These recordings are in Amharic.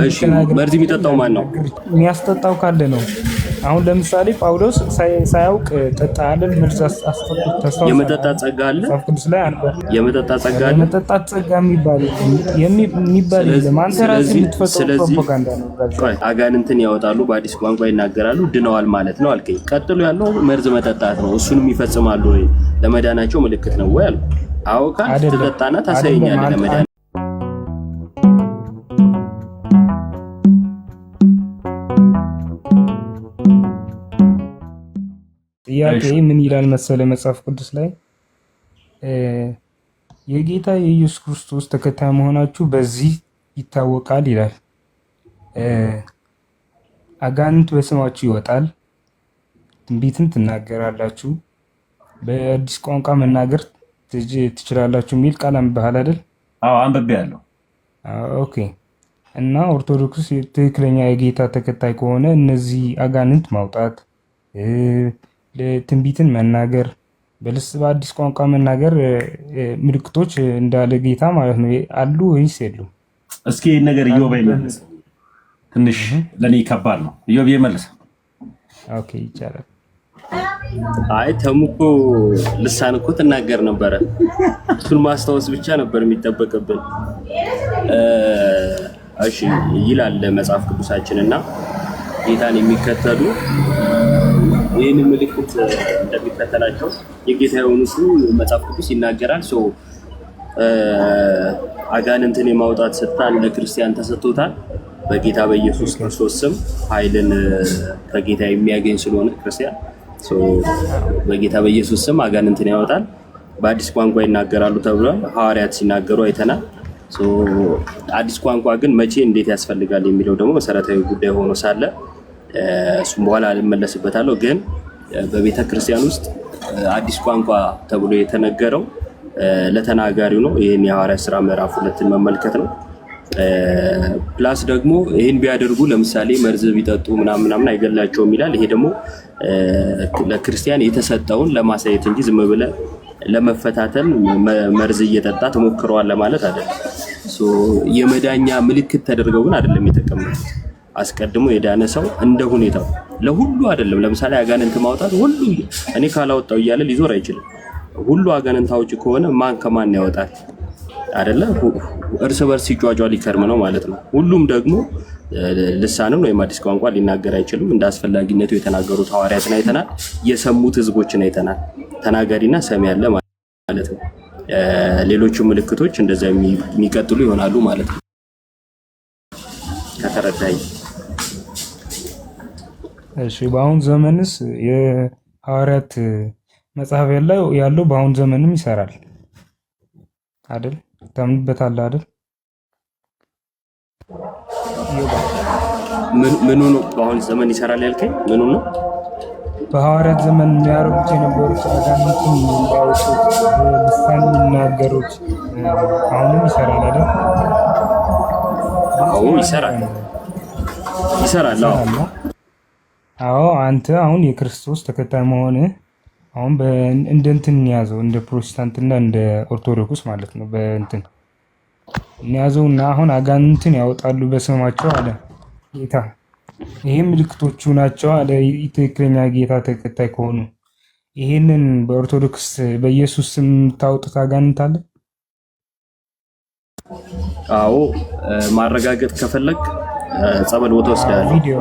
እሺ መርዝ የሚጠጣው ማን ነው? የሚያስጠጣው ካለ ነው። አሁን ለምሳሌ ጳውሎስ ሳያውቅ ጠጣ አይደል? መርዝ አስጠጥቶ የመጠጣት ጸጋ አለ። ቅዱስ ላይ የመጠጣት ጸጋ አለ። የመጠጣት ጸጋ የሚባል አንተ ራስህ የምትፈጥረው ፕሮፓጋንዳ ነው። አጋንንትን ያወጣሉ፣ በአዲስ ቋንቋ ይናገራሉ፣ ድነዋል ማለት ነው አልከኝ። ቀጥሎ ያለው መርዝ መጠጣት ነው። እሱንም ይፈጽማሉ ወይ? ለመዳናቸው ምልክት ነው ወይ አልኩ። አዎ ካል ትጠጣና ታሳየኛለህ ለመዳን ጥያቄ ምን ይላል መሰለ መጽሐፍ ቅዱስ ላይ የጌታ የኢየሱስ ክርስቶስ ተከታይ መሆናችሁ በዚህ ይታወቃል ይላል። አጋንንት በስማችሁ ይወጣል፣ ትንቢትን ትናገራላችሁ፣ በአዲስ ቋንቋ መናገር ትችላላችሁ የሚል ቃል አንብበሃል አይደል? አዎ አንብቤያለሁ። ኦኬ። እና ኦርቶዶክስ ትክክለኛ የጌታ ተከታይ ከሆነ እነዚህ አጋንንት ማውጣት፣ ትንቢትን መናገር፣ በአዲስ ቋንቋ መናገር ምልክቶች እንዳለ ጌታ ማለት ነው አሉ ወይስ የሉም? እስኪ ይህን ነገር ኢዮብ ይመልስ። ትንሽ ለኔ ከባድ ነው። ኢዮብ ይመልስ። ኦኬ ይቻላል። አይ ተሙኮ ልሳን እኮ ትናገር ነበረ። እሱን ማስታወስ ብቻ ነበር የሚጠበቅብን። እሺ ይላል መጽሐፍ ቅዱሳችንና ጌታን የሚከተሉ ይህን ምልክት እንደሚከተላቸው የጌታ የሆኑት መጽሐፍ ቅዱስ ይናገራል። አጋንንትን የማውጣት ስልጣን ለክርስቲያን ተሰጥቶታል። በጌታ በኢየሱስ ክርስቶስ ስም ኃይልን ከጌታ የሚያገኝ ስለሆነ ክርስቲያን በጌታ በኢየሱስ ስም አጋንንትን ያወጣል፣ በአዲስ ቋንቋ ይናገራሉ ተብሏል። ሐዋርያት ሲናገሩ አይተናል። አዲስ ቋንቋ ግን መቼ እንዴት ያስፈልጋል የሚለው ደግሞ መሰረታዊ ጉዳይ ሆኖ ሳለ እሱም በኋላ እመለስበታለሁ። ግን በቤተ ክርስቲያን ውስጥ አዲስ ቋንቋ ተብሎ የተነገረው ለተናጋሪው ነው። ይህን የሐዋርያት ሥራ ምዕራፍ 2ን መመልከት ነው። ፕላስ ደግሞ ይህን ቢያደርጉ ለምሳሌ መርዝ ቢጠጡ ምናምን አይገላቸውም ይላል። ይሄ ደግሞ ለክርስቲያን የተሰጠውን ለማሳየት እንጂ ዝም ብለህ ለመፈታተን መርዝ እየጠጣ ተሞክረዋል ለማለት አይደለም። የመዳኛ ምልክት ተደርገው ግን አይደለም የተቀመጡት። አስቀድሞ የዳነ ሰው እንደ ሁኔታው ለሁሉ አይደለም። ለምሳሌ አጋንንት ማውጣት ሁሉ እኔ ካላወጣው እያለ ሊዞር አይችልም። ሁሉ አጋንንት አውጪ ከሆነ ማን ከማን ያወጣል? አይደለ? እርስ በርስ ሲጫጫ ሊከርም ነው ማለት ነው። ሁሉም ደግሞ ልሳንን ወይም አዲስ ቋንቋ ሊናገር አይችልም። እንደ አስፈላጊነቱ የተናገሩት ሐዋርያትን አይተናል። የሰሙት ህዝቦችን አይተናል። ተናጋሪና ሰሚ ያለ ማለት ነው። ሌሎቹ ምልክቶች እንደዛ የሚቀጥሉ ይሆናሉ ማለት ነው። ከተረዳኝ። እሺ በአሁን ዘመንስ የሐዋርያት መጽሐፍ ያለው በአሁን ዘመንም ይሰራል አይደል? ታምንበታለህ አይደል? ምኑ ነው በአሁን ዘመን ይሰራል ያልከኝ? ምኑ ነው? በሐዋርያት ዘመን የሚያደርጉት የነበሩት አጋንንትን የሚያወጡት ልሳን የሚናገሩት አሁንም ይሰራል አይደል? አዎ ይሰራል። አዎ አንተ አሁን የክርስቶስ ተከታይ መሆንህ አሁን እንደ እንትን ያዘው፣ እንደ ፕሮቴስታንትና እንደ ኦርቶዶክስ ማለት ነው። በእንትን ያዘውና አሁን አጋንንትን ያወጣሉ በስማቸው አለ ጌታ። ይሄ ምልክቶቹ ናቸው አለ ትክክለኛ ጌታ ተከታይ ከሆኑ። ይሄንን በኦርቶዶክስ በኢየሱስ ስም ታውጡት አጋንንት አለ? አዎ ማረጋገጥ ከፈለክ ጸበል ቦታ ወስዳለሁ። ቪዲዮ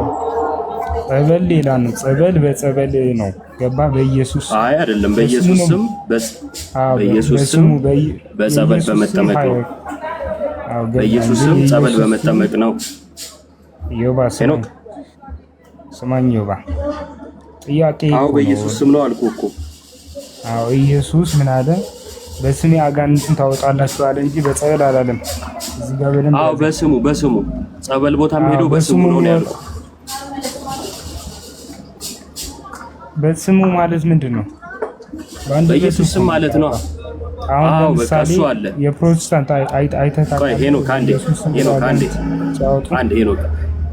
ጸበል ሌላ ነው። ጸበል በጸበል ነው። ገባ? በኢየሱስ አይ አይደለም። በኢየሱስ ስም በኢየሱስ ስም በጸበል በመጠመቅ ነው። በኢየሱስ ስም ጸበል በመጠመቅ ነው። ዮባ ስማኝ ዮባ ጥያቄ። አዎ በኢየሱስ ስም ነው አልኩህ እኮ። አዎ ኢየሱስ ምን አለ? በስሜ አጋንንትን ታወጣላችሁ አለ እንጂ በጸበል አላለም። እዚህ ጋር በደንብ አዎ በስሙ ጸበል ቦታ ሄዶ በስሙ ነው ያለው። በስሙ ማለት ምንድን ነው? በኢየሱስ ስም ማለት ነው። አዎ በቃ እሱ አለ። የፕሮቴስታንት አይተታ ሄኖክ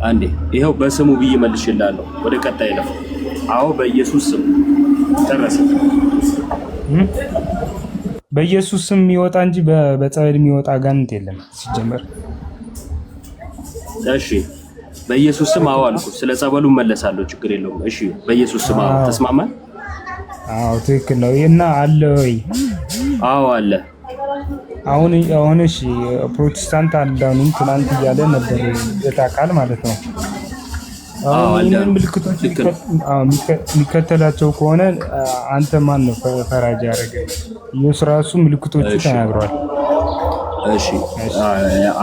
አንዴ ይሄው በስሙ ብዬ መልሽላለሁ። ወደ ቀጣይ ነው። አዎ በኢየሱስ ስም ጨረሰ። በኢየሱስ ስም የሚወጣ እንጂ በጸበል የሚወጣ አጋንንት የለም ሲጀመር። እሺ በኢየሱስ ስም አዎ አልኩ። ስለ ጸበሉ መለሳለሁ፣ ችግር የለውም። እሺ በኢየሱስ ስም አዎ። ተስማማን? አዎ ትክክል ነው። እና አለ ወይ? አዎ አለ። አሁን እሺ ፕሮቴስታንት አዳኑም ትናንት እያለ ነበር የታቃል ማለት ነው። አሁን ምልክቶች የሚከተላቸው ከሆነ አንተ ማን ነው ፈራጅ ያደረገ? ኢየሱስ ራሱ ምልክቶቹ ተናግሯል። እሺ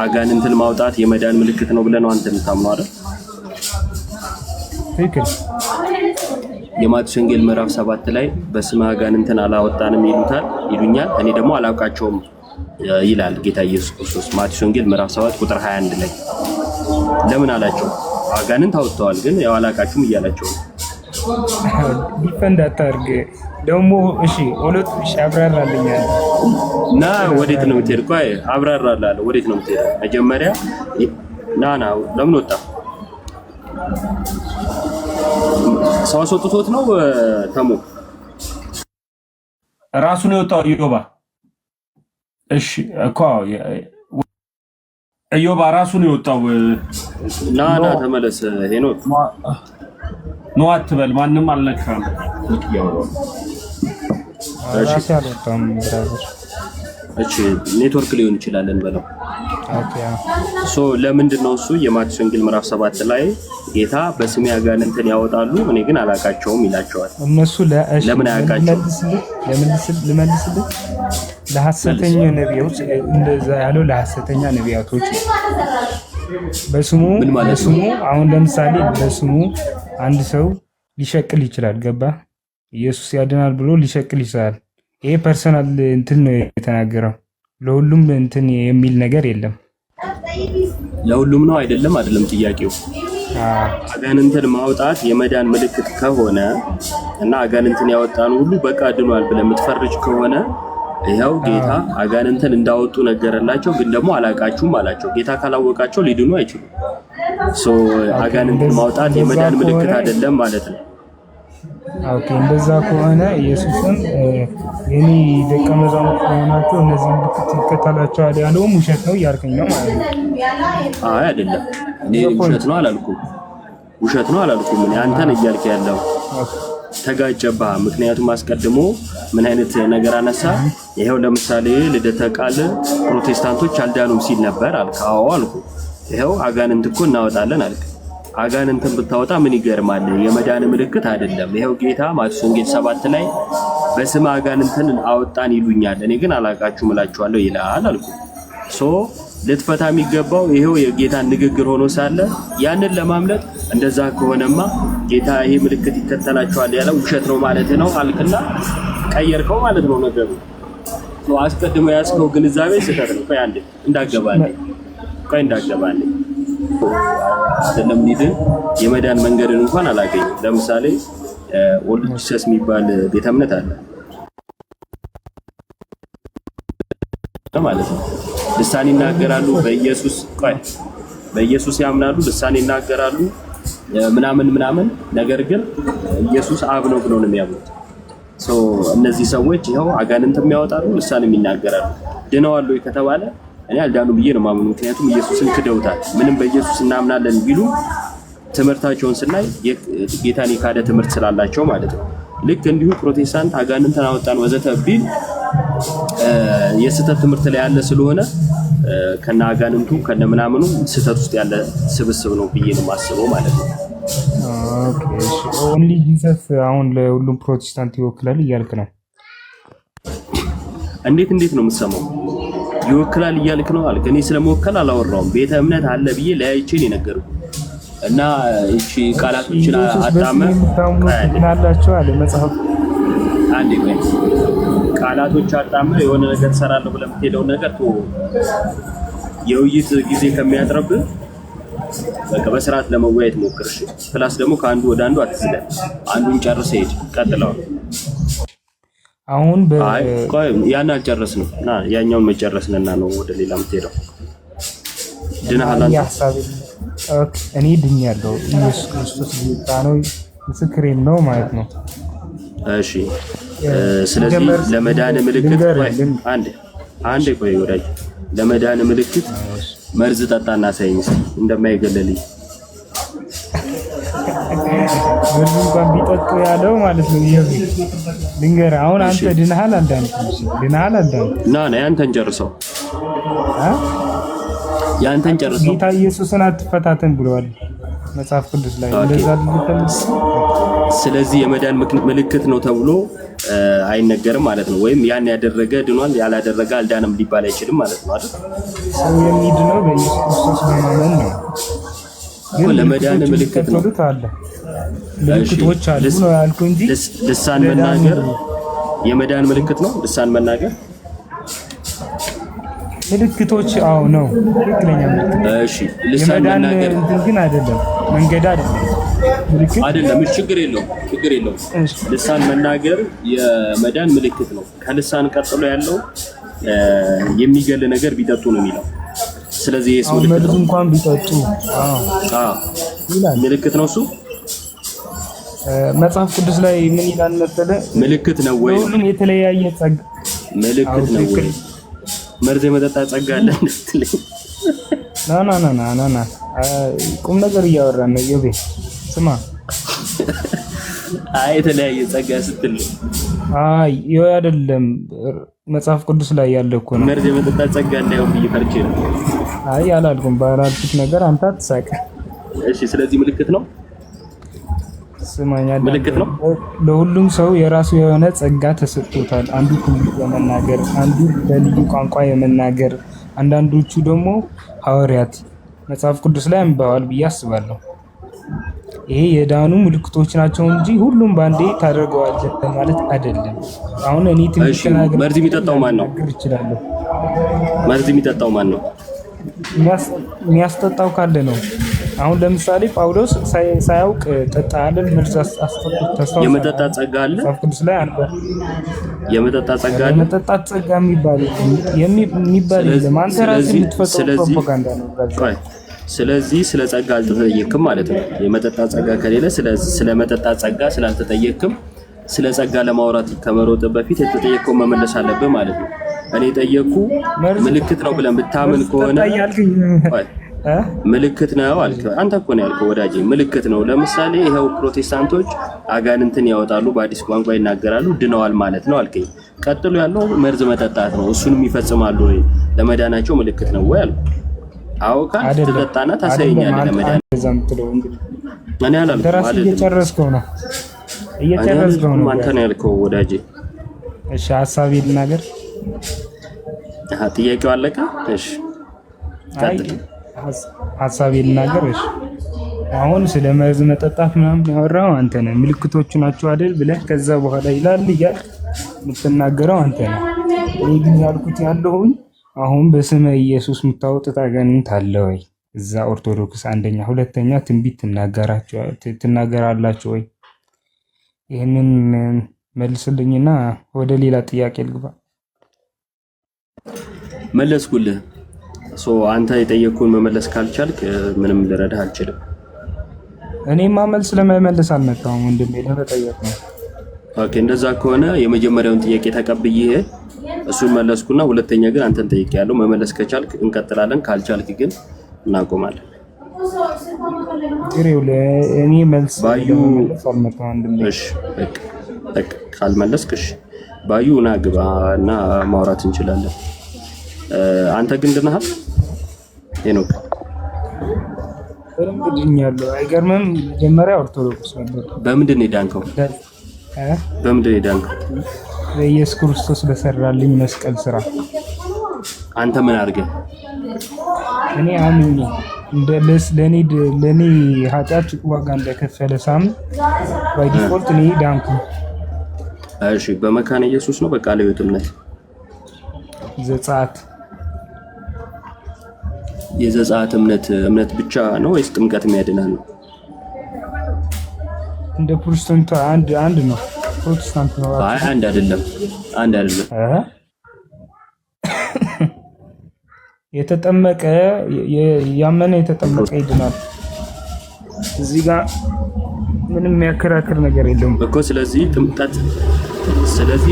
አጋንንትን ማውጣት የመዳን ምልክት ነው ብለህ ነው አንተ የምታምነው አይደል? ትክክል። የማቴዎስ ወንጌል ምዕራፍ 7 ላይ በስመ አጋንንትን አላወጣንም ይሉኛል፣ እኔ ደግሞ አላውቃቸውም ይላል ጌታ ኢየሱስ ክርስቶስ። ማቴዎስ ወንጌል ምዕራፍ 7 ቁጥር 21 ላይ ለምን አላቸው? አጋንንት አውጥተዋል ግን ያው አላውቃችሁም እያላቸው ነው። ዲፈንድ አታርግ ደግሞ። እሺ ሁለቱ አብራራልኛል እና ወዴት ነው የምትሄድ? ቆይ አብራራላለሁ። ወዴት ነው የምትሄድ? መጀመሪያ ና ለምን ወጣ? ሰው አስወጥቶት ነው ተሙ ራሱ ነው የወጣው ኢዮባ። እሺ እኮ ኢዮባ ራሱ ነው የወጣው። ና ተመለስ። ሄኖክ ነው አትበል፣ ማንም አልነካም። ራሱ አልወጣም ብራዘር። እቺ ኔትወርክ ሊሆን ይችላል እንበለው። ኦኬ ለምንድን ነው እሱ የማቴዎስ ወንጌል ምዕራፍ 7 ላይ ጌታ በስሜ አጋንንትን ያወጣሉ እኔ ግን አላውቃቸውም ይላቸዋል። እነሱ ለምን አያውቃቸውም? ልመልስልህ ለሐሰተኛ ነቢያቶች እንደዛ ያለው ለሐሰተኛ ነቢያቶች በስሙ አሁን ለምሳሌ በስሙ አንድ ሰው ሊሸቅል ይችላል። ገባ? ኢየሱስ ያድናል ብሎ ሊሸቅል ይችላል። ይሄ ፐርሰናል እንትን ነው የተናገረው። ለሁሉም እንትን የሚል ነገር የለም። ለሁሉም ነው አይደለም ጥያቄው። አጋንንትን ማውጣት የመዳን ምልክት ከሆነ እና አጋንንትን ያወጣን ሁሉ በቃ ድኗል ብለህ የምትፈርጅ ከሆነ ይኸው ጌታ አጋንንትን እንዳወጡ ነገረላቸው፣ ግን ደግሞ አላውቃችሁም አላቸው። ጌታ ካላወቃቸው ሊድኑ አይችሉም። አጋንንትን ማውጣት የመዳን ምልክት አይደለም ማለት ነው። ኦኬ እንደዛ ከሆነ ኢየሱስን የኔ ደቀ መዛሙርት ሆናችሁ እነዚህ ምልክት ይከተላቸዋል ያለውም ውሸት ነው እያልከኝ ነው ማለት ነው? አይ አይደለም፣ እኔ ውሸት ነው አላልኩም። እኔ አንተን እያልክ ያለው ተጋጨባ። ምክንያቱም አስቀድሞ ምን አይነት ነገር አነሳ? ይሄው ለምሳሌ ልደተ ቃል ፕሮቴስታንቶች አልዳኑም ሲል ነበር አልክ። አዎ አልኩ። ይሄው አጋንንት እኮ እናወጣለን አልክ። አጋንንትን ብታወጣ ምን ይገርማል? የመዳን ምልክት አይደለም። ይሄው ጌታ ማቴዎስ ወንጌል 7 ላይ በስመ አጋንንትን አወጣን ይሉኛል እኔ ግን አላውቃችሁም እላችኋለሁ ይላል አልኩ። ልትፈታ የሚገባው ይሄው የጌታን ንግግር ሆኖ ሳለ ያንን ለማምለጥ እንደዛ ከሆነማ ጌታ ይሄ ምልክት ይከተላቸዋል ያለው ውሸት ነው ማለት ነው አልክና ቀየርከው ማለት ነው ነገሩ። አስቀድሞ ያስከው ግንዛቤ ስህተት ነው። ቆይ አንዴ እንዳገባልኝ አይደለም ሊድን የመዳን መንገድን እንኳን አላገኝም። ለምሳሌ ኦልድ ጂሰስ የሚባል ቤተ እምነት አለ ማለት ነው። ልሳን ይናገራሉ፣ በኢየሱስ ያምናሉ፣ ልሳን ይናገራሉ ምናምን፣ ነገር ግን ኢየሱስ አብ ነው ብሎ ነው የሚያምኑት። እነዚህ ሰዎች ይኸው አጋንንትም ያወጣሉ፣ ልሳንም ይናገራሉ። ድነዋል ወይ ከተባለ እኔ አልዳኑ ብዬ ነው ማምኑ። ምክንያቱም ኢየሱስን ክደውታል። ምንም በኢየሱስ እናምናለን ቢሉ ትምህርታቸውን ስናይ ጌታን የካደ ትምህርት ስላላቸው ማለት ነው። ልክ እንዲሁ ፕሮቴስታንት አጋንንትን አወጣን ወዘተ ቢል የስህተት ትምህርት ላይ ያለ ስለሆነ ከነ አጋንንቱ ከነ ምናምኑ ስህተት ውስጥ ያለ ስብስብ ነው ብዬ ነው የማስበው ማለት ነው። ኦንሊ ጂሰስ አሁን ለሁሉም ፕሮቴስታንት ይወክላል እያልክ ነው? እንዴት ነው የምትሰማው? ይወክላል እያልክ ነው አልክ። እኔ ስለመወከል አላወራውም። ቤተ እምነት አለ ብዬ ለያይቼ ነው የነገርኩህ። እና እቺ ቃላቶችን አጣመ አላችሁ አለ መጽሐፍ። አንዴ ቆይ፣ ቃላቶች አጣመ የሆነ ነገር ሰራለሁ ብለህ የምትሄደው ነገር የውይይት ጊዜ ከሚያጥረብህ በቃ በስርዓት ለመወያየት ሞክር። እሺ ፕላስ ደግሞ ከአንዱ ወደ አንዱ አትዝለል። አንዱን ጨርሰህ ሂድ። ቀጥለው አሁን ቆይ ያን አልጨረስንም እና ያኛውን መጨረስንና ነው ወደ ሌላ የምትሄደው። ድነሃል አንተ? እኔ ድኛለሁ። ኢየሱስ ክርስቶስ ጌታ ነው፣ ምስክሬም ነው ማለት ነው። እሺ ስለዚህ ለመዳን ምልክት አንዴ ቆይ ወዳጅ፣ ለመዳን ምልክት መርዝ ጠጣና ሳይንስ እንደማይገለልኝ መርዝ እንኳን ቢጠጡ ያለው ማለት ነው። ልንገርህ አሁን አንተ ድነሃል አዳም ና ያንተን ጨርሰው ጌታ ኢየሱስን አትፈታተን ብለዋል መጽሐፍ ቅዱስ ላይ እንደዛ ልትል። ስለዚህ የመዳን ምልክት ነው ተብሎ አይነገርም ማለት ነው። ወይም ያን ያደረገ ድኗል፣ ያላደረገ አልዳንም ሊባል አይችልም ማለት ነው አይደል? ሰው የሚድነው በኢየሱስ ክርስቶስ በማመን ነው። ግን ለመዳን ምልክት ነው አለ ምልክቶች አሉ ነው ያልኩህ እንጂ ልሳን መናገር የመዳን ምልክት ነው። ልሳን መናገር ምልክቶች አዎ ነው ትክክለኛ ምልክት። እሺ ልሳን መናገር ግን አይደለም መንገድ አይደለም ምልክት አይደለም። ችግር የለውም። ልሳን መናገር የመዳን ምልክት ነው። ከልሳን ቀጥሎ ያለው የሚገል ነገር ቢጠጡ ነው የሚለው። ስለዚህ የሱ ምልክት ነው እንኳን ቢጠጡ ምልክት ነው። እሱ መጽሐፍ ቅዱስ ላይ ምን ይላል መሰለህ? ምልክት ነው ወይ ሁሉም የተለያየ ጸጋ ምልክት ነው ወይ መርዝ የመጠጣት ጸጋ አለ እንድትለኝ ና ቁም ነገር እያወራን ነው። ዮቤ ስማ የተለያየ ጸጋ ስትል ይኸው አይደለም መጽሐፍ ቅዱስ ላይ ያለ እኮ ነው። መርዝ የመጠጣት ጸጋ እንዳይሆን ብዬ ፈርቼ ነው። አላልኩም ባላልኩት ነገር አንተ አትሳቅ። እሺ ስለዚህ ምልክት ነው። ስማኛ ምልክት ነው። ለሁሉም ሰው የራሱ የሆነ ጸጋ ተሰጥቶታል። አንዱ ትንቢት የመናገር፣ አንዱ በልዩ ቋንቋ የመናገር፣ አንዳንዶቹ ደግሞ ሐዋርያት መጽሐፍ ቅዱስ ላይ አንብበዋል ብዬ አስባለሁ። ይሄ የዳኑ ምልክቶች ናቸው እንጂ ሁሉም ባንዴ ታደርገዋለህ ማለት አይደለም። አሁን እኔ ትንቢት ተናገር። መርዝ የሚጠጣው ማን ነው? መርዝ የሚጠጣው ማን ነው? የሚያስጠጣው ካለ ነው። አሁን ለምሳሌ ጳውሎስ ሳያውቅ ጠጣ አይደል? መርዝ አስጠጥቶ የመጠጣት ጸጋ አለ መጽሐፍ ቅዱስ ላይ አለ። የመጠጣት ጸጋ አለ። የመጠጣት ጸጋ የሚባል የለም። አንተ ራስህ የምትፈጥረው ፕሮፓጋንዳ ነው። ስለዚህ ስለ ጸጋ አልተጠየቅክም ማለት ነው። የመጠጣት ጸጋ ከሌለ ስለ መጠጣት ጸጋ ስላልተጠየቅክም ስለ ጸጋ ለማውራት ከመሮጥ በፊት የተጠየቀው መመለስ አለብህ ማለት ነው። እኔ ጠየቅኩ ምልክት ነው ብለን ብታምን ከሆነ ምልክት ነው አልክ። አንተ እኮ ነው ያልከው ወዳጄ፣ ምልክት ነው። ለምሳሌ ይሄው ፕሮቴስታንቶች አጋንንትን ያወጣሉ፣ በአዲስ ቋንቋ ይናገራሉ፣ ድነዋል ማለት ነው አልከኝ። ቀጥሎ ያለው መርዝ መጠጣት ነው። እሱንም ይፈጽማሉ ወይ? ለመዳናቸው ምልክት ነው ወይ አልኩ። አዎ ካል ተጠጣና ታሳየኛለህ ለመዳን። እኔ አላልኩም ማለት እየጨረስከው ነው አንተ ነው ያልከው ወዳጄ። እሺ ሐሳቤ ልናገር። ጥያቄው አለቀ። እሺ ቀጥል። ሐሳቤ ልናገር። እሺ አሁን ስለ መርዝ መጠጣት ምናምን ያወራው አንተ ነህ። ምልክቶቹ ናቸው አይደል ብለህ ከዛ በኋላ ይላል እያልክ የምትናገረው አንተ ነህ። እኔ ግን ያልኩት ያለሁኝ አሁን በስመ ኢየሱስ የምታወጡት አጋንንት አለ ወይ? እዛ ኦርቶዶክስ አንደኛ፣ ሁለተኛ ትንቢት ትናገራላችሁ ወይ? ይህንን መልስልኝና ወደ ሌላ ጥያቄ ልግባ። መለስኩልህ። አንተ የጠየቅኩን መመለስ ካልቻልክ ምንም ልረዳህ አልችልም። እኔማ መልስ ለመመለስ አልመጣሁም ወንድሜ፣ ለመጠየቅ ነው። ኦኬ እንደዛ ከሆነ የመጀመሪያውን ጥያቄ ተቀብዬ እሱን መለስኩና ሁለተኛ ግን አንተን ጠይቄያለሁ። መመለስ ከቻልክ እንቀጥላለን፣ ካልቻልክ ግን እናቆማለን። ግሬው ለእኔ መልስ ባዩ ወንድሜ። እሺ በቃ ካልመለስክ እሺ ባዩ ና ግባ እና ማውራት እንችላለን። አንተ ግን ድነሃል ሄኖክ? ድኛለሁ። አይገርምም? መጀመሪያ ኦርቶዶክስ ነበር። በምንድን ነው የዳንከው? በምንድን ነው የዳንከው? በኢየሱስ ክርስቶስ በሰራልኝ መስቀል ስራ። አንተ ምን አድርገህ? እኔ አምኜ ለኔ ኃጢአት ዋጋ እንደከፈለ ሳምን ባይ ዲፎልት እኔ ዳንኩ። እሺ በመካነ ኢየሱስ ነው በቃለ ሕይወት እምነት? ዘጸአት የዘጸአት እምነት ብቻ ነው ወይስ ጥምቀት የሚያድናል ነው? እንደ ፕሮቴስታንት አንድ ነው። ፕሮቴስታንት ነው። አይ አንድ አይደለም። የተጠመቀ ያመነ የተጠመቀ ይድናል። እዚህ ጋር ምንም የሚያከራክር ነገር የለውም እኮ። ስለዚህ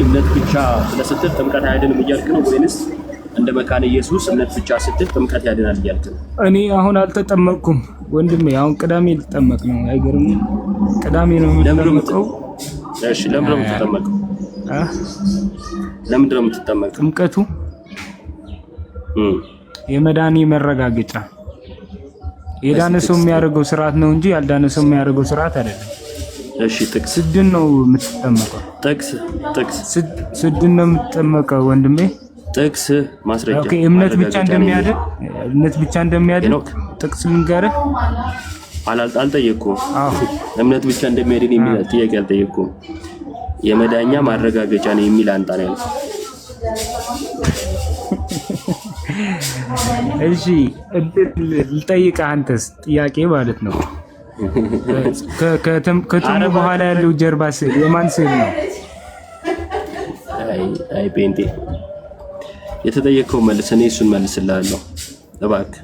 እምነት ብቻ ስለስትል ጥምቀት አይደለም እያልክ ነው ወይንስ እንደ መካነ ኢየሱስ እምነት ብቻ ስትል ጥምቀት ያድናል እያልክ ነው? እኔ አሁን አልተጠመቅኩም ወንድሜ። አሁን ቅዳሜ ልጠመቅ ነው። አይገርምም? ቅዳሜ ነው የምጠመቀው። እሺ ለምንድን ነው የምትጠመቀው? ለምንድን ነው የምትጠመቀው? ጥምቀቱ የመዳኒ መረጋገጫ የዳነ ሰው የሚያደርገው ስርዓት ነው እንጂ ያልዳነ ሰው የሚያደርገው ስርዓት አይደለም። እሺ ጥቅስ ስድን ነው የምትጠመቀው። ጥቅስ ስድን ነው የምትጠመቀው ወንድሜ። ጥቅስ ማስረጃ። ኦኬ እምነት ብቻ እንደሚያድን ጥቅስ ልንገርህ። አልጠየቅኩም። እምነት ብቻ እንደሚያድን የሚል ጥያቄ አልጠየቅኩም። የመዳኛ ማረጋገጫ ነው የሚል አንጣ ነው ያለው። እሺ ልጠይቅህ አንተስ ጥያቄ ማለት ነው። ከጥሙ በኋላ ያለው ጀርባ ስዕል የማን ስዕል ነው? አይ ጴንጤ የተጠየቀው መልስ፣ እኔ እሱን መልስልሃለሁ። እባክህ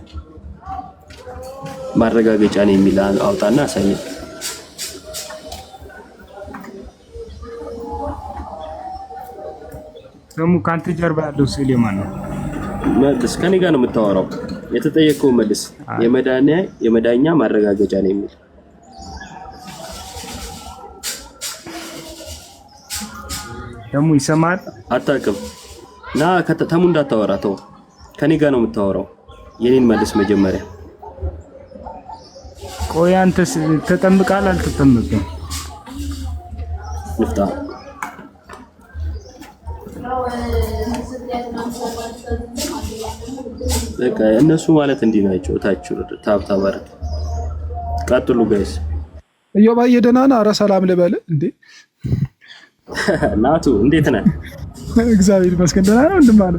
ማረጋገጫ ነው የሚል አውጣና አሳየኝ። ጥሙ ካንተ ጀርባ ያለው ስዕል የማን ነው? መልስ። ከኔ ጋር ነው የምታወራው። የተጠየቀው መልስ የመዳኛ ማረጋገጫ ነው የሚል ደሙ ይሰማል። አታውቅም ና ከተሙ እንዳታወራ ተው። ከኔ ጋር ነው የምታወራው። የኔን መልስ መጀመሪያ። ቆይ አንተስ ተጠምቃል አልተጠመቅም? ንፍጣ በቃ እነሱ ማለት እንዲህ ናቸው። ታችሁ ታብታብ አረ ቀጥሉ ጋይስ። እዮባዬ ደህና ነህ? ኧረ ሰላም ልበል እንዴ ናቱ እንዴት ነህ? እግዚአብሔር ይመስገን ደህና ነው። እንደምን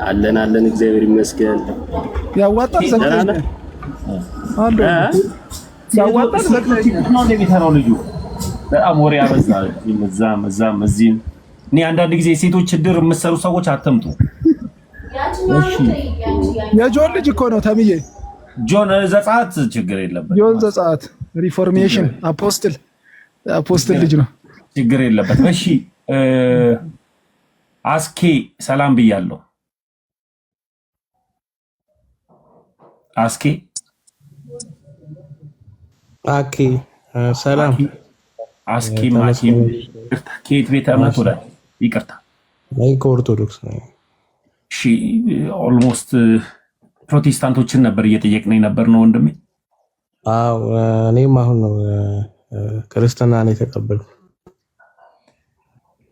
አለ አለን እግዚአብሔር ይመስገን። ያዋጣል ዘግተህ አለ ያዋጣል ዘግተህ ነው እንደሚሰራው ልጁ በጣም ወሬ ያበዛል። እዛም እዚህም እኔ አንዳንድ ጊዜ ሴቶች እድር የምትሰሩ ሰዎች አትምጡ። እሺ የጆን ልጅ እኮ ነው ተምዬ። ጆን ዘጸአት ችግር የለበት። ጆን ዘጸአት ሪፎርሜሽን አፖስትል ልጅ ነው። ችግር የለበት። እሺ አስኬ ሰላም ብያለሁ። አስኬ ሰላም። አስኬ ማኪም ከየት ቤተ እምነት ወደ ይቅርታ ከኦርቶዶክስ ነው። እሺ ኦልሞስት ፕሮቴስታንቶችን ነበር እየጠየቅነኝ ነበር ነው ወንድሜ። አዎ እኔም አሁን ነው ክርስትና ነው የተቀበልኩት።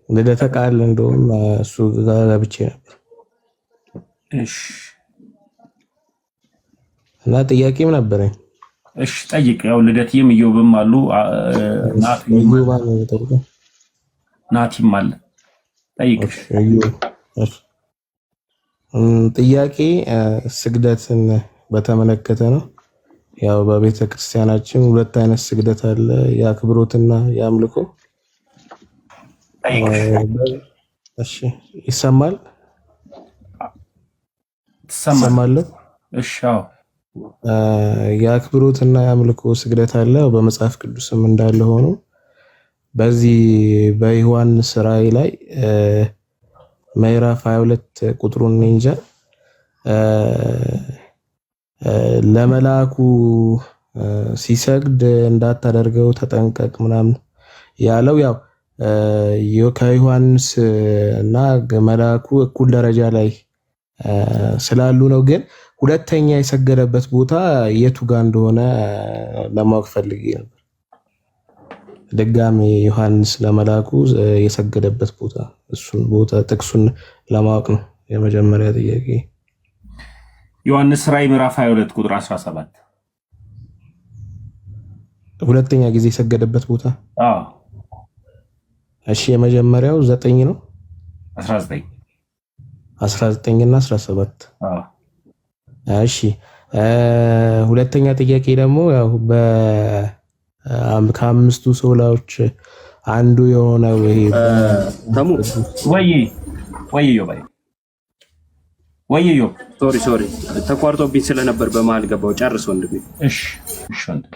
ልደተ ቃል እንደውም እሱ ጋር ብቻ ነበር። እሺ እና ጥያቄም ነበረኝ። እሺ ጠይቅ። ያው ልደትም ኢዮብም አሉ ናቲም አለ። ጠይቅ። ጥያቄ ስግደትን በተመለከተ ነው። ያው በቤተ ክርስቲያናችን ሁለት አይነት ስግደት አለ፣ የአክብሮትና የአምልኮ። እሺ ይሰማል? ትሰማለህ? እሺ አዎ። የአክብሮትና የአምልኮ ስግደት አለ በመጽሐፍ ቅዱስም እንዳለ ሆኖ በዚህ በዮሐንስ ራእይ ላይ ምዕራፍ 22 ቁጥሩን እንጃ ለመላኩ ሲሰግድ እንዳታደርገው ተጠንቀቅ ምናምን ያለው ያው ከዮሐንስ እና መላኩ እኩል ደረጃ ላይ ስላሉ ነው። ግን ሁለተኛ የሰገደበት ቦታ የቱ ጋር እንደሆነ ለማወቅ ፈልጌ ነበር። ድጋሜ ዮሐንስ ለመላኩ የሰገደበት ቦታ እሱን ቦታ ጥቅሱን ለማወቅ ነው የመጀመሪያ ጥያቄ። ዮሐንስ ራእይ ምዕራፍ 22 ቁጥር 17 ሁለተኛ ጊዜ የሰገደበት ቦታ። አዎ እሺ የመጀመሪያው 9 ነው 19 እና 17። አዎ እሺ ሁለተኛ ጥያቄ ደግሞ ያው ከአምስቱ ሶላዎች አንዱ የሆነው ይሄ ተሙ ወይዮ ሶሪ ተቋርጦብኝ ስለነበር በመሃል ገባው። ጨርስ ወንድሜ። እሺ ወንድሜ።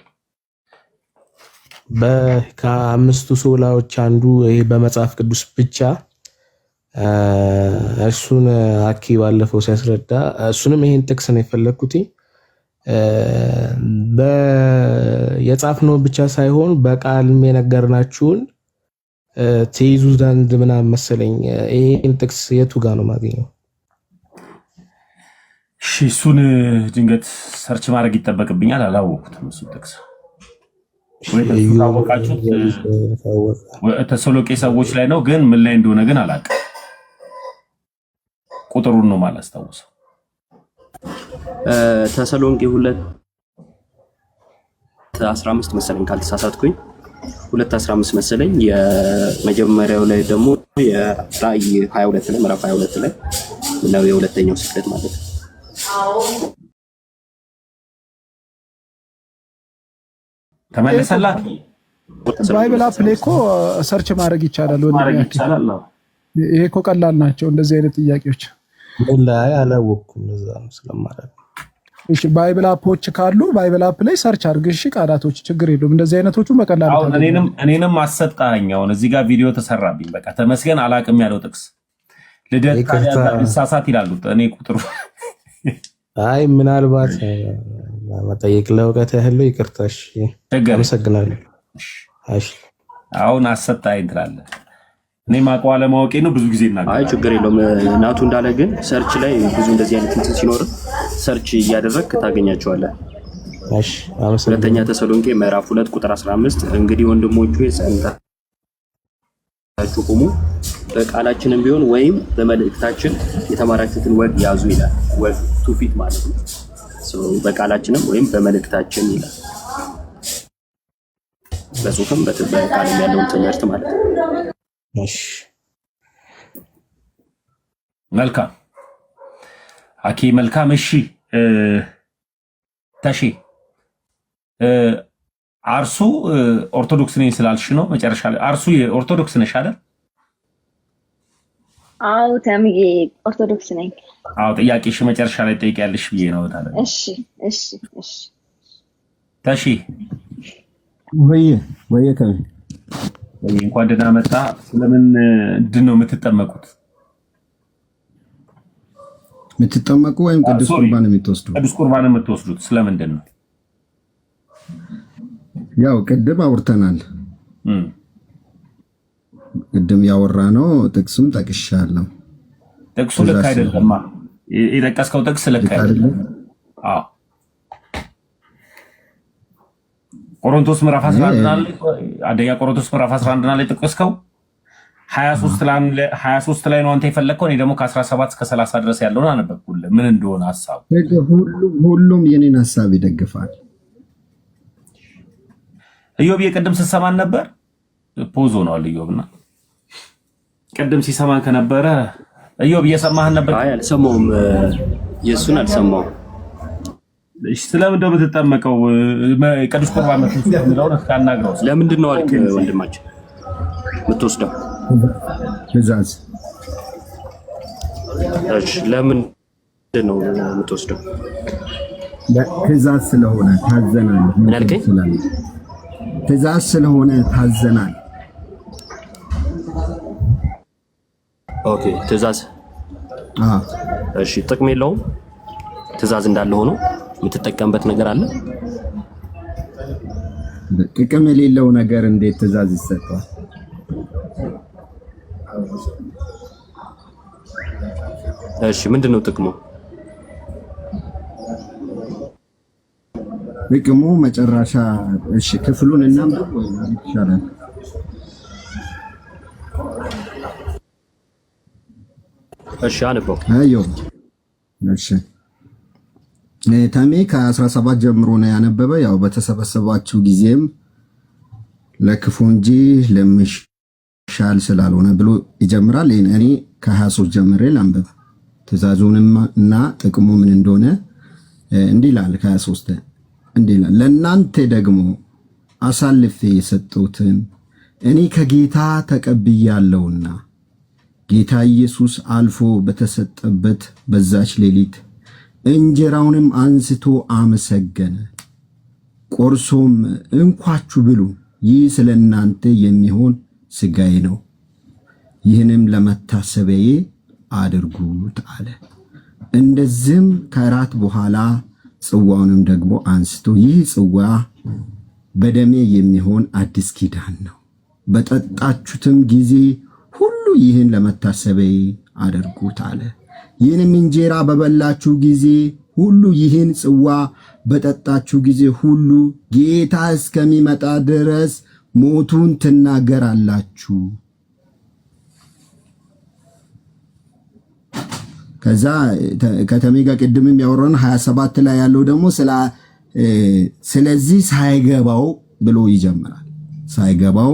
ከአምስቱ ሶላዎች አንዱ ይሄ በመጽሐፍ ቅዱስ ብቻ እሱን አኪ ባለፈው ሲያስረዳ እሱንም ይሄን ጥቅስ ነው የፈለኩት የጻፍነው ብቻ ሳይሆን በቃልም የነገርናችሁን ትይዙ ዘንድ ምናምን መሰለኝ። ይሄን ጥቅስ የቱ ጋር ነው ማግኘው? እሺ እሱን ድንገት ሰርች ማድረግ ይጠበቅብኛል። አላወኩትም። እሱ ጥቅስ ተሰሎቄ ሰዎች ላይ ነው፣ ግን ምን ላይ እንደሆነ ግን አላውቅም። ቁጥሩን ነው ማላስታውሰው። ተሰሎንቄ 2:15 መሰለኝ ካልተሳሳትኩኝ 2:15 መሰለኝ። የመጀመሪያው ላይ ደግሞ የራእይ 22 ላይ ምዕራፍ 22 ላይ ነው የሁለተኛው ስቅለት ማለት ነው። ተመለሰላት። ባይብል አፕ ላይ እኮ ሰርች ማድረግ ይቻላል። ይሄ እኮ ቀላል ናቸው እንደዚህ አይነት ጥያቄዎች። ላይ አላወኩም እዛ ስለማለት። እሺ ባይብል አፖች ካሉ ባይብል አፕ ላይ ሰርች አድርግ። እሺ ቃላቶች ችግር የለውም። እንደዚህ አይነቶቹ በቀላሉ አሁን እኔንም አሰጣኝ። አሁን እዚህ ጋር ቪዲዮ ተሰራብኝ። በቃ ተመስገን አላቅም ያለው ጥቅስ ልደት ሳሳት ይላሉ። እኔ ቁጥሩ አይ ምናልባት መጠየቅ ለውቀት ያለው ይቅርታሽ። አመሰግናለሁ። እሺ አሁን አሰጣኝ ትላለህ። እኔ ማቋ ለማወቄ ነው ብዙ ጊዜ እናገራለሁ። አይ ችግር የለውም። ናቱ እንዳለ ግን ሰርች ላይ ብዙ እንደዚህ አይነት እንትን ሲኖር ሰርች እያደረግክ ታገኛቸዋለህ። እሺ አመሰግናለሁ። ሁለተኛ ተሰሎንቄ ምዕራፍ 2 ቁጥር 15 እንግዲህ ወንድሞቹ ጸንታችሁ ቁሙ፣ በቃላችንም ቢሆን ወይም በመልእክታችን የተማራችሁትን ወግ ያዙ ይላል። ወግ ትውፊት ማለት ነው። በቃላችንም ወይም በመልእክታችን ይላል። በጽሁፍም በቃልም ያለውን ትምህርት ማለት ነው። እሺ መልካም አኪ መልካም። እሺ ታሺ አርሱ ኦርቶዶክስ ነኝ ስላልሽ ነው መጨረሻ ላይ አርሱ ኦርቶዶክስ ነሽ አይደል? አዎ ተምዬ ኦርቶዶክስ ነኝ። አዎ ጥያቄሽ መጨረሻ ላይ ጠይቂያለሽ ብዬ ነው ታዲያ። እሺ እሺ እሺ ታሺ ወይ ከምን እንኳን ደህና መጣ። ስለምን እንድን ነው የምትጠመቁት? የምትጠመቁ ወይም ቅዱስ ቁርባን የምትወስዱት? ቅዱስ ቁርባን የምትወስዱት ስለምንድን ነው? ያው ቅድም አውርተናል። ቅድም ያወራነው ጥቅስም ጠቅሻለሁ። ጥቅሱ ልክ አይደለም። የጠቀስከው ጥቅስ ልክ አይደለም። አዎ ቆሮንቶስ ምዕራፍ 11 አንደኛ ቆሮንቶስ ምዕራፍ 11 ላይ ጠቀስከው 23 ላይ ነው አንተ የፈለግከው። እኔ ደግሞ ከ17 እስከ 30 ድረስ ያለውን አነበብኩልህ። ምን እንደሆነ ሐሳቡ ሁሉም የኔን ሐሳብ ይደግፋል። ኢዮብ የቅድም ስትሰማን ነበር። ፖዞ ነው ኢዮብና ቅድም ሲሰማን ከነበረ ኢዮብ እየሰማህን ነበር? አይ አልሰማሁም። የእሱን አልሰማሁም። እሺ ስለምን እንደው የምትጠመቀው ቅዱስ ቁርባን የምትወስደው ነው? እስካናግረው ለምንድን ነው አልክ ወንድማችን የምትወስደው? ትእዛዝ። እሺ ለምንድን ነው የምትወስደው? ትእዛዝ ስለሆነ ታዘናል። ምን አልከኝ? ትእዛዝ ስለሆነ ታዘናል። ኦኬ ትእዛዝ። እሺ ጥቅም የለውም? ትእዛዝ እንዳለ ሆኖ የምትጠቀምበት ነገር አለ? ጥቅም የሌለው ነገር እንዴት ትእዛዝ ይሰጣል? እሺ ምንድነው ጥቅሙ? ጥቅሙ መጨረሻ እሺ ክፍሉን እናንብብ ወይ ይሻላል? እሺ አንበው። አዮ እሺ ተሜ ከ17 ጀምሮ ነው ያነበበ። ያው በተሰበሰባችሁ ጊዜም ለክፉ እንጂ ለምሻል ስላልሆነ ብሎ ይጀምራል። እኔ ከ23 ጀምሬ ላንብብ። ትእዛዙንም እና ጥቅሙ ምን እንደሆነ እንዲህ ይላል። ከ23 እንዲህ ይላል፣ ለእናንተ ደግሞ አሳልፌ የሰጠሁትን እኔ ከጌታ ተቀብያለሁና ጌታ ኢየሱስ አልፎ በተሰጠበት በዛች ሌሊት እንጀራውንም አንስቶ አመሰገነ፣ ቆርሶም እንኳችሁ ብሉ፣ ይህ ስለ እናንተ የሚሆን ሥጋዬ ነው፣ ይህንም ለመታሰቢያዬ አድርጉት አለ። እንደዚህም ከራት በኋላ ጽዋውንም ደግሞ አንስቶ ይህ ጽዋ በደሜ የሚሆን አዲስ ኪዳን ነው፣ በጠጣችሁትም ጊዜ ሁሉ ይህን ለመታሰቢያዬ አድርጉት አለ። ይህንም እንጀራ በበላችሁ ጊዜ ሁሉ ይህን ጽዋ በጠጣችሁ ጊዜ ሁሉ ጌታ እስከሚመጣ ድረስ ሞቱን ትናገራላችሁ። ከዛ ከተሜ ጋር ቅድምም ያወራን 27 ላይ ያለው ደግሞ ስለዚህ ሳይገባው ብሎ ይጀምራል። ሳይገባው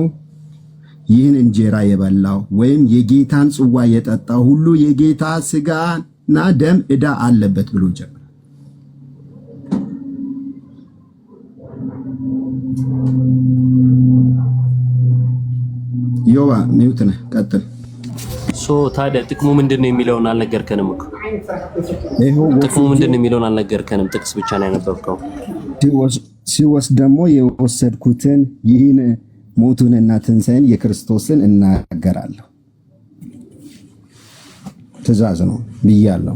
ይህን እንጀራ የበላው ወይም የጌታን ጽዋ የጠጣ ሁሉ የጌታ ሥጋና ደም ዕዳ አለበት ብሎ ይጀምራል። ዮባ ሚውት ነህ፣ ቀጥል። ታዲያ ጥቅሙ ምንድን ነው የሚለውን አልነገርከንም እኮ። ጥቅሙ ምንድን ነው የሚለውን አልነገርከንም። ጥቅስ ብቻ ነው ያነበብከው። ሲወስድ ደግሞ የወሰድኩትን ይህን ሞቱንና ትንሣኤን የክርስቶስን እናገራለሁ። ትእዛዝ ነው ብያለሁ።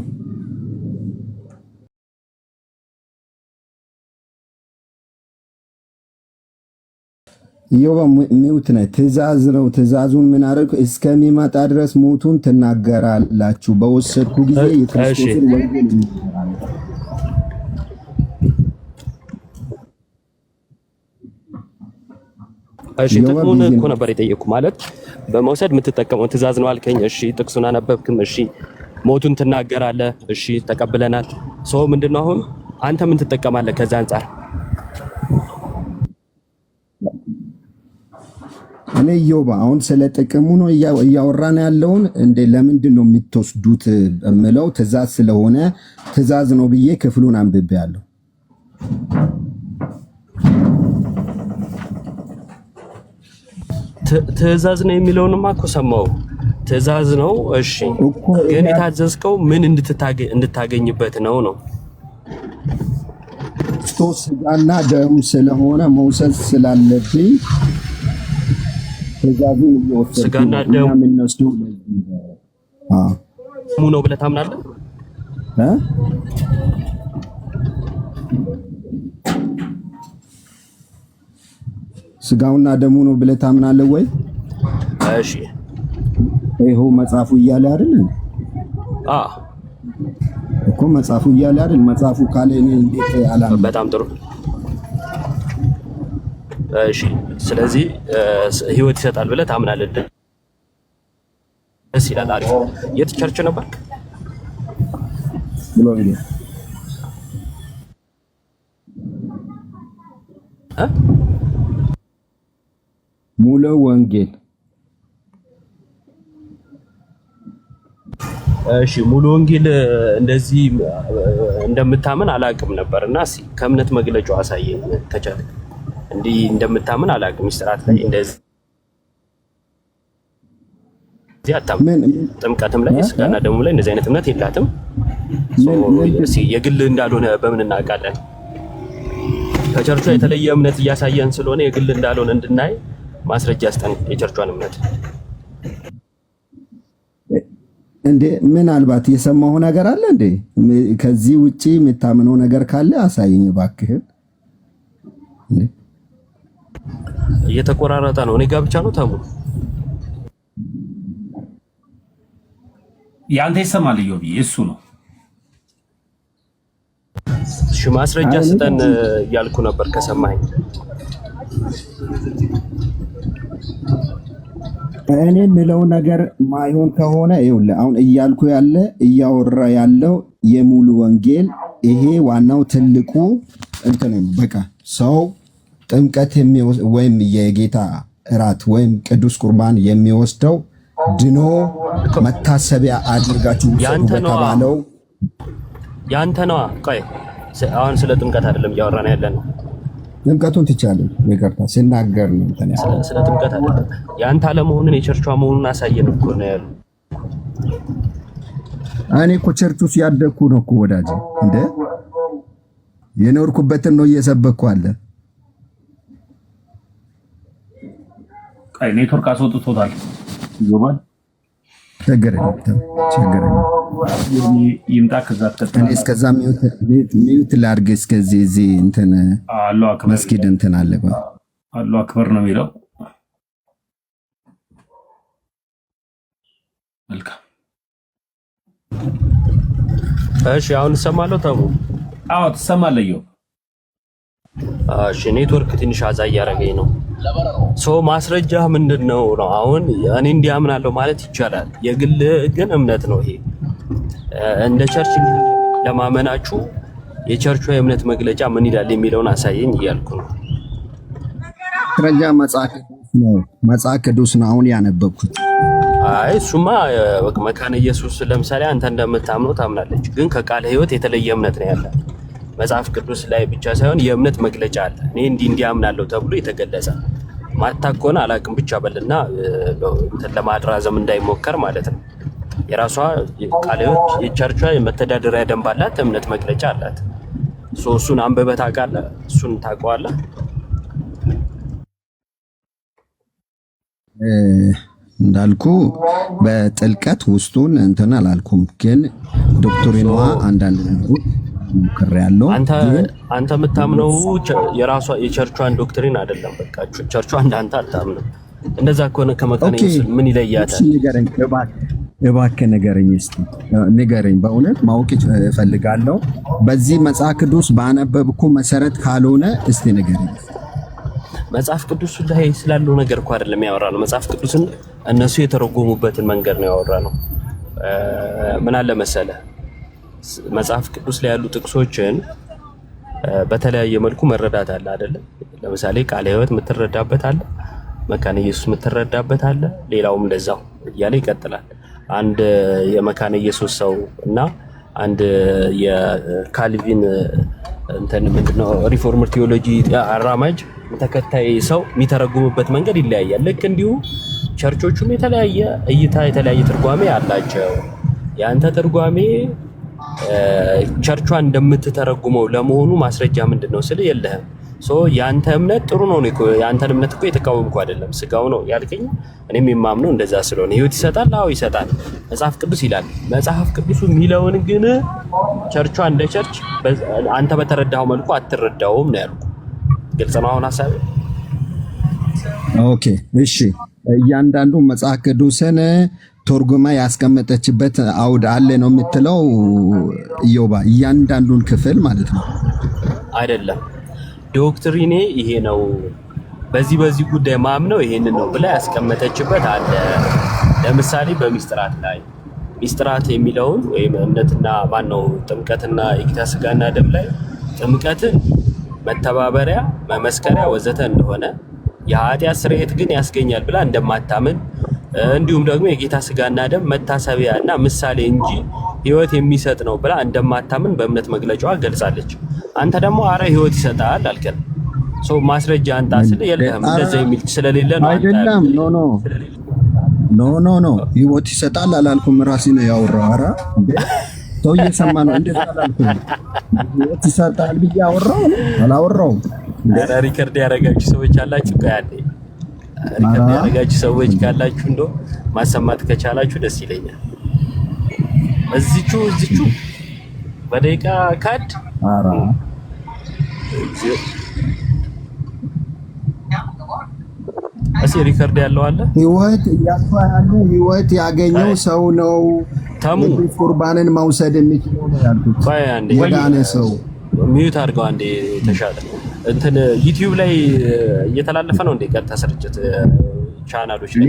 ኢዮብ ሚውት ነህ። ትእዛዝ ነው። ትእዛዙን ምን አደረግ? እስከሚመጣ ድረስ ሞቱን ትናገራላችሁ። በወሰድኩ ጊዜ የክርስቶስን ወንጌል እናገራለሁ። እሺ ጥቅሙን እኮ ነበር የጠየኩ። ማለት በመውሰድ የምትጠቀመው ትእዛዝ ነው አልከኝ። እሺ ጥቅሱን አነበብክም። እሺ ሞቱን ትናገራለህ። እሺ ተቀብለናል። ሰው ምንድነው አሁን አንተ ምን ትጠቀማለህ ከዛ አንፃር? እኔ ኢዮብ አሁን ስለ ጥቅሙ ነው እያወራን ያለውን። እንደ ለምንድን ነው የምትወስዱት እምለው ትእዛዝ ስለሆነ ትእዛዝ ነው ብዬ ክፍሉን አንብቤያለሁ። ትእዛዝ ነው የሚለውንማ እኮ ሰማሁ። ትእዛዝ ነው እሺ፣ ግን የታዘዝከው ምን እንድታገኝበት ነው ነው? ክርስቶስ ሥጋና ደሙ ስለሆነ መውሰድ ስላለብኝ ትእዛዙን እየወሰድኩ ሥጋና ደሙ ነው ብለህ ታምናለህ? ሥጋውና ደሙ ነው ብለህ ታምናለህ ወይ? እሺ ይኸው መጽሐፉ እያለ አይደል እኮ መጽሐፉ እያለ አይደል? መጽሐፉ ካለ እኔ እንዴት አላምንም? በጣም ጥሩ። እሺ ስለዚህ ህይወት ይሰጣል ብለህ ታምናለህ? ደስ ይላል። አሪፍ። የት ቸርች ነበር ብሎ ይላል ሙሉ ወንጌል። እሺ ሙሉ ወንጌል እንደዚህ እንደምታምን አላውቅም ነበርና እስኪ ከእምነት መግለጫው አሳየኝ ከቻለ። እንዲህ እንደምታምን አላውቅም። ሚስጥራት ላይ እንደዚህ አታምን። ጥምቀትም ላይ ሥጋና ደሙ ላይ እንደዚህ አይነት እምነት የላትም። የግል እንዳልሆነ በምን እናውቃለን? ከቸርቿ የተለየ እምነት እያሳየን ስለሆነ የግል እንዳልሆነ እንድናይ ማስረጃ ያስጠን የቸርቿን እምነት። እንዴ ምናልባት የሰማው ነገር አለ እንዴ? ከዚህ ውጪ የምታምነው ነገር ካለ አሳየኝ እባክህን። እንዴ እየተቆራረጠ ነው። እኔ ጋር ብቻ ነው ታሙ? ያንተ ይሰማል ኢዮብ? እሱ ነው። እሺ ማስረጃ ስጠን እያልኩ ነበር ከሰማኸኝ። እኔ የምለው ነገር ማይሆን ከሆነ ይኸውልህ አሁን እያልኩ ያለ እያወራ ያለው የሙሉ ወንጌል ይሄ ዋናው ትልቁ እንትን ነው። በቃ ሰው ጥምቀት ወይም የጌታ እራት ወይም ቅዱስ ቁርባን የሚወስደው ድኖ መታሰቢያ አድርጋችሁ በተባለው ያንተ ነዋ። ቆይ አሁን ስለ ጥምቀት አይደለም እያወራን ያለ ነው። ጥምቀቱን ትቻለህ? ይቅርታ ሲናገር ነው እንትን ያለው ስለ ጥምቀት አይደለም። ያንተ አለመሆኑን የቸርቿ መሆኑን አሳየን እኮ ነው ያለው። እኔ እኮ ቸርች ውስጥ ያደግኩ ነው እኮ ወዳጄ። እንደ የኖርኩበትን ነው እየሰበኩ አለ። ቆይ ኔትወርክ አስወጥቶታል ይገባል። ችግር የለም ችግር የለም። ይምጣ ከዛ እኔ እስከዛ ሚዩት ላድርግ። እስከዚህ እዚህ እንትን መስጊድ እንትን አለ አላሁ አክበር ነው የሚለው። መልካም እሺ፣ አሁን እሰማለሁ ተሙ? አዎ ትሰማለህ? እሺ፣ ኔትወርክ ትንሽ አዛ እያደረገኝ ነው። ማስረጃ ምንድነው ነው? አሁን እኔ እንዲያምናለሁ ማለት ይቻላል። የግል ግን እምነት ነው ይሄ። እንደ ቸርች ለማመናችሁ የቸርቹ የእምነት መግለጫ ምን ይላል የሚለውን አሳየኝ እያልኩ ነው። ማስረጃ መጽሐፍ ቅዱስ ነው አሁን ያነበብኩት። አይ እሱማ መካነ ኢየሱስ ለምሳሌ አንተ እንደምታምነው ታምናለች፣ ግን ከቃለ ሕይወት የተለየ እምነት ነው ያለ። መጽሐፍ ቅዱስ ላይ ብቻ ሳይሆን የእምነት መግለጫ አለ። እኔ እንዲያምናለሁ ተብሎ የተገለጸ ማታቆና አላቅም ብቻ በልና እንትን ለማድራዘም እንዳይሞከር ማለት ነው። የራሷ ቃለ ሕይወት የቸርቿ የመተዳደሪያ ደንብ አላት፣ እምነት መግለጫ አላት። እሱን አንብበህ ታውቃለህ? እሱን ታውቀዋለህ? እንዳልኩ በጥልቀት ውስጡን እንትን አላልኩም፣ ግን ዶክትሪኗ አንዳንድ ነገሮች ሞክሬያለሁ። አንተ የምታምነው የራሷ የቸርቿን ዶክትሪን አይደለም። በቃ ቸርቿ እንዳንተ አታምንም። እንደዛ ከሆነ ከመካነ ኢየሱስ ምን ይለያታል? እባክህ ንገረኝ፣ እስኪ ንገረኝ። በእውነት ማወቅ እፈልጋለሁ። በዚህ መጽሐፍ ቅዱስ ባነበብኩ መሰረት ካልሆነ እስቲ ንገረኝ። መጽሐፍ ቅዱስ ላይ ስላለው ነገር እኮ አይደለም ያወራ ነው። መጽሐፍ ቅዱስን እነሱ የተረጎሙበትን መንገድ ነው ያወራ ነው። ምን አለ መሰለህ፣ መጽሐፍ ቅዱስ ላይ ያሉ ጥቅሶችን በተለያየ መልኩ መረዳት አለ አይደለም። ለምሳሌ ቃለ ሕይወት የምትረዳበት አለ፣ መካነ ኢየሱስ የምትረዳበት አለ፣ ሌላውም እንደዛው እያለ ይቀጥላል። አንድ የመካነ ኢየሱስ ሰው እና አንድ የካልቪን እንትን ምንድነው ሪፎርመር ቴዎሎጂ አራማጅ ተከታይ ሰው የሚተረጉምበት መንገድ ይለያያል። ልክ እንዲሁ ቸርቾቹም የተለያየ እይታ የተለያየ ትርጓሜ አላቸው። የአንተ ትርጓሜ ቸርቿን እንደምትተረጉመው ለመሆኑ ማስረጃ ምንድነው ስለ የለህም። የአንተ እምነት ጥሩ ነው እኮ የአንተን እምነት እኮ የተቃወምኩ አይደለም፣ ስጋው ነው ያልከኝ። እኔም የማምነው እንደዛ ስለሆነ ህይወት ይሰጣል። አዎ ይሰጣል፣ መጽሐፍ ቅዱስ ይላል። መጽሐፍ ቅዱሱ የሚለውን ግን ቸርቿ እንደ ቸርች አንተ በተረዳኸው መልኩ አትረዳውም ነው ያልኩ። ግልጽ ነው አሁን ሐሳቤ? ኦኬ እሺ። እያንዳንዱ መጽሐፍ ቅዱስን ተርጉማ ያስቀመጠችበት አውድ አለ ነው የምትለው ኢዮባ? እያንዳንዱን ክፍል ማለት ነው አይደለም። ዶክትሪኔ ይሄ ነው፣ በዚህ ጉዳይ ማምነው ይሄንን ነው ብላ ያስቀመጠችበት አለ። ለምሳሌ በሚስጥራት ላይ ሚስጥራት የሚለውን ወይም እምነትና ማነው ጥምቀትና የጌታ ስጋና ደም ላይ ጥምቀትን መተባበሪያ መመስከሪያ ወዘተ እንደሆነ የኃጢአት ስርየት ግን ያስገኛል ብላ እንደማታምን እንዲሁም ደግሞ የጌታ ስጋና ደም መታሰቢያና ምሳሌ እንጂ ህይወት የሚሰጥ ነው ብላ እንደማታምን በእምነት መግለጫዋ ገልጻለች። አንተ ደግሞ አረ ህይወት ይሰጣል አልከን። ማስረጃ አንተ ስለ የለህም እንደዛ የሚል ስለሌለ ነው። አይደለም ኖ ህይወት ይሰጣል አላልኩም፣ ራሴ ነው ያወራው። አረ ሰው እየሰማ ነው። እንዴት አላልኩም? ህይወት ይሰጣል ብዬ አላወራውም። አረ ሪከርድ ያደረጋችሁ ሰዎች አላችሁ? ቀያኔ ሪከርድ ያደረጋችሁ ሰዎች ካላችሁ እንደው ማሰማት ከቻላችሁ ደስ ይለኛል። እዚቹ በደቂቃ ካድ አራ ሪከርድ ያለው አለ። ህይወት ያገኘው ሰው ነው ታሙ ቁርባንን መውሰድ የሚችለው ነው ያልኩት። የዳነ ሰው ሚዩት አድርገው አንዴ ተሻለ። እንትን ዩቲዩብ ላይ እየተላለፈ ነው እንደ ቀጥታ ስርጭት ቻናሎች ላይ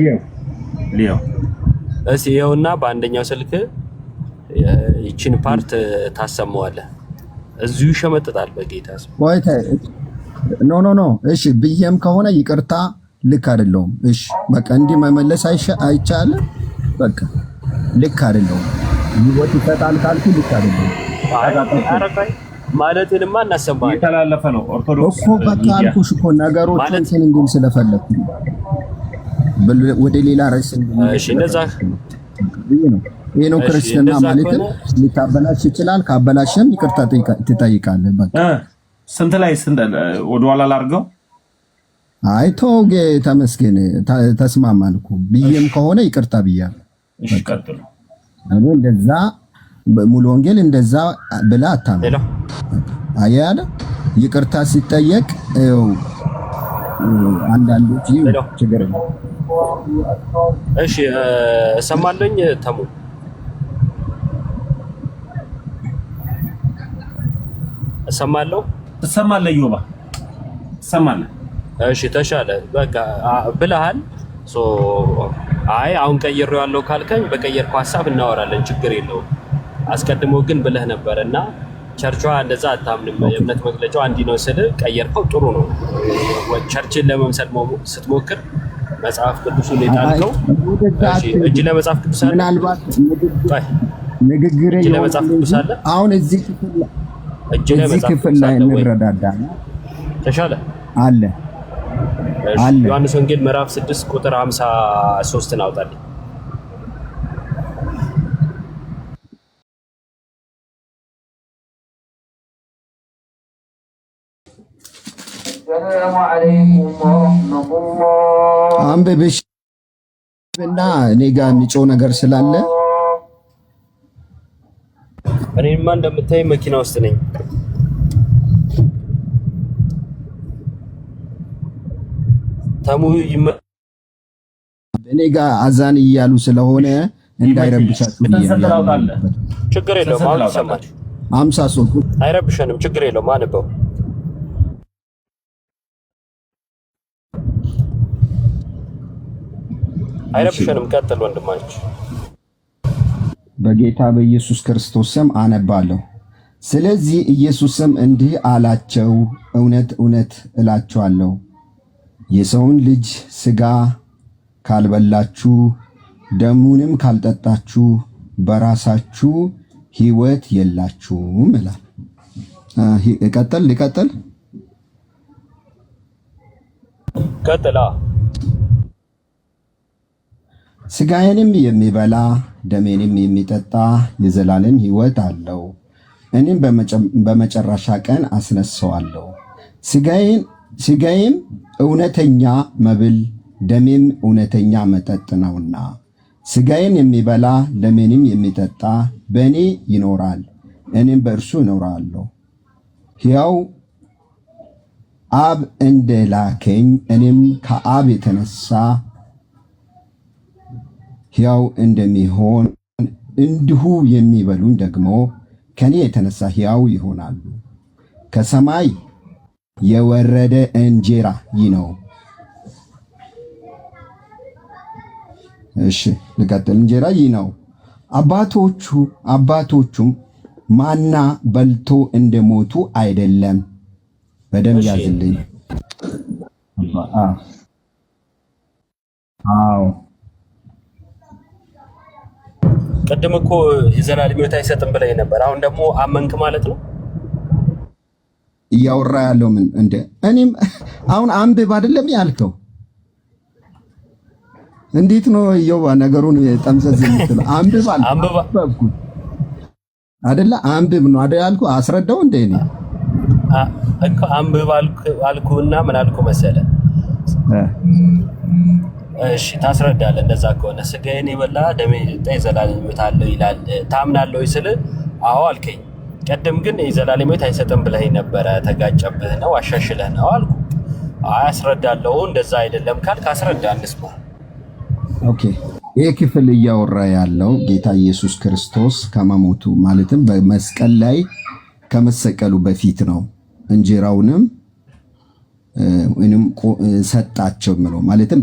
ሊዮ ይኸውና በአንደኛው ስልክ ይችን ፓርት ታሰማዋለህ። እዚሁ ይሸመጥጣል በጌታ ስም። ኖ እሺ ብዬም ከሆነ ይቅርታ፣ ልክ አይደለሁም። እሺ በቃ እንዲህ መመለስ አይቻልም። በቃ ልክ አይደለሁም። ህይወት ይሰጣል ካልኩ ልክ አይደለሁም። ማለትንማ እናሰማለን። የተላለፈ ነው ኦርቶዶክስ እኮ በቃ አልኩሽ እኮ ነገሮችን እንዲም ስለፈለኩ ወደ ሌላ ርዕስ እሺ እንደዛ ይሄ ነው ክርስትና ማለት። ሊታበላሽ ይችላል፣ ካበላሽም ይቅርታ ትጠይቃለህ። በቃ ስንት ወደኋላ ላድርገው? አይ ተው ተመስገን፣ ተስማማን እኮ ብዬም ከሆነ ይቅርታ ብያለሁ። እሺ ቀጥሉ። እኔ እንደዛ ሙሉ ወንጌል እንደዛ ብላ አታምንም። አያለ ይቅርታ ሲጠየቅ አንዳንዶች ችግር ነው። እሺ እሰማለኝ ተሙ እሰማለሁ። ትሰማለህ ዮባ? ትሰማለህ? እሺ ተሻለ በቃ ብለሃል። አይ አሁን ቀይሬዋለሁ ካልከኝ በቀየርኩ ሐሳብ እናወራለን፣ ችግር የለውም። አስቀድሞ ግን ብለህ ነበርና ቸርቿ እንደዛ አታምንም፣ የእምነት መግለጫው እንዲህ ነው ስል ቀየርከው። ጥሩ ነው። ቸርችን ለመምሰል ስትሞክር መጽሐፍ ቅዱሱን የጣልከው እጅ ለመጽሐፍ ቅዱስ አለ። ምናልባት ንግግር ለመጽሐፍ ቅዱስ አለ። አሁን እዚህ ክፍል ላይ እንረዳዳለን። ተሻለ አለ ዮሐንስ ወንጌል ምዕራፍ 6 ቁጥር 53 አውጣልኝ። ሰላሙ አለይኩም ወራህመቱላህ። አንብብሽ እና እኔ ጋር የሚጮህ ነገር ስላለ እኔማ እንደምታይ መኪና ውስጥ ነኝ። ተሙ እኔ ጋር አዛን እያሉ ስለሆነ እንዳይረብሻችሁ ችግር የለውም። አሁን ይሰማል። 53 አይረብሸንም፣ ችግር የለውም። አንበው አይረብሸንም። ቀጥል ወንድማች። በጌታ በኢየሱስ ክርስቶስ ስም አነባለሁ። ስለዚህ ኢየሱስም እንዲህ አላቸው፣ እውነት እውነት እላችኋለሁ የሰውን ልጅ ሥጋ ካልበላችሁ ደሙንም ካልጠጣችሁ በራሳችሁ ሕይወት የላችሁም ይላል። ሊቀጥል ቀጥላ ሥጋዬንም የሚበላ ደሜንም የሚጠጣ የዘላለም ሕይወት አለው፣ እኔም በመጨረሻ ቀን አስነሳዋለሁ። ሥጋዬም እውነተኛ መብል ደሜም እውነተኛ መጠጥ ነውና፣ ሥጋዬን የሚበላ ደሜንም የሚጠጣ በእኔ ይኖራል፣ እኔም በእርሱ እኖራለሁ። ሕያው አብ እንደላከኝ እኔም ከአብ የተነሳ ሕያው እንደሚሆን እንዲሁ የሚበሉኝ ደግሞ ከኔ የተነሳ ሕያው ይሆናሉ። ከሰማይ የወረደ እንጀራ ይህ ነው። እሺ ልቀጥል። እንጀራ ይህ ነው። አባቶቹም ማና በልቶ እንደሞቱ አይደለም። በደንብ ያዝልኝ። አዎ ቅድም እኮ የዘላለም ሕይወት አይሰጥም ብለህ ነበር። አሁን ደግሞ አመንክ ማለት ነው። እያወራ ያለው ምን እንደ እኔም አሁን አንብብ አይደለም ያልከው? እንዴት ነው ይየው ነገሩን ጠምዘዝ የምትለው? አንብብ አልኩ አይደለ? አንብብ ነው አይደል ያልኩ? አስረዳው እንደ እኔ እኮ አንብብ አልኩና ምን አልኩ መሰለ? እሺ ታስረዳለህ። እንደዛ ከሆነ ሥጋዬን የበላ ደሜን የጠጣ የዘላለም ሕይወት አለው ይላል። ታምናለህ ወይ ስልህ አዎ አልከኝ። ቀደም ግን የዘላለም ሕይወት አይሰጥም ብለኸኝ ነበረ። ተጋጨብህ ነው አሻሽለህ ነው አልኩ። አይ አስረዳለሁ። እንደዛ አይደለም ካልክ አስረዳ እንስማ። ኦኬ ይህ ክፍል እያወራ ያለው ጌታ ኢየሱስ ክርስቶስ ከመሞቱ ማለትም በመስቀል ላይ ከመሰቀሉ በፊት ነው። እንጀራውንም ወይንም ሰጣቸው ምለው ማለትም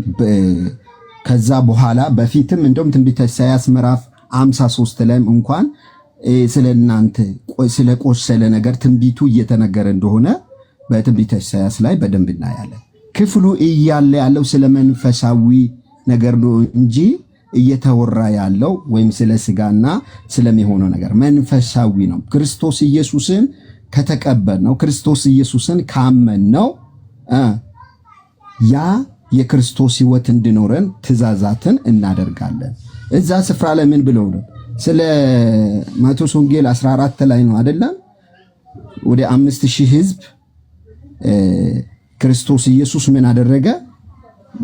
ከዛ በኋላ በፊትም እንደውም ትንቢተ ኢሳይያስ ምዕራፍ 53 ላይም እንኳን ስለናንተ ስለቆሰለ ነገር ትንቢቱ እየተነገረ እንደሆነ በትንቢተ ኢሳይያስ ላይ በደንብ እናያለን። ክፍሉ እያለ ያለው ስለ መንፈሳዊ ነገር ነው እንጂ እየተወራ ያለው ወይም ስለ ስጋና ስለሚሆነው ነገር መንፈሳዊ ነው። ክርስቶስ ኢየሱስን ከተቀበል ነው ክርስቶስ ኢየሱስን ካመን ነው ያ የክርስቶስ ሕይወት እንዲኖረን ትእዛዛትን እናደርጋለን። እዛ ስፍራ ላይ ምን ብለው ነው? ስለ ማቴዎስ ወንጌል 14 ላይ ነው አይደለም? ወደ 5000 ሕዝብ ክርስቶስ ኢየሱስ ምን አደረገ?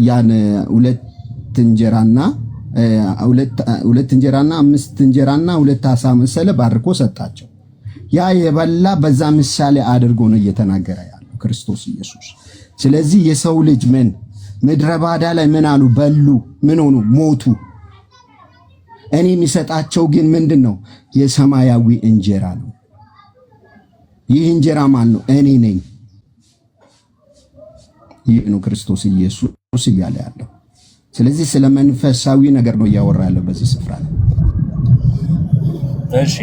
ያን 2 እንጀራና ሁለት እንጀራና 5 እንጀራና 2 ዓሣ መሰለ ባርኮ ሰጣቸው። ያ የበላ በዛ ምሳሌ አድርጎ ነው እየተናገረ ያለው ክርስቶስ ኢየሱስ። ስለዚህ የሰው ልጅ ምድረ ባዳ ላይ ምን አሉ? በሉ፣ ምን ሆኑ? ሞቱ። እኔ የሚሰጣቸው ግን ምንድነው? የሰማያዊ እንጀራ ነው። ይህ እንጀራ ማን ነው? እኔ ነኝ። ይህ ነው ክርስቶስ ኢየሱስ እያለ ያለው። ስለዚህ ስለ መንፈሳዊ ነገር ነው እያወራ ያለው በዚህ ስፍራ ላይ። እሺ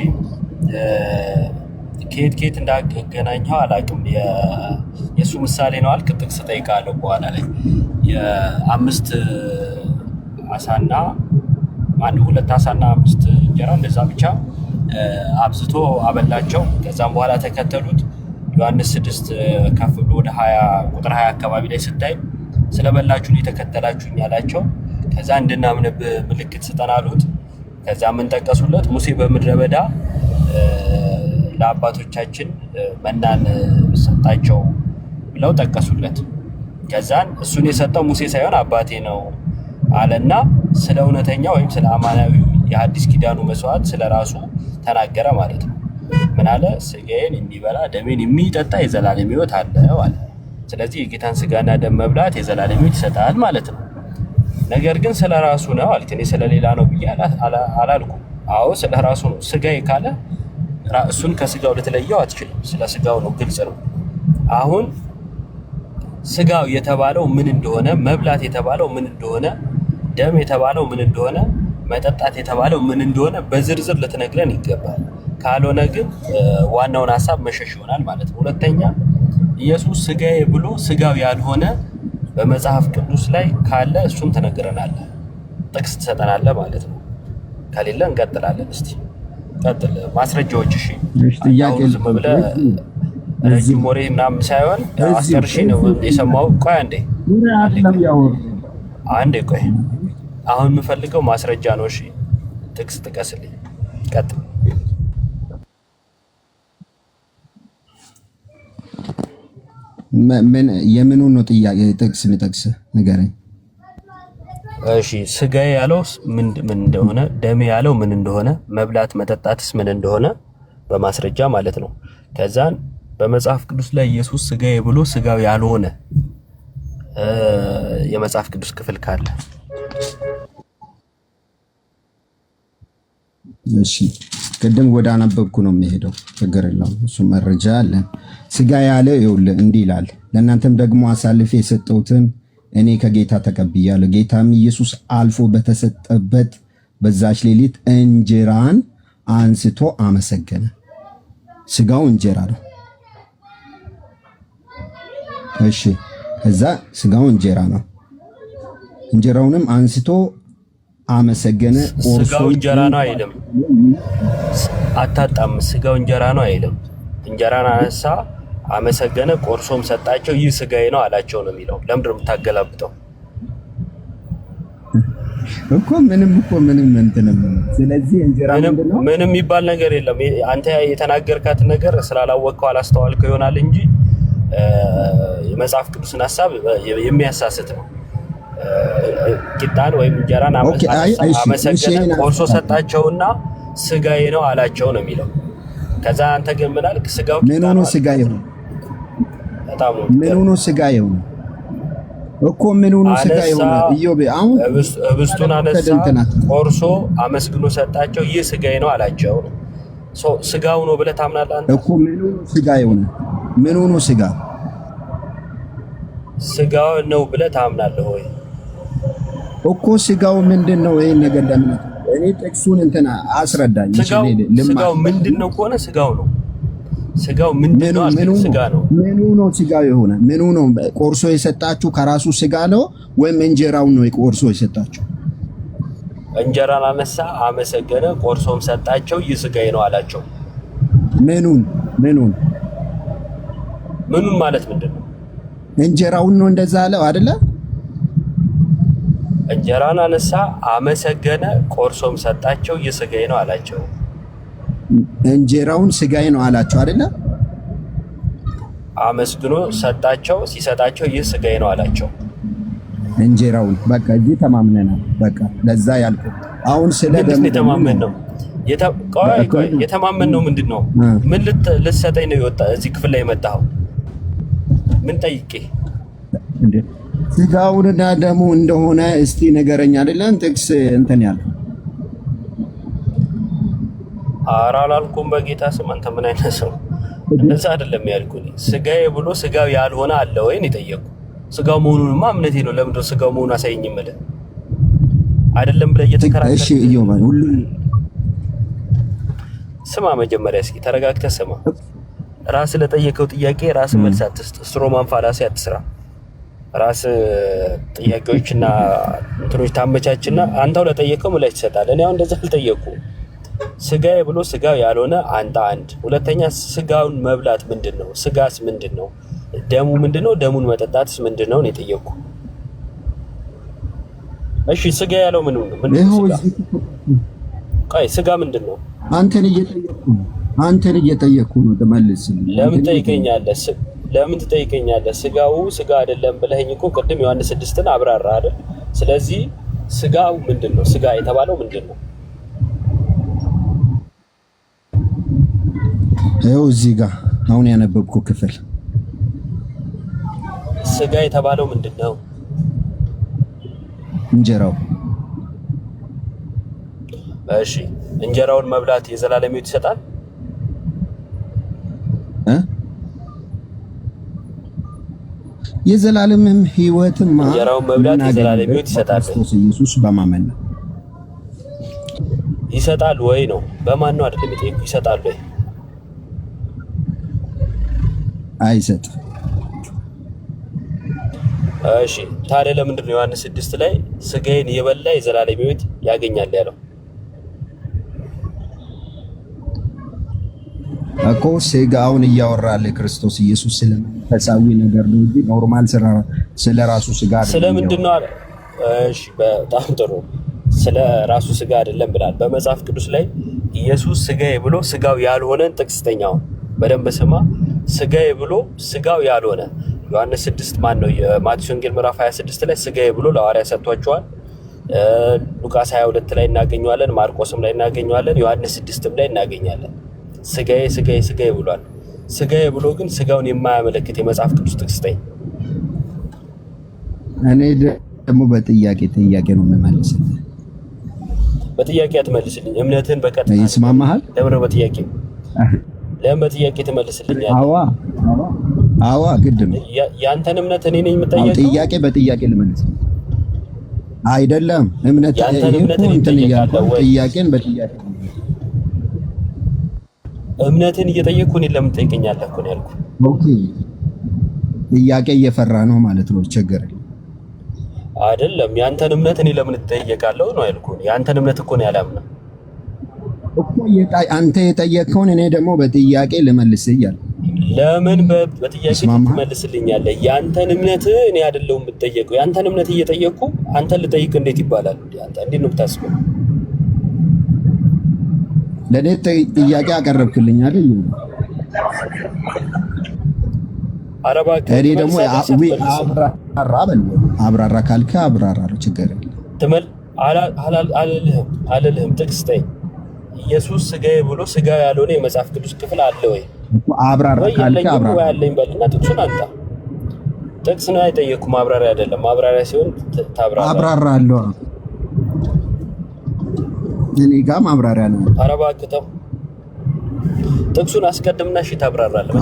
ከየት እንዳገናኘው አላውቅም። የእሱ ምሳሌ ነው አልክ። ጥቅስ ጠይቃለሁ በኋላ ላይ የ5 ዓሣና 2 ዓሣና 5 እንጀራ እንደዛ ብቻ አብዝቶ አበላቸው። ከዛም በኋላ ተከተሉት። ዮሐንስ 6 ከፍ ብሎ ወደ 20 ቁጥር 20 አካባቢ ላይ ስታይ ስለበላችሁን የተከተላችሁኝ አላቸው። ከዛ እንድናምንብህ ምልክት ስጠን አሉት። ከዛ ምን ጠቀሱለት? ሙሴ በምድረ በዳ ለአባቶቻችን መናን ሰጣቸው ብለው ጠቀሱለት። ከዛን እሱን የሰጠው ሙሴ ሳይሆን አባቴ ነው አለና ስለ እውነተኛ ወይም ስለ አማናዊው የሐዲስ ኪዳኑ መስዋዕት ስለራሱ ተናገረ ማለት ነው። ምን አለ? ስጋዬን የሚበላ ደሜን የሚጠጣ የዘላለም ሕይወት አለው አለ። ስለዚህ የጌታን ስጋና ደም መብላት የዘላለም ሕይወት ይሰጣል ማለት ነው። ነገር ግን ስለራሱ ነው አልክ። እኔ ስለሌላ ነው ብዬ አላልኩም። አዎ ስለራሱ ነው። ስጋዬ ካለ እሱን ከስጋው ልትለየው አትችልም። ስለ ስጋው ነው፣ ግልጽ ነው። አሁን ስጋው የተባለው ምን እንደሆነ፣ መብላት የተባለው ምን እንደሆነ፣ ደም የተባለው ምን እንደሆነ፣ መጠጣት የተባለው ምን እንደሆነ በዝርዝር ልትነግረን ይገባል። ካልሆነ ግን ዋናውን ሐሳብ መሸሽ ይሆናል ማለት ነው። ሁለተኛ ኢየሱስ ስጋዬ ብሎ ስጋው ያልሆነ በመጽሐፍ ቅዱስ ላይ ካለ እሱን ትነግረናለህ፣ ጥቅስ ትሰጠናለህ ማለት ነው። ከሌለ እንቀጥላለን። እስቲ ቀጥል፣ ማስረጃዎች። እሺ ጥያቄ ዝም ብለህ ረጅም ወሬ ምናምን ሳይሆን አስጨርሼ ነው የሰማው። ቆይ አንዴ ቆይ፣ አሁን የምፈልገው ማስረጃ ነው። እሺ ጥቅስ ጥቀስልኝ። ቀጥል። የምኑ ነው ጥያቄ? ጥቅስ ንጠቅስ ንገረኝ። እሺ ስጋዬ ያለው ምን እንደሆነ፣ ደሜ ያለው ምን እንደሆነ፣ መብላት መጠጣትስ ምን እንደሆነ በማስረጃ ማለት ነው። ከዛን በመጽሐፍ ቅዱስ ላይ ኢየሱስ ስጋዬ ብሎ ስጋው ያልሆነ የመጽሐፍ ቅዱስ ክፍል ካለ። እሺ ቅድም ወደ አነበብኩ ነው የሚሄደው፣ ችግር የለውም። እሱ መረጃ አለ። ስጋ ያለ ይኸውልህ እንዲህ ይላል፣ ለእናንተም ደግሞ አሳልፌ የሰጠሁትን እኔ ከጌታ ተቀብያለሁ። ጌታም ኢየሱስ አልፎ በተሰጠበት በዛች ሌሊት እንጀራን አንስቶ አመሰገነ። ስጋው እንጀራ ነው። እሺ ከዛ ስጋው እንጀራ ነው። እንጀራውንም አንስቶ አመሰገነ። ስጋው እንጀራ ነው አይልም፣ አታጣም። ስጋው እንጀራ ነው አይልም። እንጀራን አነሳ፣ አመሰገነ፣ ቆርሶም ሰጣቸው፣ ይህ ስጋዬ ነው አላቸው ነው የሚለው። ለምንድን ነው የምታገላብጠው? እኮ ምንም እንትንም። ስለዚህ እንጀራ ምንም የሚባል ነገር የለም። አንተ የተናገርካት ነገር ስላላወቅከው አላስተዋልከው ይሆናል እንጂ የመጽሐፍ ቅዱስን ሐሳብ የሚያሳስት ነው። ቂጣን ወይም እንጀራን አመሰገነ፣ ቆርሶ ሰጣቸውና ስጋዬ ነው አላቸው ነው የሚለው። ከዛ አንተ ግን ምን አልክ? ስጋው ምን ሆኖ ስጋዬ ነው? በጣም ነው። ምን ሆኖ ስጋዬ ነው እኮ ምን ሆኖ ስጋዬ ነው? ኢዮብ አሁን ህብስቱን አነሳ፣ ቆርሶ አመስግኖ ሰጣቸው፣ ይህ ስጋዬ ነው አላቸው ነው። ስጋው ነው ብለህ ታምናለህ አንተ እኮ? ምን ሆኖ ስጋዬ ነው? ምን ሆኖ ስጋ ስጋው ነው ብለህ ታምናለህ ወይ? እኮ ስጋው ምንድን ነው? ይሄን ነገር ለምን እኔ ጥቅሱን እንትና አስረዳኝ። ስጋው ምንድን ነው ከሆነ ስጋው ነው። ስጋው ምንድን ነው? ስጋ ነው። ምኑ ነው ስጋው የሆነ? ምኑ ነው ቆርሶ የሰጣችሁ? ከራሱ ስጋ ነው ወይም እንጀራው ነው ቆርሶ የሰጣችሁ? እንጀራን አነሳ፣ አመሰገነ፣ ቆርሶም ሰጣቸው፣ ይህ ስጋዬ ነው አላቸው። ምኑን ማለት ምንድን ነው? እንጀራውን ነው እንደዛ አለው አይደለ? እንጀራን አነሳ፣ አመሰገነ፣ ቆርሶም ሰጣቸው፣ ይህ ስጋዬ ነው አላቸው። እንጀራውን ስጋዬ ነው አላቸው አይደለ? አመስግኖ ሰጣቸው፣ ሲሰጣቸው ይህ ስጋዬ ነው አላቸው። እንጀራውን በቃ እዚህ ተማምነናል። በቃ ለዛ ያልኩት አሁን ስለ ደሙ ተማመን ነው የተማመን ነው። ምንድነው ምን ልትሰጠኝ ነው የወጣ እዚህ ክፍል ላይ መጣው? ምን ጠይቄ እንዴ? ስጋውንና ደሙ እንደሆነ እስቲ ንገረኝ አይደለም ጥቅስ እንትን ያልኩት። ኧረ አላልኩም በጌታ ስም። አንተ ምን አይነት ሰው? እንደዛ አይደለም ያልኩኝ። ስጋዬ ብሎ ስጋው ያልሆነ አለ ወይ ነው የጠየቅኩ። ስጋው መሆኑንማ እምነቴ ነው። ለምንድን ነው ስጋው መሆኑን አሳየኝ የምልህ አይደለም ብለህ እየተከራከርክ። እሺ እዮባ ሁሉ ስማ፣ መጀመሪያ እስኪ ተረጋግተህ ስማ። ራስህ ለጠየቀው ጥያቄ ራስህ መልስ አትስጥ። ስትሮማን ፋላሲ አትስራ። ራስህ ጥያቄዎችና እንትኖች ታመቻችና አንተው ለጠየቀው ምላሽ ትሰጣለህ። እኔ አሁን እንደዛ አልጠየቅኩም። ስጋዬ ብሎ ስጋው ያልሆነ አንተ አንድ። ሁለተኛ ስጋውን መብላት ምንድነው? ስጋስ ምንድነው? ደሙ ምንድነው? ደሙን መጠጣትስ ምንድነው ነው የጠየቅኩ። እሺ ስጋ ያለው ምንድነው? ቆይ ስጋ ምንድነው? አንተን እየጠየቅኩ ነው። ተመልስልኝ። ለምን ትጠይቀኛለህ? ለምን ትጠይቀኛለህ? ስጋው ስጋ አይደለም ብለኸኝ እኮ ቅድም ዮሐንስ 6ን አብራራ አይደል? ስለዚህ ስጋው ምንድነው? ስጋ የተባለው ምንድነው? ይኸው እዚህ ጋር አሁን ያነበብኩ ክፍል ስጋ የተባለው ምንድነው? እንጀራው። እሺ እንጀራውን መብላት የዘላለም ሕይወት ይሰጣል? የዘላለምም ሕይወትማ እንጀራውን መብላት የዘላለም ሕይወት ይሰጣል? ክርስቶስ ኢየሱስ በማመን ነው። ይሰጣል ወይ ነው? በማን ነው አይደለም የጠየቁ። ይሰጣል ወይ? አይሰጥ። እሺ ታዲያ ለምንድን ነው ዮሐንስ 6 ላይ ስጋዬን የበላ የዘላለም ሕይወት ያገኛል ያለው? እኮ ስጋውን እያወራለ ክርስቶስ ኢየሱስ ስለመንፈሳዊ ነገር ነው እንጂ ኖርማል ስለ ራሱ ስጋ አይደለም። ስለምንድን ነው አለ? እሺ በጣም ጥሩ። ስለ ራሱ ስጋ አይደለም ብላል። በመጽሐፍ ቅዱስ ላይ ኢየሱስ ስጋዬ ብሎ ስጋው ያልሆነን ጥቅስ ተኛው። በደንብ ስማ። ስጋዬ ብሎ ስጋው ያልሆነ ዮሐንስ 6 ማን ነው? ማቴዎስ ወንጌል ምዕራፍ 26 ላይ ስጋዬ ብሎ ለሐዋርያት ሰጥቷቸዋል። ሉቃስ 22 ላይ እናገኘዋለን። ማርቆስም ላይ እናገኘዋለን። ዮሐንስ 6ም ላይ እናገኛለን። ስጋዬ ስጋዬ ስጋዬ ብሏል። ስጋዬ ብሎ ግን ስጋውን የማያመለክት የመጽሐፍ ቅዱስ ጥቅስ ተኝ። እኔ ደግሞ በጥያቄ ነው የምመልስልህ። በጥያቄ አትመልስልኝ። እምነትህን በቀጥታ ይስማማሃል? ለምን በጥያቄ ትመልስልኛለህ? አዋ ግድ ነው። ያንተን እምነት እኔ ነኝ የምጠየቀው? ጥያቄ በጥያቄ ልመልስ አይደለም። እምነት ያንተን እምነት እኔ እጠየቃለሁ ወይ? ጥያቄን በጥያቄ እምነትን እየጠየቅኩ እኔን ለምን ትጠይቀኛለህ እኮ ነው ያልኩህ። ኦኬ ጥያቄ እየፈራ ነው ማለት ነው። ቸገረ አይደለም። ያንተን እምነት እኔ ለምን እጠየቃለሁ ነው ያልኩህ። ያንተን እምነት እኮ ነው ያላምነው እኮ አንተ የጠየቅከውን እኔ ደግሞ በጥያቄ ልመልስህ እያልኩ። ለምን በጥያቄ ትመልስልኛለህ? ያንተን እምነት እኔ አይደለሁም የምጠየቀው። ያንተን እምነት እየጠየቅኩ አንተን ልጠይቅ እንዴት ይባላል? አንተ እንዴት ነው የምታስበው? ለኔ ጥያቄ አቀረብክልኝ አይደል? እኔ ደግሞ አብራራ ካልከ አብራራለሁ። ችግር የለም። አልልህም። ጥቅስ ስጠኝ። ኢየሱስ ስጋዬ ብሎ ስጋ ያልሆነ የመጽሐፍ ቅዱስ ክፍል አለ ወይ? አብራራ ካልከ አብራራ ያለኝ በልና ጥቅሱን አንጣ። ጥቅስ ነው አይጠየቅኩም። ማብራሪያ አይደለም። ማብራሪያ ሲሆን አብራራለሁ። እኔ ጋር ማብራሪያ ነው። ኧረ እባክህ ተው። ጥቅሱን አስቀድምና እሺ ታብራራለህ።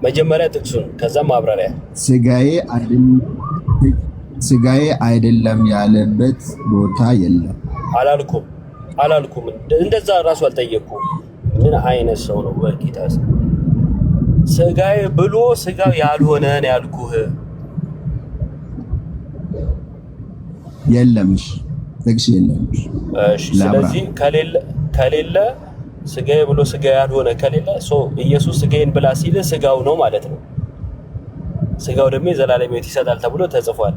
መጀመሪያ ጥቅሱን ከዛ ማብራሪያ። ስጋዬ አይደለም ያለበት ቦታ የለም። አላልኩም። እንደዛ ራሱ አልጠየቅኩም። ምን አይነት ሰው ነው በጌታ? ስጋዬ ብሎ ስጋው ያልሆነ ነው ያልኩህ። የለምሽ ጥቅስ የለምሽ። እሺ ስለዚህ ከሌለ ስጋዬ ብሎ ስጋ ያልሆነ ከሌለ ኢየሱስ ስጋዬን ብላ ሲል ስጋው ነው ማለት ነው። ስጋው ደግሞ የዘላለም ሕይወት ይሰጣል ተብሎ ተጽፏል።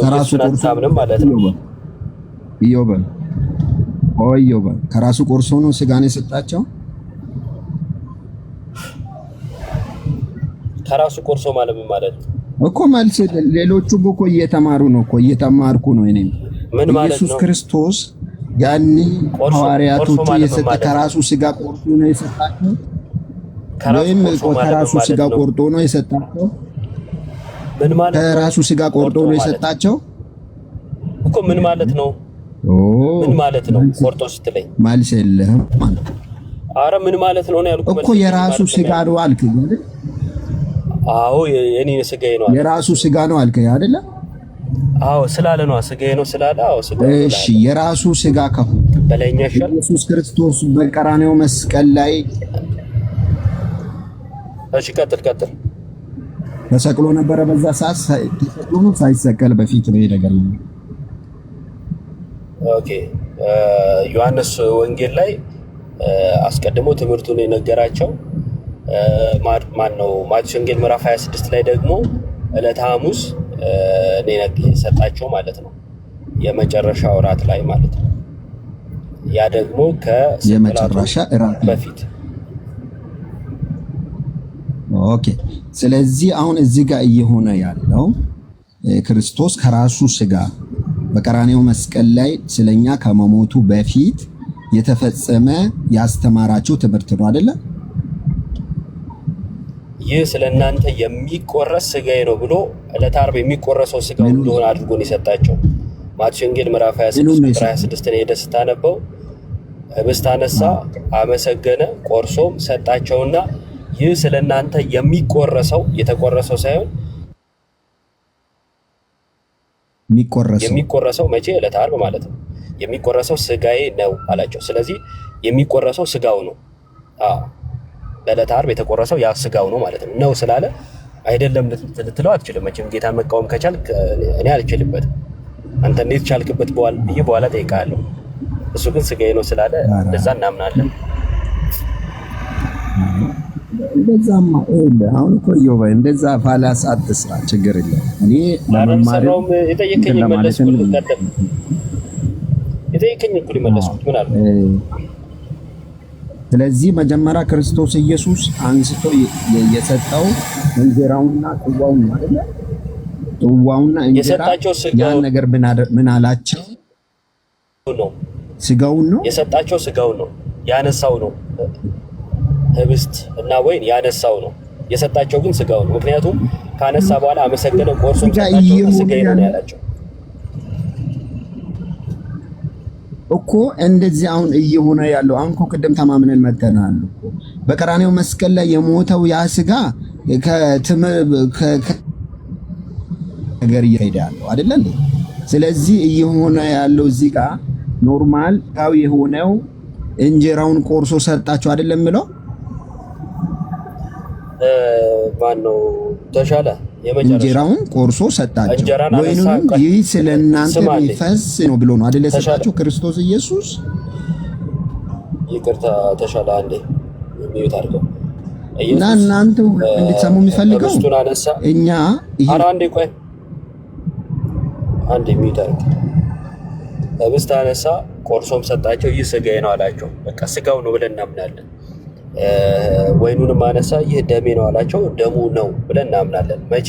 ኢየሱስን አታምንም ማለት ነው። ኢዮብ ከራሱ ቆርሶ ነው ስጋን የሰጣቸው። ከራሱ ቆርሶ ማለት ምን ማለት ነው? እኮ መልስ ሌሎቹ እኮ እየተማሩ ነው እኮ እየተማርኩ ነው እኔ ምን ማለት ኢየሱስ ነው? ክርስቶስ ያኔ ሐዋርያቶቹ የሰጠ ከራሱ ስጋ ቆርጦ ነው የሰጣቸው ወይም ከራሱ ስጋ ቆርጦ ነው የሰጣቸው? ምን ማለት ነው? ከራሱ ስጋ ቆርጦ ነው የሰጣቸው እኮ ምን ማለት ነው? ምን ማለት ነው? ቆርጦ ስትለኝ መልስ የለህም ማለት አረ ምን ማለት ነው ያልኩት እኮ የራሱ ስጋ ነው አልክ አይደል? አዎ የኔ ስጋዬ ነው የራሱ ስጋ ነው አልክ አይደል? አዎ ስላለ ነው ስጋዬ ነው ስላለ አዎ ስጋዬ ነው። እሺ የራሱ ስጋ ከሆነ በላይኛ ሸል ኢየሱስ ክርስቶስ በቀራንዮ መስቀል ላይ እሺ ቀጥል ተሰቅሎ ነበረ። በዛ ሰዓት ተሰቅሎ ነው ሳይሰቀል በፊት ነው ነገር ነው። ኦኬ ዮሐንስ ወንጌል ላይ አስቀድሞ ትምህርቱን የነገራቸው ማን ነው? ማቴዎስ ወንጌል ምዕራፍ 26 ላይ ደግሞ ዕለተ ሐሙስ ሰጣቸው ማለት ነው። የመጨረሻ እራት ላይ ማለት ነው። ያ ደግሞ የመጨረሻ እራት በፊት ኦኬ። ስለዚህ አሁን እዚህ ጋር እየሆነ ያለው ክርስቶስ ከራሱ ስጋ በቀራንዮ መስቀል ላይ ስለኛ ከመሞቱ በፊት የተፈጸመ ያስተማራቸው ትምህርት ነው አይደለ? ይህ ስለናንተ የሚቆረስ ስጋዬ ነው ብሎ ዕለተ ዓርብ የሚቆረሰው ስጋው እንደሆነ አድርጎ ነው የሰጣቸው። ማቴዎስ ወንጌል ምዕራፍ 26 ነው የደስታ ነበው ህብስት አነሳ፣ አመሰገነ፣ ቆርሶም ሰጣቸውና ይህ ስለናንተ የሚቆረሰው የተቆረሰው ሳይሆን የሚቆረሰው መቼ? ዕለተ ዓርብ ማለት ነው። የሚቆረሰው ስጋዬ ነው አላቸው። ስለዚህ የሚቆረሰው ስጋው ነው። በዕለተ ዓርብ የተቆረሰው ያ ስጋው ነው ማለት ነው ስላለ አይደለም ልትለው አትችልም። መቼም ጌታን መቃወም ከቻልክ እኔ አልችልበትም። አንተ እንዴት ቻልክበት ብዬ በኋላ ጠይቃለሁ። እሱ ግን ስጋዬ ነው ስላለ እንደዛ እናምናለን። እንደዛማ አሁን እኮ ይኸው እንደዛ ፋላስ አትስራ፣ ችግር የለም። እኔ ለመማርም የጠየቀኝ እኩል መለስኩት ምን አለ። ስለዚህ መጀመሪያ ክርስቶስ ኢየሱስ አንስቶ የሰጠው እንጀራውና ጽዋውን ነው አይደል? ጽዋውና እንጀራ ያን ነገር ምን አላቸው ነው? ስጋውን ነው የሰጣቸው፣ ስጋውን ነው ያነሳው ነው። ህብስት እና ወይን ያነሳው ነው የሰጣቸው፣ ግን ስጋው ነው። ምክንያቱም ካነሳ በኋላ አመሰገነ፣ ቆርሶም ሰጣቸው፣ ስጋዬ ነው ያላቸው እኮ። እንደዚህ አሁን እየሆነ ያለው አሁን እኮ ቅድም ተማምነን መተናል እኮ በቀራንዮ መስቀል ላይ የሞተው ያ ስጋ ነገር እየሄደ ያለው አይደል እንዴ? ስለዚህ እየሆነ ያለው እዚህ ጋር ኖርማል ጋው የሆነው እንጀራውን ቆርሶ ሰጣቸው አይደለም ብለው ማነው ተሻለ እንጀራውን ቆርሶ ሰጣቸው። ወይንም ይህ ስለእናንተ የሚፈስ ነው ብሎ ነው አይደል የሰጣቸው ክርስቶስ ኢየሱስ። ይቅርታ ተሻለ አንዴ ሚዩት አድርገው እና እናንተ እንድትሰሙ የሚፈልገው እኛ ኧረ አንዴ ቆይ አንዴ ሚዩት አድርገው። ህብስት አነሳ፣ ቆርሶም ሰጣቸው፣ ይህ ስጋዬ ነው አላቸው። በቃ ስጋው ነው ብለን እናምናለን። ወይኑንም አነሳ፣ ይህ ደሜ ነው አላቸው። ደሙ ነው ብለን እናምናለን። መቼ?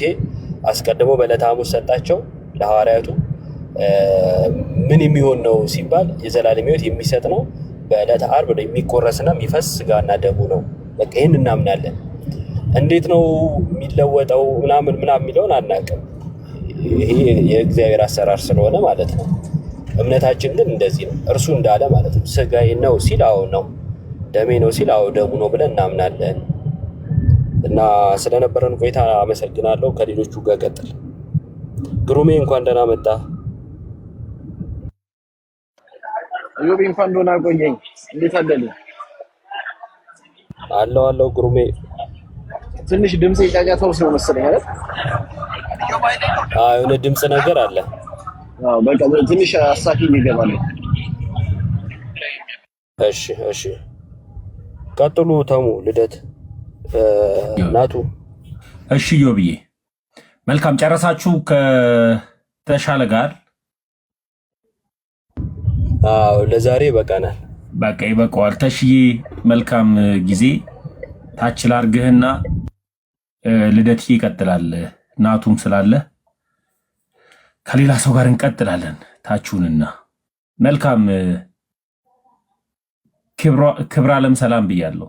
አስቀድሞ በዕለተ ሐሙስ ሰጣቸው ለሐዋርያቱ። ምን የሚሆን ነው ሲባል የዘላለም ሕይወት የሚሰጥ ነው። በዕለተ ዓርብ ነው የሚቆረስና የሚፈስ ስጋና ደሙ ነው። በቃ ይህን እናምናለን። እንዴት ነው የሚለወጠው ምናምን የሚለውን አናውቅም። ይሄ የእግዚአብሔር አሰራር ስለሆነ ማለት ነው። እምነታችን ግን እንደዚህ ነው። እርሱ እንዳለ ማለት ነው። ስጋዬ ነው ሲል አዎ ነው፣ ደሜ ነው ሲል አዎ ደሙ ነው ብለን እናምናለን። እና ስለነበረን ቆይታ አመሰግናለሁ። ከሌሎቹ ጋር ቀጥል። ግሩሜ እንኳን ደህና መጣ። እዮብ እንኳን ደህና ቆየኝ። እንዴት አደለ? አለው ግሩሜ። ትንሽ ድምጽ የጫጫታው ነው መሰለኝ አይደል? የሆነ ድምጽ ነገር አለ። በቃ ትንሽ አሳኪኝ ይገባል። እሺ ቀጥሉ። ተሙ ልደት ናቱ። እሺ ዮብዬ መልካም ጨረሳችሁ ከተሻለ ጋር? ለዛሬ በቃናል። በቃ ይበቃዋል። ተሽዬ መልካም ጊዜ። ታች ላርግህና ልደት ይቀጥላል ናቱም ስላለ ከሌላ ሰው ጋር እንቀጥላለን። ታችሁንና መልካም ክብረ ዓለም ሰላም ብያለሁ።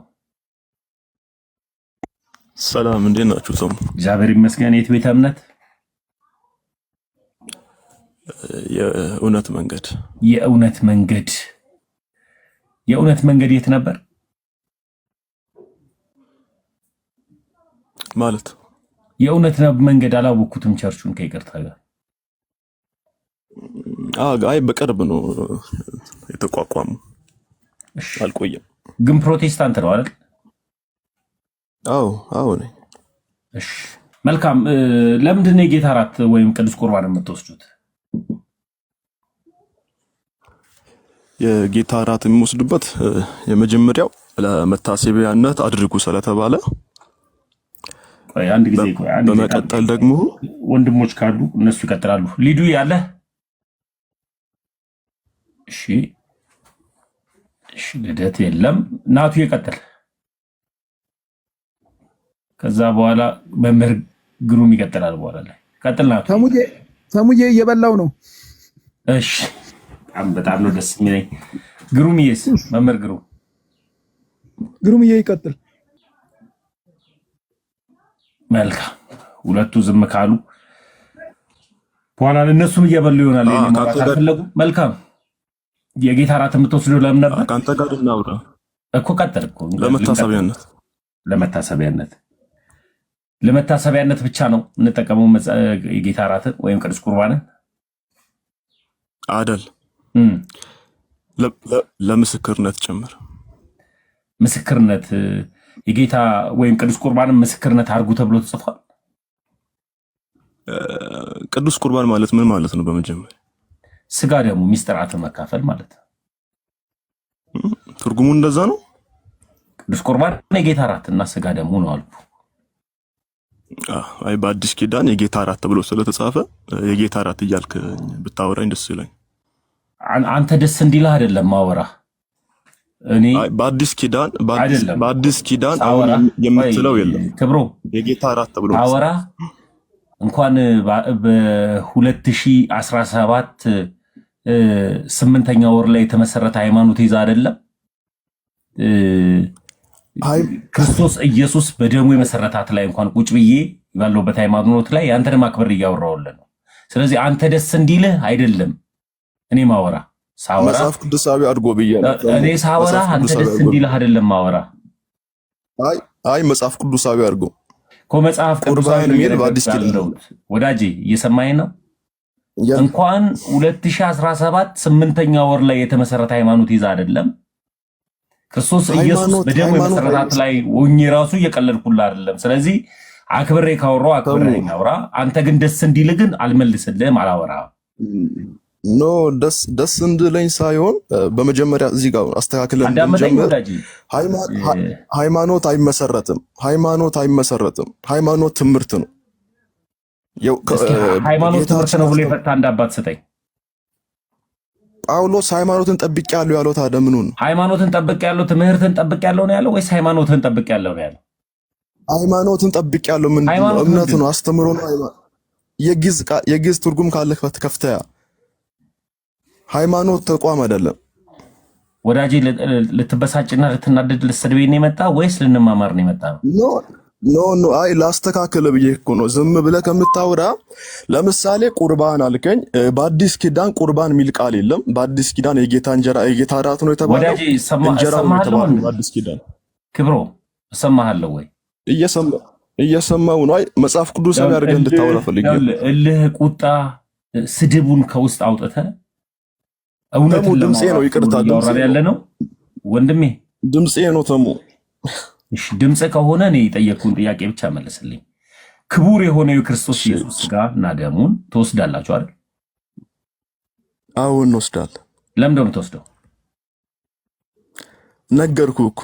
ሰላም እንዴት ናችሁ? ሰሙ እግዚአብሔር ይመስገን። የት ቤተ እምነት? የእውነት መንገድ። የእውነት መንገድ። የእውነት መንገድ የት ነበር ማለት? የእውነት መንገድ አላወኩትም። ቸርቹን ከይቅርታ ጋር አይ በቅርብ ነው የተቋቋሙ። አልቆየም። ግን ፕሮቴስታንት ነው አይደል? አዎ ነኝ። እሺ መልካም። ለምንድን ነው የጌታ እራት ወይም ቅዱስ ቁርባን የምትወስዱት? የጌታ እራት የሚወስዱበት የመጀመሪያው ለመታሰቢያነት አድርጉ ስለተባለ፣ አንድ ጊዜ በመቀጠል ደግሞ ወንድሞች ካሉ እነሱ ይቀጥላሉ። ሊዱ ያለ እሺ ልደት የለም። ናቱ ይቀጥል። ከዛ በኋላ መምህር ግሩም ይቀጥላል። በኋላ ላይ ቀጥል ናቱ። ሰሙዬ እየበላው ነው። እሺ በጣም ነው ደስ የሚለኝ። ግሩምዬስ? መምህር ግሩምዬ ይቀጥል። መልካም። ሁለቱ ዝም ካሉ በኋላ እነሱም እየበሉ ይሆናል። መልካም። የጌታ እራት የምትወስደው ለምን ነበር? ካንተ ጋር እናውራ እኮ። ቀጥል እኮ። ለመታሰቢያነት ብቻ ነው እንጠቀመው የጌታ እራትን ወይም ቅዱስ ቁርባንን አይደል? ለምስክርነት ጭምር። ምስክርነት የጌታ ወይም ቅዱስ ቁርባንን ምስክርነት አድርጉ ተብሎ ተጽፏል። ቅዱስ ቁርባን ማለት ምን ማለት ነው? በመጀመሪያ ስጋ ደግሞ ሚስጥራትን መካፈል ማለት ነው። ትርጉሙ እንደዛ ነው። ቅዱስ ቁርባን የጌታ እራትና ስጋ ደግሞ ነው አልኩ። አይ በአዲስ ኪዳን የጌታ እራት ተብሎ ስለተጻፈ የጌታ እራት እያልክ ብታወራኝ ደስ ይለኝ። አንተ ደስ እንዲልህ አይደለም ማወራ። እኔ በአዲስ ኪዳን አሁን የምትለው የለም። ክብሮ የጌታ እራት ተብሎ አወራ እንኳን በ2017 8ኛ ወር ላይ የተመሰረተ ሃይማኖት ይዛ አይደለም። ክርስቶስ ኢየሱስ በደሙ የመሰረታት ላይ እንኳን ቁጭ ብዬ ባለውበት ሃይማኖት ላይ አንተን ማክበር እያወራውልህ ነው። ስለዚህ አንተ ደስ እንዲልህ አይደለም እኔ ማወራ። ሳወራ መጽሐፍ ቅዱሳዊ አድርጎ ብያለሁ። እኔ ሳወራ አንተ ደስ እንዲልህ አይደለም ማወራ። አይ መጽሐፍ ቅዱሳዊ አድርጎ መጽሐፍ ቅዱሳዊ ነው በአዲስ ኪዳን። ወዳጄ እየሰማኸኝ ነው? እንኳን 2017 8ኛ ወር ላይ የተመሰረተ ሃይማኖት ይዛ አይደለም። ክርስቶስ ኢየሱስ በደሙ የመሰረታት ላይ ወኝ ራሱ እየቀለልኩልህ አይደለም። ስለዚህ አክብሬ ካወራሁ አክብሬ አውራ። አንተ ግን ደስ እንዲልህ ግን አልመልስልህም፣ አላወራም። ኖ ደስ እንድለኝ ሳይሆን በመጀመሪያ እዚህ ጋር አስተካክለን እንጀምር። ሃይማኖት አይመሰረትም። ሃይማኖት ትምህርት ነው። ሃይማኖት ትምህርት ነው ብሎ የፈታ አንድ አባት ስጠኝ። ጳውሎስ ሃይማኖትን ጠብቄያለሁ ያለው ታዲያ ምኑን? ሃይማኖትን ጠብቄያለሁ ትምህርትን ጠብቄያለሁ ነው ያለው ወይስ ሃይማኖትን ጠብቄያለሁ ነው ያለው? ሃይማኖትን ጠብቄያለሁ ምንድን ነው? እምነት ነው፣ አስተምሮ ነው። የግዕዝ ትርጉም ካለ ከፍተያ ሃይማኖት ተቋም አይደለም። ወዳጄ ልትበሳጭና ልትናደድ ልትሰድበኝ ነው የመጣ ወይስ ልንማማር ነው የመጣ ነው? ኖ አይ ላስተካክል ብዬ እኮ ነው። ዝም ብለህ ከምታወራ ለምሳሌ ቁርባን አልከኝ። በአዲስ ኪዳን ቁርባን የሚል ቃል የለም። በአዲስ ኪዳን የጌታ እንጀራ የጌታ እራት ነው የተባለው። ወዳጄ እንጀራው ነው የተባለው በአዲስ ኪዳን። ክብሮ እሰማሃለሁ ወይ? እየሰማሁ ነው። አይ መጽሐፍ ቅዱሳዊ አድርገህ እንድታወራ ፈልጌያለሁ። እልህ፣ ቁጣ፣ ስድቡን ከውስጥ አውጥተህ እውነቱን ድምጼ ነው። ይቅርታ ድምጼ ያለ ነው ወንድሜ፣ ድምጼ ነው ተሙ። እሺ ድምጽ ከሆነ እኔ የጠየቅኩን ጥያቄ ብቻ መልስልኝ። ክቡር የሆነው የክርስቶስ ኢየሱስ ሥጋና ደሙን ትወስዳላችሁ አይደል? አዎ እንወስዳለን። ለምን ነው የምትወስደው? ነገርኩህ እኮ።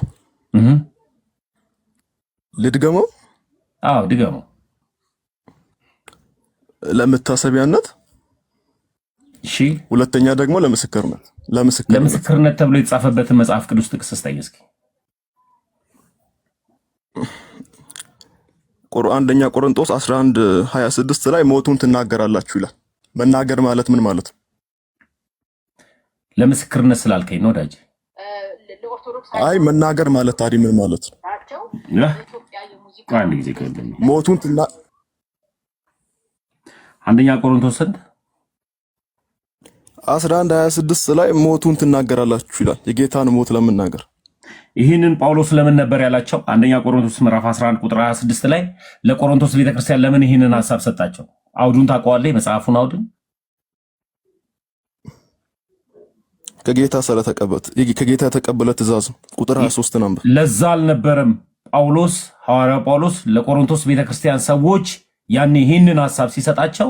ልድገመው? አዎ ድገመው። ለመታሰቢያነት። እሺ ሁለተኛ ደግሞ ለምስክርነት። ለምስክርነት ተብሎ የተጻፈበትን መጽሐፍ ቅዱስ ጥቅስ ስጠኝ እስኪ። አንደኛ ቆሮንቶስ 11:26 ላይ ሞቱን ትናገራላችሁ ይላል። መናገር ማለት ምን ማለት ነው? ለምስክርነት ስላልከኝ ነው ወዳጅ። አይ መናገር ማለት ታዲያ ምን ማለት ነው? አንድ ጊዜ ከለኝ ሞቱን አንደኛ ቆሮንቶስ 11:26 ላይ ሞቱን ትናገራላችሁ ይላል። የጌታን ሞት ለመናገር ይህንን ጳውሎስ ለምን ነበር ያላቸው? አንደኛ ቆሮንቶስ ምዕራፍ 11 ቁጥር 26 ላይ ለቆሮንቶስ ቤተክርስቲያን ለምን ይህንን ሐሳብ ሰጣቸው? አውዱን ታውቀዋለህ? መጽሐፉን አውዱን ከጌታ የተቀበለ ትእዛዝ ቁጥር 23 ነበር። ለዛ አልነበረም ጳውሎስ ሐዋርያው ጳውሎስ ለቆሮንቶስ ቤተክርስቲያን ሰዎች ያን ይህንን ሐሳብ ሲሰጣቸው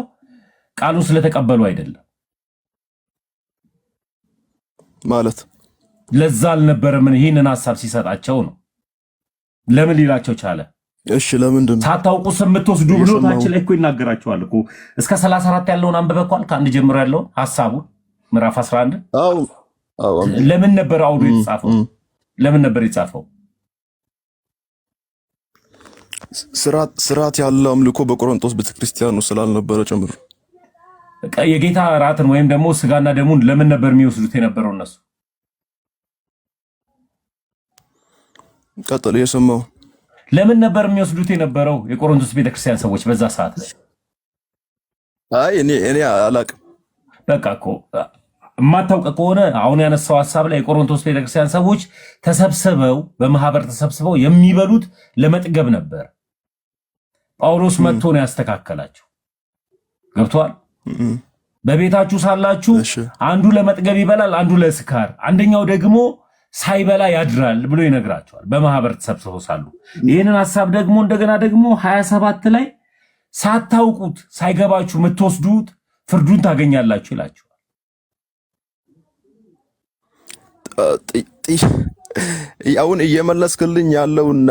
ቃሉን ስለተቀበሉ አይደለም ማለት ለዛ አልነበረም ይህንን ሐሳብ ሲሰጣቸው ነው። ለምን ሊላቸው ቻለ? እሺ ለምንድን ነው ሳታውቁ የምትወስዱ ብሎ ታች ላይ እኮ ይናገራቸዋል እኮ። እስከ 34 ያለውን አንብበኳል። ከአንድ ጀምሮ ያለውን ሐሳቡን ምዕራፍ 11 አዎ ለምን ነበር አውዱ የተጻፈው? ለምን ነበር የተጻፈው? ስርዓት ያለው አምልኮ በቆሮንቶስ ቤተክርስቲያን ነው ስላልነበረ ጭምር። የጌታ እራትን ወይም ደግሞ ስጋና ደሙን ለምን ነበር የሚወስዱት የነበረው እነሱ? ቀጥል የሰማው ለምን ነበር የሚወስዱት የነበረው የቆሮንቶስ ቤተክርስቲያን ሰዎች በዛ ሰዓት? አይ እኔ አላቅም። በቃ እኮ የማታውቅ ከሆነ አሁን ያነሳው ሐሳብ ላይ የቆሮንቶስ ቤተክርስቲያን ሰዎች ተሰብስበው በማህበር ተሰብስበው የሚበሉት ለመጥገብ ነበር። ጳውሎስ መጥቶ ነው ያስተካከላቸው። ገብቷል? በቤታችሁ ሳላችሁ አንዱ ለመጥገብ ይበላል፣ አንዱ ለስካር፣ አንደኛው ደግሞ ሳይበላ ያድራል ብሎ ይነግራቸዋል። በማህበር ተሰብስበው ሳሉ ይህንን ሐሳብ ደግሞ እንደገና ደግሞ 27 ላይ ሳታውቁት ሳይገባችሁ የምትወስዱት ፍርዱን ታገኛላችሁ ይላችኋል። አሁን እየመለስክልኝ ያለውና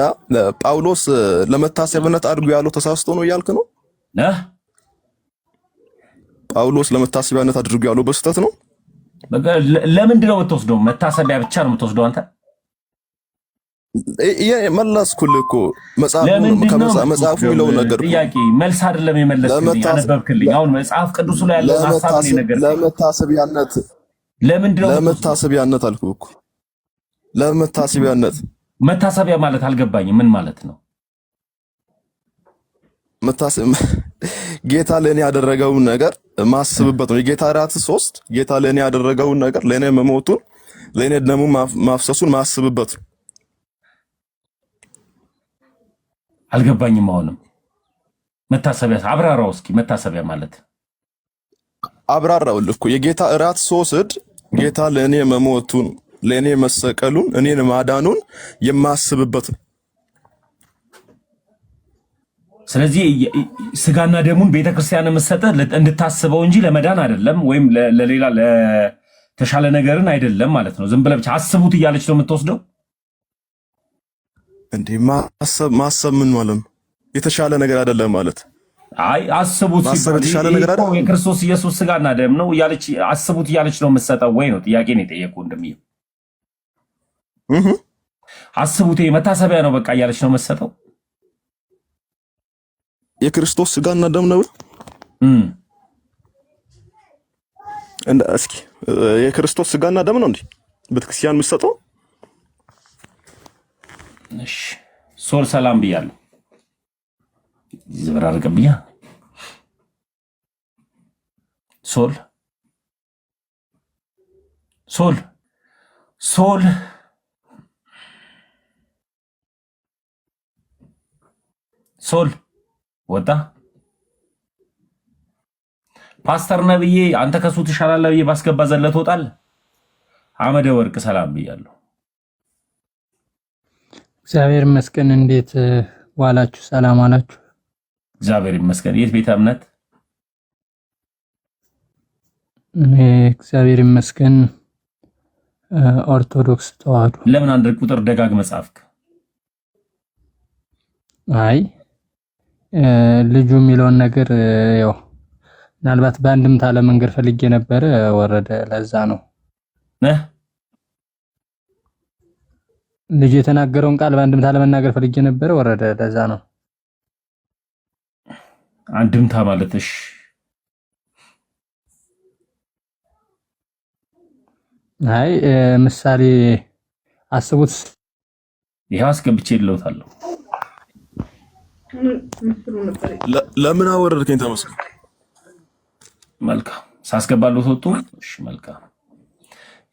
ጳውሎስ ለመታሰቢያነት አድርጎ ያለው ተሳስቶ ነው እያልክ ነው? ጳውሎስ ለመታሰቢያነት አድርጎ ያለው በስተት ነው? ለምንድን ነው የምትወስደው? መታሰቢያ ብቻ ነው የምትወስደው አንተ? መለስኩልህ እኮ መጽሐፉ የሚለው ነገር ጥያቄ መልስ አይደለም የመለስክልኝ፣ ያነበብክልኝ። አሁን መጽሐፍ ቅዱስ ላይ ያለው ሐሳብ ነው ነገር ለመታሰቢያነት ለምንድን ነው ለመታሰቢያነት አልኩህ እኮ ለመታሰቢያነት። መታሰቢያ ማለት አልገባኝም። ምን ማለት ነው? ጌታ ለእኔ ያደረገውን ነገር ማስብበት ነው። የጌታ እራት 3 ጌታ ለእኔ ያደረገውን ነገር ለእኔ መሞቱን ለእኔ ደሙ ማፍሰሱን ማስብበት ነው። አልገባኝም። አሁንም መታሰቢያ አብራራው እስኪ። መታሰቢያ ማለት አብራራውልህ እኮ የጌታ እራት 3 ጌታ ለእኔ መሞቱን ለእኔ መሰቀሉን እኔን ማዳኑን የማስብበት ነው። ስለዚህ ስጋና ደሙን ቤተክርስቲያን የምትሰጠህ እንድታስበው እንጂ ለመዳን አይደለም፣ ወይም ለሌላ ለተሻለ ነገርን አይደለም ማለት ነው። ዝም ብለህ ብቻ አስቡት እያለች ነው የምትወስደው። እንዴ ማሰብ ምን ማለት ነው? የተሻለ ነገር አይደለም ማለት? አይ አስቡት ሲባል የክርስቶስ ኢየሱስ ስጋና ደም ነው እያለች አስቡት እያለች ነው የምትሰጠው ወይ ነው ጥያቄ ነው የጠየቁ እንደሚለው። አስቡት መታሰቢያ ነው በቃ እያለች ነው የምትሰጠው። የክርስቶስ ስጋና ደም ነው እንደ እስኪ የክርስቶስ ስጋና ደም ነው እንዴ ቤተክርስቲያን የምትሰጠው? እሺ ሶል ሰላም ብያለሁ። ዝብራርቀብያ ሶል ሶል ሶል ሶል ወጣ። ፓስተር ነብዬ አንተ ከሱ ትሻላለህ ብዬ ባስገባ ዘለት ወጣል። አመደ ወርቅ ሰላም ብያለሁ። እግዚአብሔር ይመስገን። እንዴት ዋላችሁ? ሰላም አላችሁ? እግዚአብሔር ይመስገን። የት ቤተ እምነት? እግዚአብሔር ይመስገን ኦርቶዶክስ ተዋህዶ። ለምን አንድ ቁጥር ደጋግመህ ጻፍክ? አይ ልጁ የሚለውን ነገር ያው ምናልባት በአንድምታ ለመንገር ፈልጌ ነበረ፣ ወረደ። ለዛ ነው ልጁ የተናገረውን ቃል በአንድምታ ለመናገር ፈልጌ ነበረ፣ ወረደ። ለዛ ነው። አንድምታ ማለትሽ አይ ምሳሌ አስቡት። ይሄው አስገብቼ ልለውታለሁ። ለምን አወረድከኝ? ተመስገን። መልካም ሳስገባለሁ ወጡ። እሺ መልካም።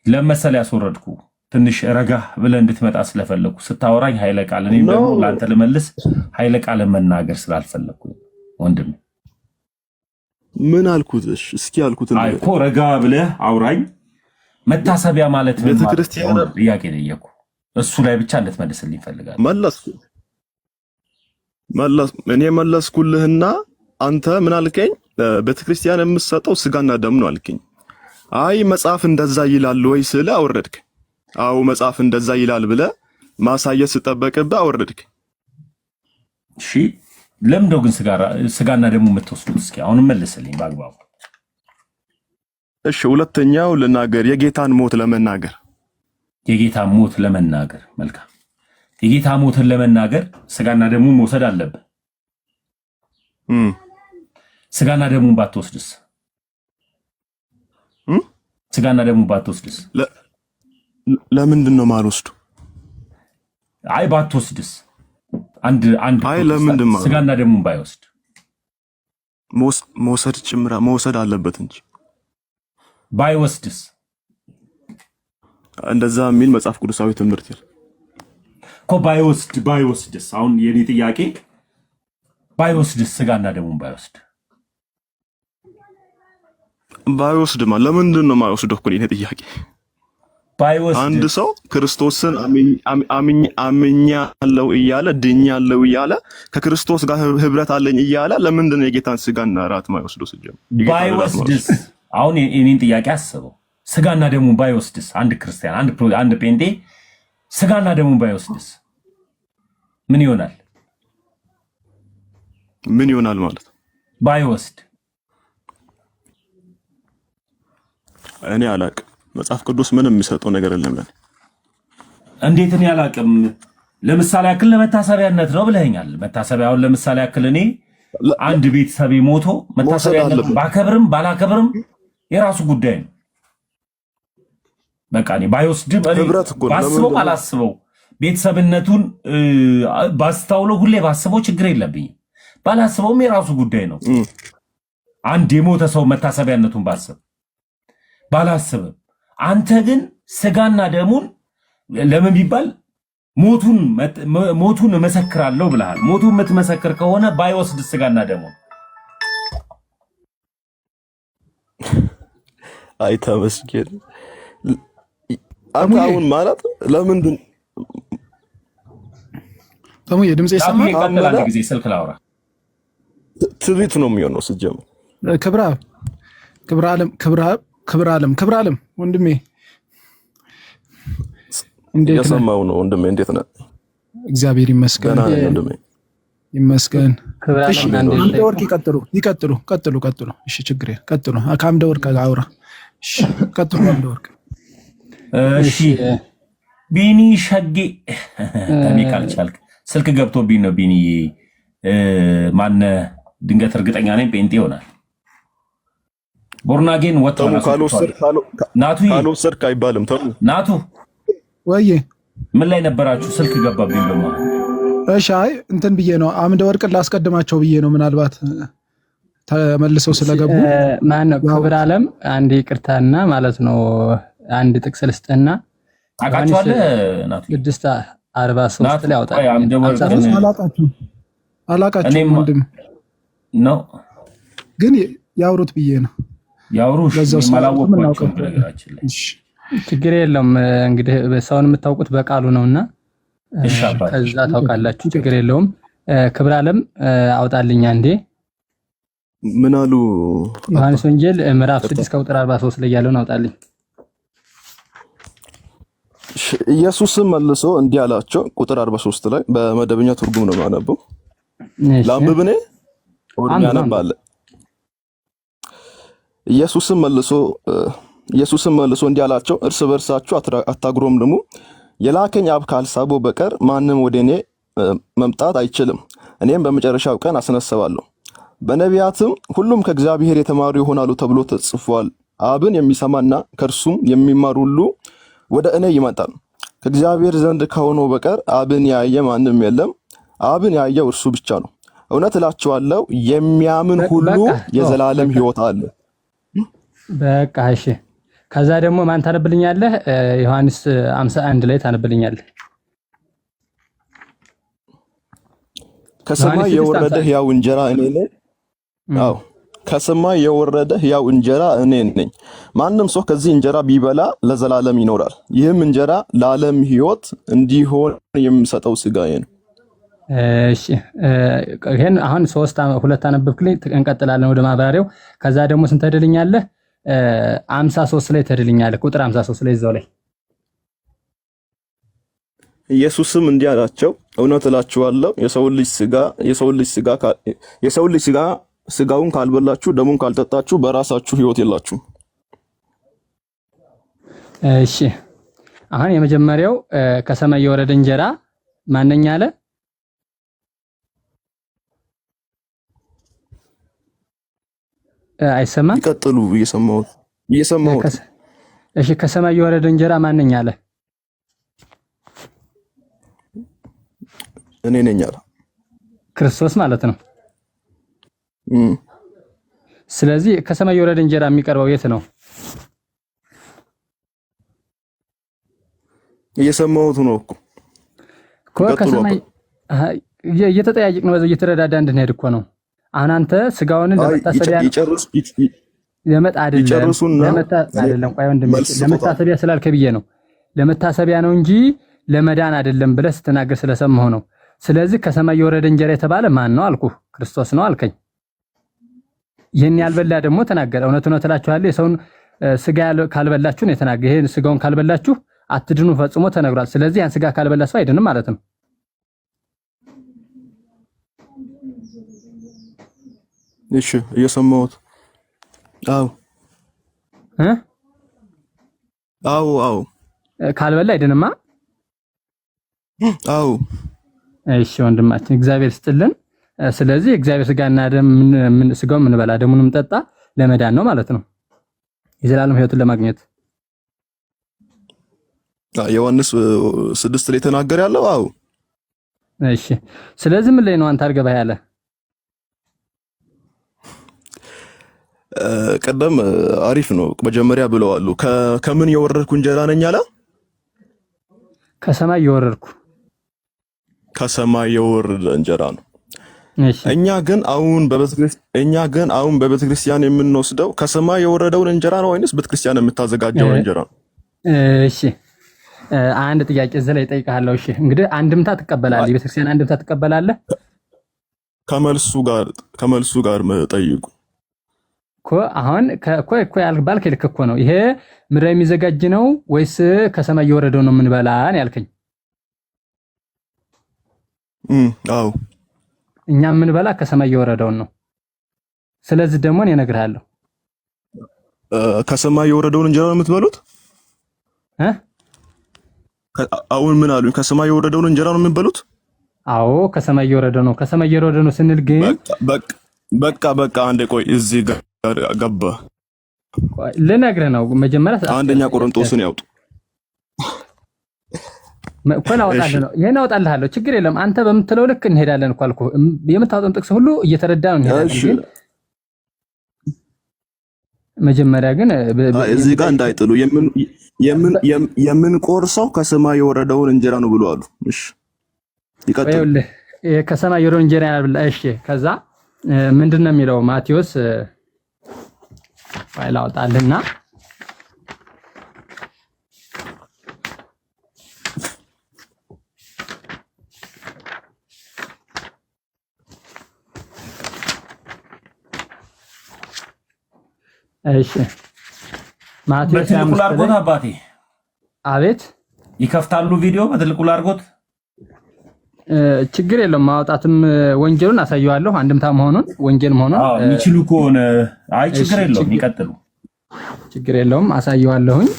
ለመሰለ ያስወረድኩ ትንሽ ረጋ ብለህ እንድትመጣ ስለፈለኩ ስታወራኝ ኃይለ ቃል እኔም ደግሞ ላንተ ልመልስ ኃይለ ቃል መናገር ስላልፈለኩ ወንድም ምን አልኩት? እስኪ አልኩት አይ እኮ ረጋ ብለህ አውራኝ። መታሰቢያ ማለት ምን ማለት ነው? ጥያቄ ጠየቅኩ። እሱ ላይ ብቻ እንድትመልስልኝ እፈልጋለሁ። እኔ መለስኩልህና አንተ ምን አልከኝ? ቤተክርስቲያን የምትሰጠው ስጋና ደም ነው አልከኝ። አይ መጽሐፍ እንደዛ ይላል ወይ ስለ አወረድክ። አው መጽሐፍ እንደዛ ይላል ብለ ማሳየት ስጠበቅብህ አወረድክ። እሺ ለምንድነው ግን ስጋና ደሙ የምትወስዱት? እስኪ አሁን መልስልኝ በአግባቡ። እሺ ሁለተኛው ልናገር፣ የጌታን ሞት ለመናገር መልካም። የጌታ ሞትን ለመናገር ስጋና ደሙን መውሰድ አለብህ። ስጋና ደሙን ባትወስድስ? ለምንድን ነው ማልወስዱ? አይ ባትወስድስ? አንድ አይ ለምንድን ነው ስጋና ደሙን ባይወስድ? መውሰድ አለበት እንጂ ባይወስድስ? እንደዛ የሚል መጽሐፍ ቅዱሳዊ ትምህርት ይል እኮ ባይወስድስ? አሁን የኔ ጥያቄ ባይወስድስ? ስጋና ደሙን ባይወስድማ ለምንድን ነው የማይወስደው? እኮ የኔ ጥያቄ አንድ ሰው ክርስቶስን አምኛለሁ እያለ ድኛለሁ እያለ ከክርስቶስ ጋር ህብረት አለኝ እያለ ለምንድን ነው የጌታን ስጋና ራት የማይወስደው? ባይወስድስ? አሁን የኔን ጥያቄ አስበው። ስጋና ደሙን ባይወስድስ? አንድ ክርስቲያን አንድ ጴንጤ ስጋና ደሙን ባይወስድስ ምን ይሆናል? ምን ይሆናል ማለት ባይወስድ? እኔ አላቅም። መጽሐፍ ቅዱስ ምንም የሚሰጠው ነገር የለም ለኔ። እንዴት እኔ አላቅም? ለምሳሌ ያክል ለመታሰቢያነት ነው ብለኸኛል። መታሰቢያውን ለምሳሌ ያክል እኔ አንድ ቤተሰቤ ሞቶ መታሰቢያነት ባከብርም ባላከብርም የራሱ ጉዳይ ነው። በቃ እኔ ባይወስድም ባስበው ባላስበው ቤተሰብነቱን ባስታውለው ሁሌ ባስበው ችግር የለብኝም። ባላስበውም የራሱ ጉዳይ ነው። አንድ የሞተ ሰው መታሰቢያነቱን ባላስብም አንተ ግን ስጋና ደሙን ለምን ቢባል ሞቱን መሰክራለሁ ብለሃል። ሞቱን የምትመሰክር ከሆነ ባይወስድ ስጋና ደሙን አይ ተመስገን። አሁን ማለት ለምንድን ተሙ የድምጽ ይሰማል? ይቀጥላል። ጊዜ ስልክ ላውራ ትሪት ነው የሚሆነው ስጀምር። ክብረ ዓለም ወንድሜ እንዴት ነህ? የሰማው ነው ወንድሜ። እንዴት ነህ? እግዚአብሔር ይመስገን ይመስገን። እሺ አምደ ወርቅ ይቀጥሉ። እሺ ችግር ቀጥሉ። ከአምደ ወርቅ አውራ። እሺ ቀጥሉ አምደ ወርቅ። እሺ ቢኒ ሸጌ ተሚካል ቻልክ ስልክ ገብቶብኝ ነው። ቢኒ ማነ ድንገት እርግጠኛ ነኝ ጴንጤ ይሆናል። ቦርናጌን ወጣው ካልወሰድክ አይባልም። ናቱ ወይ ምን ላይ ነበራችሁ? ስልክ ገባብኝ በማለት። እሺ አይ እንትን ብዬ ነው አምደ ወርቅን ላስቀድማቸው ብዬ ነው። ምናልባት ተመልሰው ስለገቡ ማን ነው ክብረ ዓለም አንድ ይቅርታና ማለት ነው። አንድ ጥቅስ ልስጥና አቃቸዋለህ ናቱ 6:43 ላይ አውጣ። አላቃችሁ ወንድም ነው ግን ያውሩት ብዬ ነው። ያውሩሽ ማላወቅኳቸው ነገራችን ላይ ችግር የለውም። እንግዲህ ሰውን የምታውቁት በቃሉ ነውና ከዛ ታውቃላችሁ። ችግር የለውም። ክብረ ዓለም አውጣልኝ አንዴ። ምን አሉ? ዮሐንስ ወንጌል ምዕራፍ 6 ቁጥር 43 ላይ ያለውን አውጣልኝ። ኢየሱስም መልሶ እንዲህ አላቸው። ቁጥር 43 ላይ በመደበኛ ትርጉም ነው የማነበው። ላምብብኔ ወርኛ ነባለ። ኢየሱስም መልሶ እንዲህ አላቸው፣ እርስ በርሳችሁ አታጉረምርሙ። የላከኝ አብ ካልሳበው በቀር ማንም ወደ እኔ መምጣት አይችልም። እኔም በመጨረሻው ቀን አስነሳዋለሁ። በነቢያትም ሁሉም ከእግዚአብሔር የተማሩ ይሆናሉ ተብሎ ተጽፏል። አብን የሚሰማና ከእርሱም የሚማር ሁሉ ወደ እኔ ይመጣል። ከእግዚአብሔር ዘንድ ከሆነው በቀር አብን ያየ ማንም የለም። አብን ያየው እርሱ ብቻ ነው። እውነት እላችኋለሁ የሚያምን ሁሉ የዘላለም ሕይወት አለ። በቃ እሺ። ከዛ ደግሞ ማን ታነብልኛለህ? ዮሐንስ 51 ላይ ታነብልኛለህ። ከሰማይ የወረደ ሕያው እንጀራ እኔ ነኝ። አዎ ከሰማይ የወረደ ሕያው እንጀራ እኔ ነኝ። ማንም ሰው ከዚህ እንጀራ ቢበላ ለዘላለም ይኖራል። ይህም እንጀራ ለዓለም ሕይወት እንዲሆን የምሰጠው ሥጋዬ ነው። እሺ ይሄን አሁን 2 አነበብክልኝ። እንቀጥላለን ወደ ማብራሪያው። ከዛ ደግሞ ስንት ተድልኛለህ? 53 ላይ ተድልኛለህ። ቁጥር 53 ላይ እዛው ላይ ኢየሱስም እንዲህ አላቸው፣ እውነት እላችኋለሁ የሰው ልጅ ሥጋ ሥጋውን ካልበላችሁ ደሙን ካልጠጣችሁ በራሳችሁ ሕይወት የላችሁም። እሺ አሁን የመጀመሪያው ከሰማይ የወረደ እንጀራ ማንኛ አለ? አይሰማም? ይቀጥሉ። እየሰማሁት። እሺ ከሰማይ የወረደ እንጀራ ማንኛ አለ? እኔ ነኝ አለ። ክርስቶስ ማለት ነው። ስለዚህ ከሰማይ የወረደ እንጀራ የሚቀርበው የት ነው? እየሰማሁት ነው እኮ ከሰማይ እየተጠያየቅ ነው፣ እየተረዳዳ እንድንሄድ እኮ ነው። አሁን አንተ ስጋውን ለመታሰቢያ ለመታሰቢያ ስላልከ ብዬ ነው። ለመታሰቢያ ነው እንጂ ለመዳን አይደለም ብለህ ስትናገር ስለሰማሁ ነው። ስለዚህ ከሰማይ የወረደ እንጀራ የተባለ ማን ነው አልኩህ? ክርስቶስ ነው አልከኝ። ይሄን ያልበላ ደግሞ ተናገረ። እውነት እላችኋለሁ የሰውን ስጋ ካልበላችሁ ነው የተናገረ። ይሄን ስጋውን ካልበላችሁ አትድኑ ፈጽሞ ተነግሯል። ስለዚህ ያን ስጋ ካልበላ ሰው አይድንም ማለት ነው። እሺ እየሰማሁት። አዎ ካልበላ አይድንማ። አዎ እሺ ወንድማችን እግዚአብሔር ይስጥልን። ስለዚህ እግዚአብሔር ስጋና ደም ስጋው ምን በላ ደሙንም ጠጣ ለመዳን ነው ማለት ነው፣ የዘላለም ሕይወትን ለማግኘት። ዮሐንስ 6 ላይ ተናገር ያለው። አዎ እሺ። ስለዚህ ምን ላይ ነው አንተ አርገባህ ያለ? ቀደም አሪፍ ነው። መጀመሪያ ብለዋሉ ከምን የወረድኩ እንጀራ ነኝ አለ? ከሰማይ የወረድኩ ከሰማይ የወረደ እንጀራ ነው። እሺ እኛ ግን አሁን በቤተክርስቲያን የምንወስደው ከሰማይ የወረደውን እንጀራ ነው ወይንስ ቤተክርስቲያን የምታዘጋጀውን እንጀራ ነው? እሺ አንድ ጥያቄ እዚህ ላይ እጠይቅሃለሁ። እሺ እንግዲህ አንድምታ ትቀበላለህ? የቤተክርስቲያን አንድምታ ትቀበላለህ? ከመልሱ ጋር ጠይቁ እኮ አሁን እኮ ያልባልክ ልክ እኮ ነው። ይሄ ምድር የሚዘጋጅ ነው ወይስ ከሰማይ የወረደው ነው የምንበላን ያልከኝ? አዎ እኛ የምንበላ ከሰማይ የወረደውን ነው። ስለዚህ ደግሞ እኔ እነግርሃለሁ። ከሰማይ የወረደውን እንጀራ ነው የምትበሉት? አሁን ምን አሉኝ? ከሰማይ የወረደውን እንጀራ ነው የምትበሉት? አዎ ከሰማይ የወረደው ነው። ከሰማይ የወረደው ነው ስንል ግን በቃ አንዴ ቆይ፣ እዚህ ጋር ገባ። ልነግርህ ነው መጀመሪያ አንደኛ ቆሮንቶስን ያውጡ መኮን አወጣልህ ነው። ይሄን አወጣልሃለሁ፣ ችግር የለም። አንተ በምትለው ልክ እንሄዳለን እኮ አልኩህ። የምታወጣውን ጥቅስ ሁሉ እየተረዳ ነው እንሄዳለን። መጀመሪያ ግን እዚህ ጋር እንዳይጥሉ የምንቆርሰው ከሰማይ የወረደውን እንጀራ ነው ብሎ አሉ። እሺ ይቀጥል። ከሰማይ የወረደውን እንጀራ ያብላ። እሺ ከዛ ምንድነው የሚለው ማቴዎስ ፋይል አወጣልና እሺ ማቴዎስ በትልቁ ላርጎት አባቴ። አቤት ይከፍታሉ ቪዲዮ በትልቁ ላርጎት። ችግር የለውም። ማውጣትም ወንጌሉን አሳየዋለሁ፣ አንድምታ መሆኑን ወንጌል መሆኑን የሚችሉ ከሆነ አይ ችግር የለውም ይቀጥሉ። ችግር የለውም አሳየዋለሁኝ።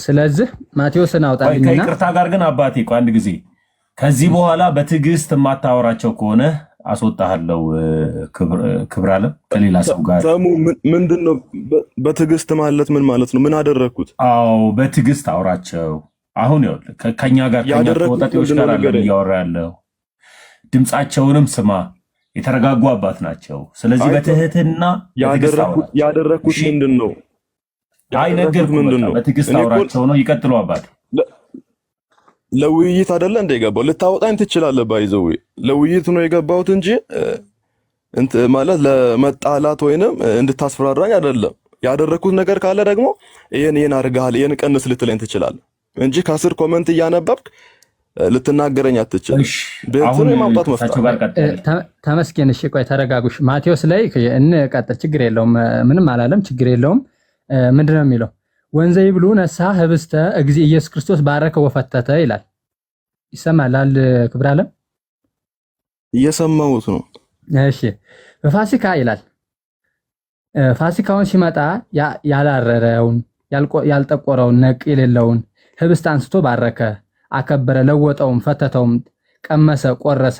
ስለዚህ ማቴዎስን አውጣልኝና ከይቅርታ ጋር ግን አባቴ ቆይ አንድ ጊዜ ከዚህ በኋላ በትዕግስት የማታወራቸው ከሆነ አስወጣሃለሁ። ክብር አለም ከሌላ ሰው ጋር ተሙ ምንድነው በትዕግስት ማለት ምን ማለት ነው? ምን አደረኩት? አዎ በትዕግስት አውራቸው። አሁን ይኸውልህ ከኛ ጋር ከወጣቶች ጋር አለ እያወራ ያለው ድምጻቸውንም ስማ። የተረጋጉ አባት ናቸው። ስለዚህ በትህትና ያደረኩት ምንድነው? አይ ነገርኩህ። ምንድነው? በትዕግስት አውራቸው ነው። ይቀጥሉ አባት። ለውይይት አይደለ እንደ የገባው ልታወጣኝ ትችላለህ። ባይዘው ለውይይት ነው የገባሁት እንጂ ማለት ለመጣላት ወይንም እንድታስፈራራኝ አይደለም። ያደረኩት ነገር ካለ ደግሞ ይሄን አድርገሃል ይሄን ቀንስ ልትለኝ ትችላለህ እንጂ ከስር ኮሜንት እያነበብክ ልትናገረኝ አትችልም። ቤቱን የማውጣት መፍታት ተመስገን። እሺ ቆይ ተረጋጉሽ። ማቴዎስ ላይ እንቀጥል። ችግር የለውም ምንም አላለም። ችግር የለውም። ምንድነው የሚለው? ወንዘ ይብሉ ነሳ ህብስተ እግዚእ ኢየሱስ ክርስቶስ ባረከ ወፈተተ ይላል። ይሰማላል? ክብር አለም እየሰማሁት ነው። እሺ በፋሲካ ይላል። ፋሲካውን ሲመጣ ያላረረውን ያልጠቆረውን ነቅ የሌለውን ህብስት አንስቶ ባረከ፣ አከበረ፣ ለወጠውም፣ ፈተተውም፣ ቀመሰ፣ ቆረሰ።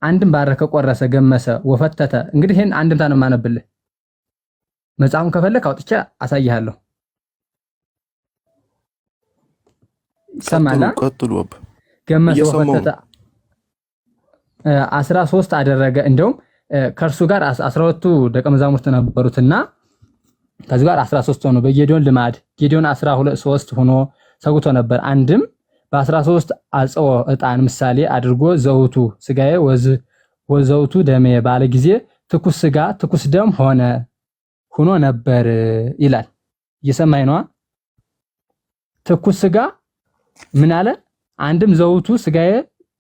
አንድም ባረከ፣ ቆረሰ፣ ገመሰ፣ ወፈተተ። እንግዲህ ይሄን አንድምታ ነው የማነብልህ። መጽሐፉን ከፈለክ አውጥቼ አሳይሃለሁ። ይሰማላ? ቀጥሉ። ገመሰ፣ ወፈተተ 13 አደረገ። እንደውም ከእርሱ ጋር 12ቱ ደቀ መዛሙርት ነበሩትና ከዚህ ጋር 13 ሆኖ በጌዲዮን ልማድ ጌዲዮን 13 ሆኖ ሰውቶ ነበር። አንድም በ13 አጽኦ ዕጣን ምሳሌ አድርጎ ዘውቱ ስጋዬ ወዘውቱ ደሜ ባለ ጊዜ ትኩስ ስጋ ትኩስ ደም ሆኖ ነበር ይላል። እየሰማኝ ነው? ትኩስ ስጋ ምን አለ? አንድም ዘውቱ ስጋዬ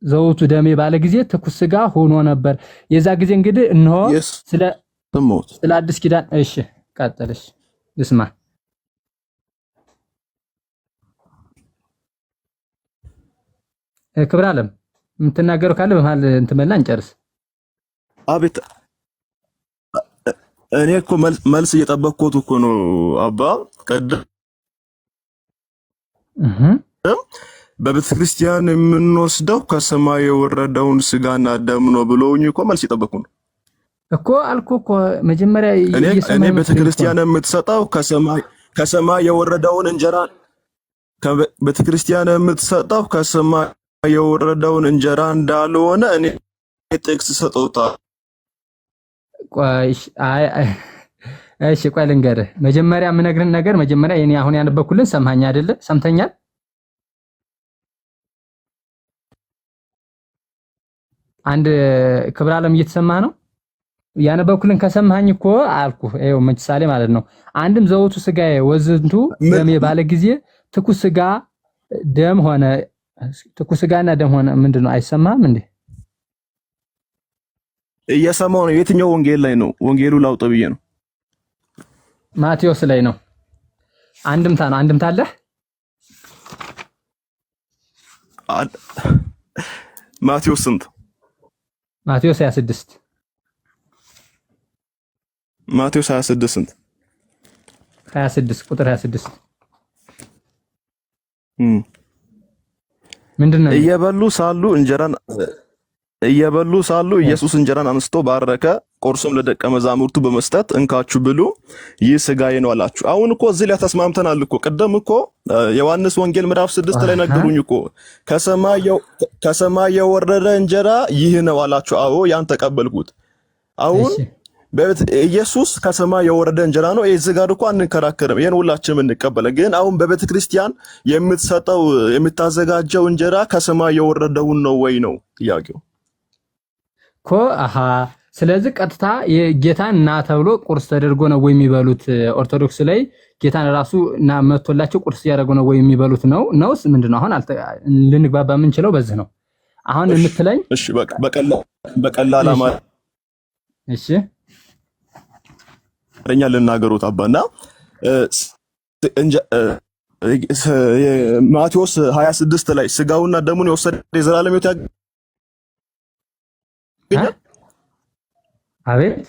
ዘውቱ ደሜ ባለ ጊዜ ትኩስ ስጋ ሆኖ ነበር። የዛ ጊዜ እንግዲህ እነሆ ስለ አዲስ ኪዳን። እሺ ቀጥልሽ ልስማ። ክብር አለም የምትናገረው ካለ በመሃል እንትመላ እንጨርስ። አቤት እኔ እኮ መልስ እየጠበቅኩት እኮ ነው አባ። ቀደም በቤተ ክርስቲያን የምንወስደው ከሰማይ የወረደውን ስጋና ደም ነው ብለውኝ እኮ መልስ እየጠበቅኩ ነው እኮ አልኩ እኮ መጀመሪያ። እኔ ቤተ ክርስቲያን የምትሰጠው ከሰማይ የወረደውን እንጀራ ቤተ ክርስቲያን የምትሰጠው ከሰማይ የወረደውን እንጀራ እንዳልሆነ እኔ ጥቅስ ሰጠውታል። እሺ ቆይ ልንገርህ። መጀመሪያ የምነግርህን ነገር መጀመሪያ የኔ አሁን ያነበብኩልን ሰማኸኝ አይደለ? ሰምተኛል? አንድ ክብር አለም እየተሰማህ ነው? ያነበብኩልን ከሰማኸኝ እኮ አልኩህ። ይኸው ምሳሌ ማለት ነው። አንድም ዘውቱ ስጋዬ ወዝንቱ ደሜ ባለ ጊዜ ትኩስ ስጋ ደም ሆነ። ትኩስ ስጋና ደም ሆነ ምንድነው? አይሰማህም እንዴ? እየሰማሁ ነው። የትኛው ወንጌል ላይ ነው? ወንጌሉ ላውጥ ብዬ ነው። ማቴዎስ ላይ ነው። አንድምታ ነው። አንድምታ አለ። ማቴዎስ ስንት? ማቴዎስ 26 ማቴዎስ 26 ስንት? 26 ቁጥር 26 ምንድነው? እየበሉ ሳሉ ኢየሱስ እንጀራን አንስቶ ባረከ፣ ቆርሶም ለደቀ መዛሙርቱ በመስጠት እንካችሁ ብሉ፣ ይህ ስጋዬ ነው አላችሁ። አሁን እኮ እዚህ ላይ ተስማምተናል እኮ። ቅድም እኮ ዮሐንስ ወንጌል ምዕራፍ 6 ላይ ነገሩኝ እኮ ከሰማይ የወረደ እንጀራ ይህ ነው አላችሁ። አዎ ያን ተቀበልኩት። አሁን ኢየሱስ ከሰማይ የወረደ እንጀራ ነው። እዚህ ጋር እኮ አንከራከርም። ይሄን ሁላችንም እንቀበለ። ግን አሁን በቤተ ክርስቲያን የምትሰጠው የምታዘጋጀው እንጀራ ከሰማይ የወረደውን ነው ወይ ነው ጥያቄው እኮ። ስለዚህ ቀጥታ የጌታን እና ተብሎ ቁርስ ተደርጎ ነው ወይ የሚበሉት? ኦርቶዶክስ ላይ ጌታን ራሱ እና መጥቶላቸው ቁርስ ያደረጉ ነው ወይ የሚበሉት? ነውስ ምንድነው? አሁን ልንግባባ የምንችለው በዚህ ነው። አሁን የምትለኝ እሺ በቀላል አማ እሺ ረኛ ልናገሩት አባና ማቴዎስ 26 ላይ ስጋውና ደሙን የወሰደ የዘላለም ሕይወት ያገኛል። አቤት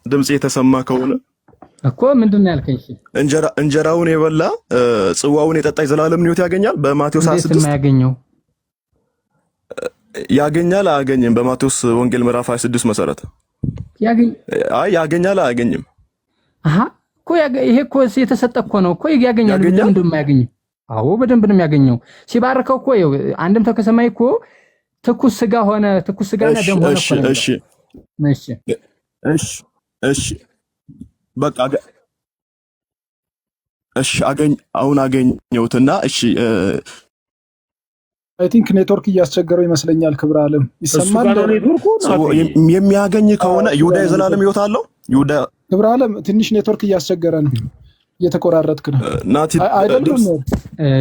ድምጽ የተሰማ ከሆነ እኮ ምንድነው ያልከኝ? እንጀራውን የበላ ጽዋውን የጠጣ የዘላለም ሕይወት ያገኛል። በማቴዎስ 26 የማያገኘው ያገኛል አያገኝም? በማቴዎስ ወንጌል ምዕራፍ 26 መሰረት ያገኛል አያገኝም? አሃ እኮ ይሄ እኮ የተሰጠ እኮ ነው እኮ ያገኛል። ለምን እንደማያገኝ? አዎ በደንብ ነው የሚያገኘው። ሲባርከው እኮ አንድም ከሰማይ እኮ ትኩስ ስጋ ሆነ፣ ትኩስ ስጋና ደም ሆነ እኮ ነው። እሺ በቃ አሁን አገኘሁትና እሺ አይ ቲንክ ኔትወርክ እያስቸገረው ይመስለኛል። ክብረ ዓለም ይሰማል? የሚያገኝ ከሆነ ይሁዳ የዘላለም ሕይወት አለው። ይሁዳ ክብረ ዓለም ትንሽ ኔትወርክ እያስቸገረ ነው፣ እየተቆራረጥክ ነው። ናቲ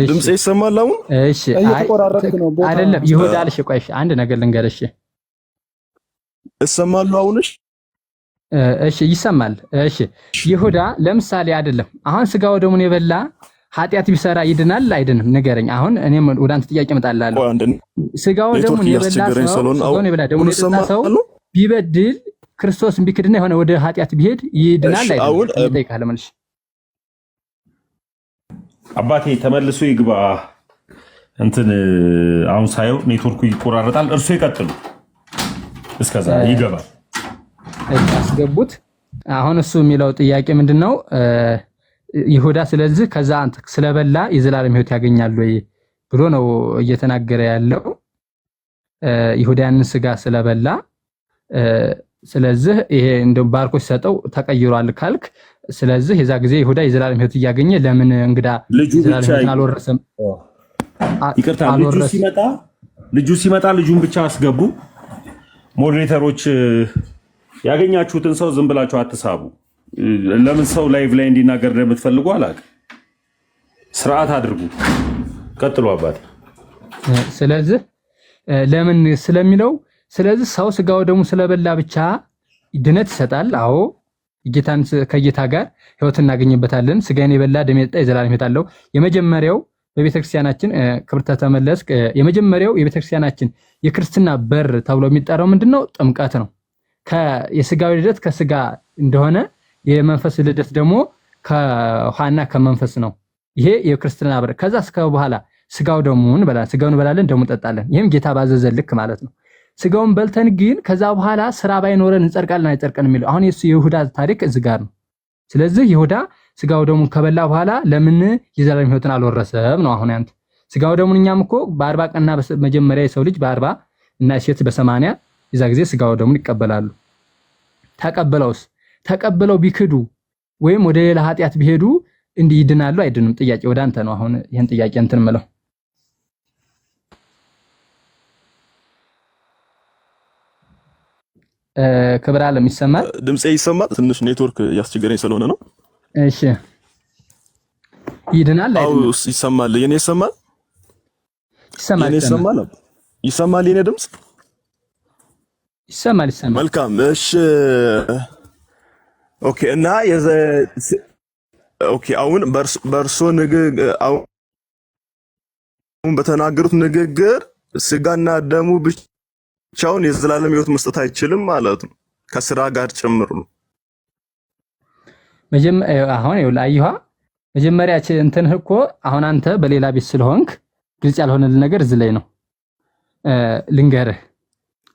ድምጽ ይሰማል አሁን? እሺ እየተቆራረጥክ ነው። አይደለም ይሁዳ አልሽ። ቆይ አንድ ነገር ልንገርሽ። እሰማለሁ አሁንሽ? እሺ ይሰማል። እሺ ይሁዳ ለምሳሌ አይደለም አሁን ስጋው ደሙን የበላ ኃጢአት ቢሰራ ይድናል አይድንም? ንገረኝ። አሁን እኔም ወደ አንተ ጥያቄ እመጣላለሁ። ስጋው ደሙን የበላ ደሙን የጠጣ ሰው ቢበድል ክርስቶስን ቢክድና የሆነ ወደ ኃጢአት ቢሄድ ይድናል አይድንም? እጠይቅሃለሁ መልሽ። አባቴ ተመልሶ ይግባ። እንትን አሁን ሳየው ኔትወርኩ ይቆራረጣል። እርሱ ይቀጥሉ። እስከዛ ይገባል። አስገቡት። አሁን እሱ የሚለው ጥያቄ ምንድነው? ይሁዳ ስለዚህ ከዛ አንተ ስለበላ የዘላለም ሕይወት ያገኛል ወይ ብሎ ነው እየተናገረ ያለው። ይሁዳ ያንን ስጋ ስለበላ ስለዚህ ይሄ እንደው ባርኮ ሲሰጠው ተቀይሯል ካልክ፣ ስለዚህ የዛ ጊዜ ይሁዳ የዘላለም ሕይወት እያገኘ ለምን እንግዳ የዘላለም ሕይወትን አልወረሰም? ይቅርታ ልጁ ሲመጣ ልጁን ብቻ አስገቡ። ሞዴሬተሮች ያገኛችሁትን ሰው ዝም ብላችሁ አትሳቡ። ለምን ሰው ላይቭ ላይ እንዲናገር እንደምትፈልጉ አላውቅም። ስርዓት አድርጉ። ቀጥሉ አባት። ስለዚህ ለምን ስለሚለው ስለዚህ ሰው ስጋው ደሙ ስለበላ ብቻ ድነት ይሰጣል። አዎ ጌታን ከጌታ ጋር ሕይወት እናገኝበታለን። ስጋን የበላ ደም የጠጣ የዘላለም ሕይወት አለው። የመጀመሪያው በቤተክርስቲያናችን ክብርተ ተመለስ የመጀመሪያው የቤተክርስቲያናችን የክርስትና በር ተብሎ የሚጠራው ምንድነው? ጥምቀት ነው። የስጋዊ ልደት ከስጋ እንደሆነ የመንፈስ ልደት ደግሞ ከውሃና ከመንፈስ ነው። ይሄ የክርስትና በር። ከዛ እስከ በኋላ ስጋው ደሙን እንበላለን፣ ደሙን እንጠጣለን። ይሄም ጌታ ባዘዘን ልክ ማለት ነው። ስጋውን በልተን ግን ከዛ በኋላ ስራ ባይኖረን እንጸድቃለን አይጸድቀን የሚለው አሁን የይሁዳ ታሪክ እዚህ ጋር ነው። ስለዚህ ይሁዳ ስጋው ደሙን ከበላ በኋላ ለምን የዘላለም ሕይወትን አልወረሰም ነው አሁን ያንተ። ስጋው ደሙን እኛም እኮ በ40 ቀንና መጀመሪያ የሰው ልጅ በ40 እና ሴት በ80 የዛ ጊዜ ስጋው ደሙን ይቀበላሉ። ተቀበለው ቢክዱ ወይም ወደ ሌላ ኃጢአት ቢሄዱ እንዲህ ይድናሉ አይድኑም? ጥያቄ ወደ አንተ ነው። አሁን ይሄን ጥያቄ እንትን ምለው ክብረ ዓለም ይሰማል? ድምጼ ይሰማል? ትንሽ ኔትወርክ ያስቸገረኝ ስለሆነ ነው። እሺ ይድናል አይድንም? አው ይሰማል። የኔ ይሰማል? ይሰማል የኔ ድምጽ ይሰማል። መልካም እሺ ኦኬ። እና ኦኬ አሁን በእርሶ ንግግር አሁን በተናገሩት ንግግር ስጋና ደሙ ብቻውን የዘላለም ሕይወት መስጠት አይችልም ማለት ነው፣ ከስራ ጋር ጭምር ነው። አሁን ይኸውልህ መጀመሪያ እንትን እኮ አሁን አንተ በሌላ ቤት ስለሆንክ ግልጽ ያልሆነልህ ነገር እዚህ ላይ ነው ልንገርህ።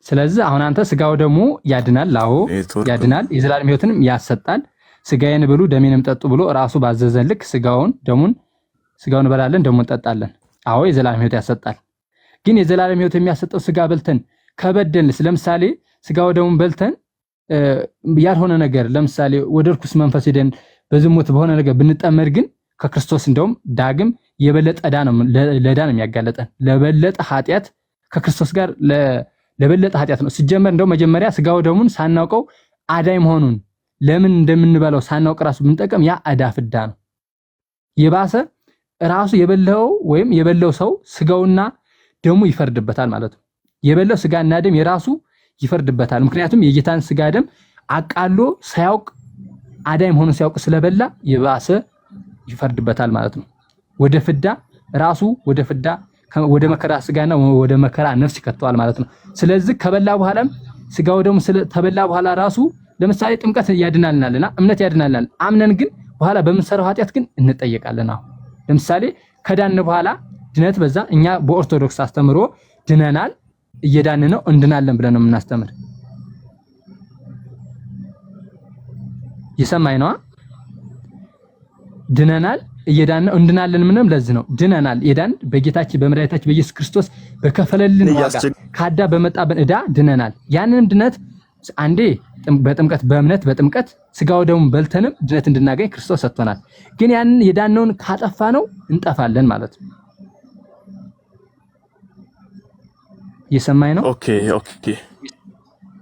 ስለዚህ አሁን አንተ ስጋው ደሙ ያድናል። አዎ ያድናል፣ የዘላለም ሕይወትንም ያሰጣል። ስጋዬን ብሉ ደሜንም ጠጡ ብሎ ራሱ ባዘዘን ልክ ስጋውን እንበላለን፣ ደሙን እንጠጣለን። አዎ የዘላለም ሕይወት ያሰጣል። ግን የዘላለም ሕይወት የሚያሰጠው ስጋ በልተን ከበደልንስ፣ ለምሳሌ ስጋው ደሙን በልተን ያልሆነ ነገር ለምሳሌ ወደ ርኩስ መንፈስ ሄደን በዝሙት በሆነ ነገር ብንጠመድ ግን ከክርስቶስ እንደውም ዳግም የበለጠ ለዕዳ ነው የሚያጋለጠን። ለበለጠ ኃጢአት ከክርስቶስ ጋር ለበለጠ ኃጢአት ነው ሲጀመር። እንደው መጀመሪያ ስጋው ደሙን ሳናውቀው አዳይ መሆኑን ለምን እንደምንበላው ሳናውቅ ራሱ ብንጠቀም ያ ዕዳ ፍዳ ነው። የባሰ ራሱ የበላው ሰው ስጋውና ደሙ ይፈርድበታል ማለት ነው። የበላው ስጋና ደም የራሱ ይፈርድበታል። ምክንያቱም የጌታን ስጋ ደም አቃሎ ሳያውቅ አዳይ መሆኑን ሲያውቅ ስለበላ የባሰ ይፈርድበታል ማለት ነው። ወደ ፍዳ ወደ መከራ ስጋና ወደ መከራ ነፍስ ይከተዋል ማለት ነው። ስለዚህ ከበላ በኋላም ስጋው ደሙ ተበላ በኋላ ራሱ ለምሳሌ ጥምቀት ያድናልናልና እምነት ያድናልናል። አምነን ግን በኋላ በምንሰራው ኃጢአት ግን እንጠየቃለን። አሁን ለምሳሌ ከዳን በኋላ ድነት በዛ እኛ በኦርቶዶክስ አስተምሮ ድነናል። እየዳን ነው እንድናለን ብለን ነው የምናስተምር። ይሰማኝ ነው ድነናል እየዳን ነው እንድናለን ምንም ለዚህ ነው ድነናል የዳን በጌታችን በመድኃኒታችን በኢየሱስ ክርስቶስ በከፈለልን ዋጋ ካዳ በመጣብን ዕዳ ድነናል። ያንንም ድነት አንዴ በጥምቀት በእምነት በጥምቀት ስጋው ደሙ በልተንም ድነት እንድናገኝ ክርስቶስ ሰጥቶናል። ግን ያንን የዳነውን ካጠፋ ነው እንጠፋለን ማለት ነው። እየሰማኝ ነው?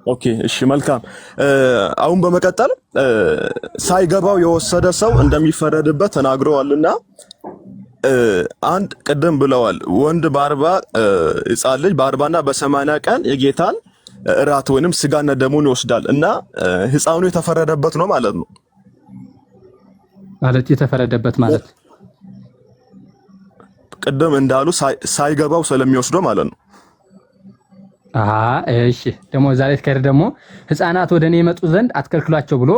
ኦኬ እሺ መልካም። አሁን በመቀጠል ሳይገባው የወሰደ ሰው እንደሚፈረድበት ተናግረዋልና አንድ ቅድም ብለዋል። ወንድ በ40 ሕፃን ልጅ በ40ና በ80 ቀን የጌታን እራት ወይንም ስጋና ደሙን ይወስዳል እና ሕፃኑ የተፈረደበት ነው ማለት ነው። ማለት የተፈረደበት ማለት ቅድም እንዳሉ ሳይገባው ስለሚወስደው ማለት ነው። እሺ ደግሞ ዛሬ ተከረ ደግሞ ሕፃናት ወደኔ ይመጡ ዘንድ አትከልክሏቸው ብሎ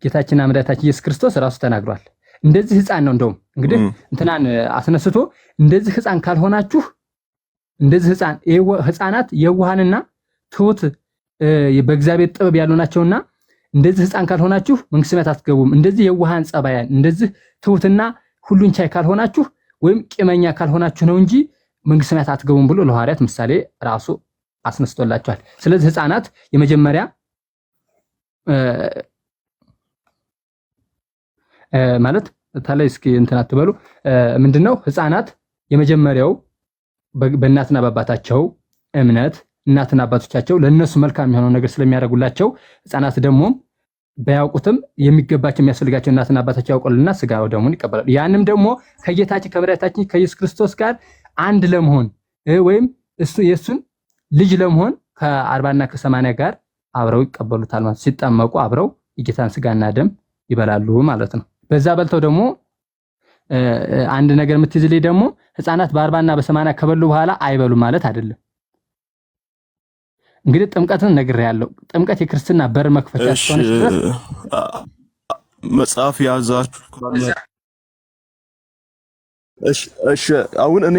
ጌታችንና መድኃኒታችን ኢየሱስ ክርስቶስ ራሱ ተናግሯል። እንደዚህ ሕፃን ነው እንደውም እንግዲህ እንትናን አስነስቶ እንደዚህ ሕፃን ካልሆናችሁ እንደዚህ ሕፃናት የዋሃንና ትሁት በእግዚአብሔር ጥበብ ያሉ ናቸውና እንደዚህ ሕፃን ካልሆናችሁ መንግሥተ ሰማያት አትገቡም። እንደዚህ የዋሃን ጸባያን እንደዚህ ትሁትና ሁሉን ቻይ ካልሆናችሁ ወይም ቂመኛ ካልሆናችሁ ነው እንጂ መንግሥተ ሰማያት አትገቡም ብሎ ለሐዋርያት ምሳሌ ራሱ አስነስቶላቸዋል። ስለዚህ ሕፃናት የመጀመሪያ ማለት ታላይ እስኪ እንትን አትበሉ ምንድነው ሕፃናት የመጀመሪያው በእናትና በአባታቸው እምነት እናትና አባቶቻቸው ለነሱ መልካም የሚሆነው ነገር ስለሚያደርጉላቸው ሕፃናት ደግሞ ባያውቁትም የሚገባቸው የሚያስፈልጋቸው እናትና አባታቸው ያውቁልና ስጋው ደሙን ይቀበላሉ። ያንም ደግሞ ከጌታችን ከመድኃኒታችን ከኢየሱስ ክርስቶስ ጋር አንድ ለመሆን ወይም እሱ የሱን ልጅ ለመሆን ከ40ና ከ80 ጋር አብረው ይቀበሉታል ማለት ሲጠመቁ አብረው የጌታን ስጋና ደም ይበላሉ ማለት ነው። በዛ በልተው ደግሞ አንድ ነገር የምትይዝልኝ ደግሞ ሕፃናት በ40ና በ80 ከበሉ በኋላ አይበሉ ማለት አይደለም። እንግዲህ ጥምቀትን ነግሬያለሁ። ጥምቀት የክርስትና በር መክፈቻ ስለሆነ መጽሐፍ ያዛችሁ እሺ አሁን እኔ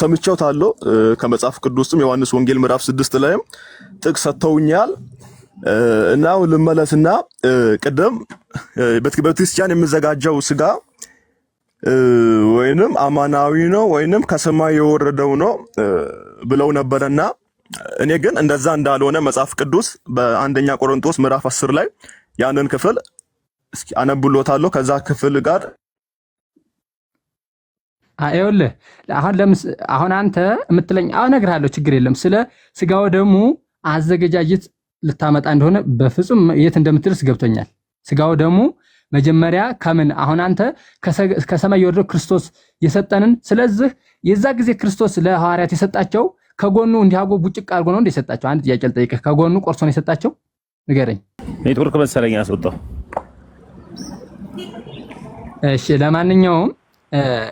ሰምቼው ታለው ከመጽሐፍ ቅዱስም ዮሐንስ ወንጌል ምዕራፍ 6 ላይም ጥቅስ ሰጥተውኛል እና ልመለስና ቅድም በቤተክርስቲያን የሚዘጋጀው ስጋ ወይንም አማናዊ ነው ወይንም ከሰማይ የወረደው ነው ብለው ነበርና እኔ ግን እንደዛ እንዳልሆነ መጽሐፍ ቅዱስ በአንደኛ ቆሮንቶስ ምዕራፍ 10 ላይ ያንን ክፍል እስኪ አነብሎታለሁ። ከዛ ክፍል ጋር አይወልህ አሁን አንተ የምትለኝ እነግርሃለሁ፣ ችግር የለም። ስለ ስጋው ደግሞ አዘገጃጀት ልታመጣ እንደሆነ በፍጹም የት እንደምትደርስ ገብቶኛል። ስጋው ደግሞ መጀመሪያ ከምን አሁን አንተ ከሰማይ የወረደው ክርስቶስ የሰጠንን ስለዚህ የዛ ጊዜ ክርስቶስ ለሐዋርያት የሰጣቸው ከጎኑ እንዲያጎ ቡጭቅ አድርጎ ነው እንደሰጣቸው። አንድ ጥያቄ ልጠይቅህ፣ ከጎኑ ቆርሶ ነው የሰጣቸው? ንገረኝ። ኔትወርክ መሰለኝ አስወጣው። እሺ ለማንኛውም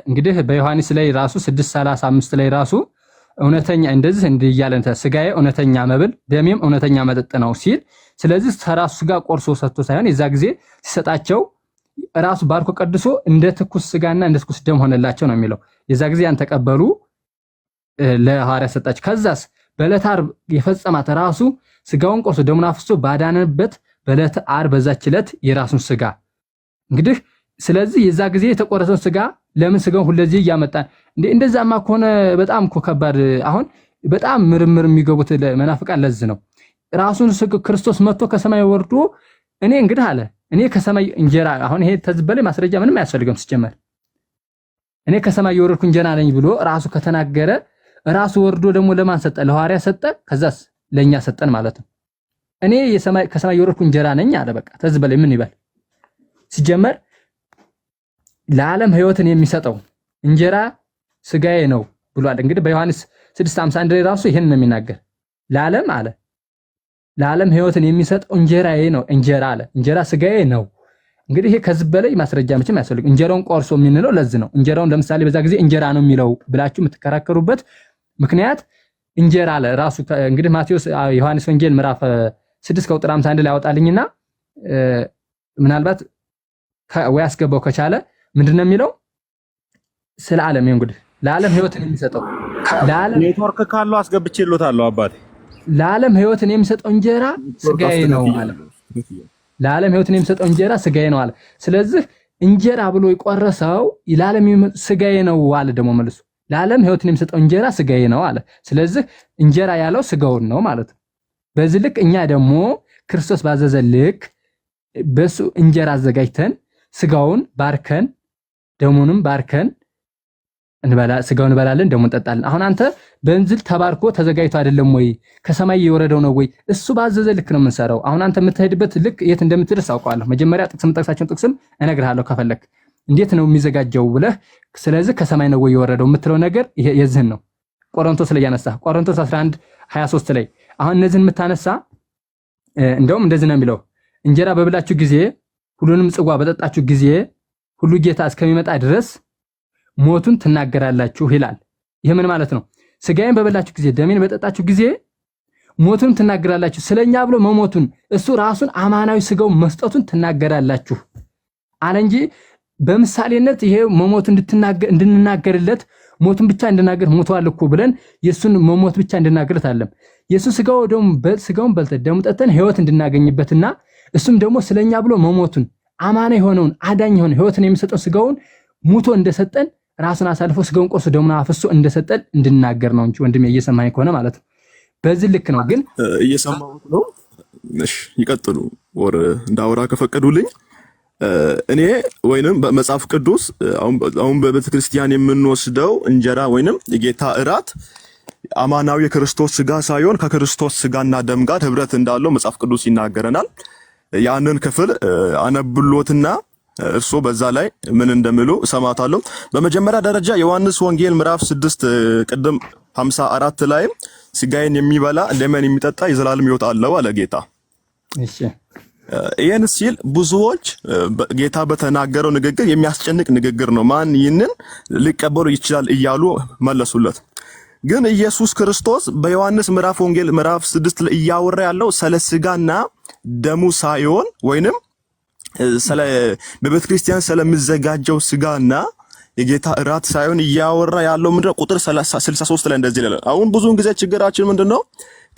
እንግዲህ በዮሐንስ ላይ ራሱ 6:35 ላይ ራሱ እውነተኛ እንደዚህ እንዲያለ ስጋዬ እውነተኛ መብል ደሜም እውነተኛ መጠጥ ነው ሲል፣ ስለዚህ ተራሱ ስጋ ቆርሶ ሰጥቶ ሳይሆን የዛ ጊዜ ሲሰጣቸው ራሱ ባርኮ ቀድሶ እንደ ትኩስ ስጋና እንደ ትኩስ ደም ሆነላቸው ነው የሚለው። የዛ ጊዜ ያን ተቀበሉ ለሐዋርያት ሰጣቸው። ከዛስ በዕለተ ዓርብ የፈጸማት ራሱ ስጋውን ቆርሶ ደሙን አፍስሶ ባዳነበት በዕለተ ዓርብ በዛች ዕለት የራሱን ስጋ እንግዲህ ስለዚህ የዛ ጊዜ የተቆረሰውን ስጋ ለምን ስጋውን ሁለዚህ እያመጣን እንደዛማ ከሆነ በጣም እኮ ከባድ። አሁን በጣም ምርምር የሚገቡት መናፍቃን ለዚህ ነው። ራሱን ክርስቶስ መጥቶ ከሰማይ ወርዶ እኔ እንግዲህ አለ እኔ ከሰማይ እንጀራ አሁን ይሄ ተዝበለ ማስረጃ ምንም አያስፈልግም ሲጀመር እኔ ከሰማይ የወረድኩ እንጀራ ነኝ ብሎ ራሱ ከተናገረ ራሱ ወርዶ ደግሞ ለማን ሰጠ? ለሐዋርያ ሰጠ። ከዛስ ለኛ ሰጠን ማለት ነው። እኔ ከሰማይ የወረድኩ እንጀራ ነኝ አለ። በቃ ተዝበለ ምን ይባል ሲጀመር ለዓለም ሕይወትን የሚሰጠው እንጀራ ስጋዬ ነው ብሏል። እንግዲህ በዮሐንስ 6:51 ላይ ራሱ ይሄን ነው የሚናገር። ለዓለም አለ ለዓለም ሕይወትን የሚሰጠው እንጀራዬ ነው። እንጀራ አለ እንጀራ ስጋዬ ነው። እንግዲህ ይሄ ከዚህ በላይ ማስረጃ መቼም አያስፈልግም። እንጀራውን ቆርሶ የምንለው ለዚህ ነው። እንጀራውን ለምሳሌ በዛ ጊዜ እንጀራ ነው የሚለው ብላችሁ የምትከራከሩበት ምክንያት እንጀራ አለ ራሱ እንግዲህ ማቴዎስ ዮሐንስ ወንጌል ምዕራፍ 6:51 ላይ ያወጣልኝና ምናልባት ወይ አስገባው ከቻለ ምንድነው የሚለው ስለ ዓለም እንግዲህ ለዓለም ሕይወትን የሚሰጠው ኔትወርክ ካለው አስገብቼልዎታለሁ አባቴ። ለዓለም ሕይወትን የሚሰጠው እንጀራ ስጋዬ ነው አለ። ለዓለም ሕይወትን የሚሰጠው እንጀራ ስጋዬ ነው አለ። ስለዚህ እንጀራ ብሎ የቆረሰው ለዓለም ስጋዬ ነው አለ። ደግሞ መልሱ ለዓለም ሕይወትን የሚሰጠው እንጀራ ስጋዬ ነው አለ። ስለዚህ እንጀራ ያለው ስጋውን ነው ማለት ነው። በዚህ ልክ እኛ ደግሞ ክርስቶስ ባዘዘ ልክ በሱ እንጀራ አዘጋጅተን ስጋውን ባርከን ደሙንም ባርከን ስጋውን እንበላለን ደሙን እንጠጣለን። አሁን አንተ በእንዝል ተባርኮ ተዘጋጅቶ አይደለም ወይ ከሰማይ የወረደው ነው ወይ? እሱ ባዘዘ ልክ ነው የምንሰራው። አሁን አንተ የምትሄድበት ልክ የት እንደምትደርስ አውቀዋለሁ። መጀመሪያ ጥቅስም እነግርሃለሁ ከፈለክ እንዴት ነው የሚዘጋጀው ብለህ። ስለዚህ ከሰማይ ነው ወይ የወረደው የምትለው ነገር የዝህን ነው። ቆሮንቶስ ላይ ያነሳ ቆሮንቶስ 11:23 ላይ አሁን እነዚህን የምታነሳ እንደውም እንደዚህ ነው የሚለው እንጀራ በብላችሁ ጊዜ ሁሉንም ጽዋ በጠጣችሁ ጊዜ ሁሉ ጌታ እስከሚመጣ ድረስ ሞቱን ትናገራላችሁ ይላል። ይሄ ምን ማለት ነው? ስጋዬን በበላችሁ ጊዜ ደሜን በጠጣችሁ ጊዜ ሞቱን ትናገራላችሁ። ስለኛ ብሎ መሞቱን እሱ ራሱን አማናዊ ስጋው መስጠቱን ትናገራላችሁ አለ እንጂ በምሳሌነት ይሄ መሞቱ እንድንናገርለት ሞቱን ብቻ እንድናገር ሞቷል እኮ ብለን የሱን መሞት ብቻ እንድናገርለት አይደለም። የሱ ስጋው ደሙ ስጋውን በልተን ደሙ ጠጥተን ህይወት እንድናገኝበትና እሱም ደግሞ ስለኛ ብሎ መሞቱን አማና የሆነውን አዳኝ የሆነ ህይወትን የሚሰጠው ስጋውን ሙቶ እንደሰጠን ራሱን አሳልፎ ስጋውን ቆርሶ ደሙን አፍሶ እንደሰጠን እንድናገር ነው እንጂ ወንድሜ እየሰማኝ ከሆነ ማለት ነው። በዚህ ልክ ነው። ግን እየሰማሁት ነው። እሺ ይቀጥሉ። ወር እንዳወራ ከፈቀዱልኝ እኔ ወይንም በመጽሐፍ ቅዱስ አሁን በቤተክርስቲያን የምንወስደው እንጀራ ወይንም የጌታ እራት አማናዊ የክርስቶስ ስጋ ሳይሆን ከክርስቶስ ስጋና ደም ጋር ህብረት እንዳለው መጽሐፍ ቅዱስ ይናገረናል። ያንን ክፍል አነብሎትና እርሶ በዛ ላይ ምን እንደሚሉ እሰማታለሁ። በመጀመሪያ ደረጃ ዮሐንስ ወንጌል ምዕራፍ 6 ቅድም 54 ላይ ስጋዬን የሚበላ ደሜን የሚጠጣ የዘላለም ሕይወት አለው አለ ጌታ። እሺ ይሄን ሲል ብዙዎች ጌታ በተናገረው ንግግር የሚያስጨንቅ ንግግር ነው፣ ማን ይህንን ሊቀበሉ ይችላል እያሉ መለሱለት። ግን ኢየሱስ ክርስቶስ በዮሐንስ ወንጌል ምዕራፍ 6 ላይ እያወራ ያለው ስለ ስጋና ደሙ ሳይሆን ወይንም ስለ በቤተ ክርስቲያን ስለሚዘጋጀው ስጋና የጌታ እራት ሳይሆን እያወራ ያለው ምንድነው? ቁጥር 63 ላይ እንደዚህ ይላል። አሁን ብዙውን ጊዜ ችግራችን ምንድነው?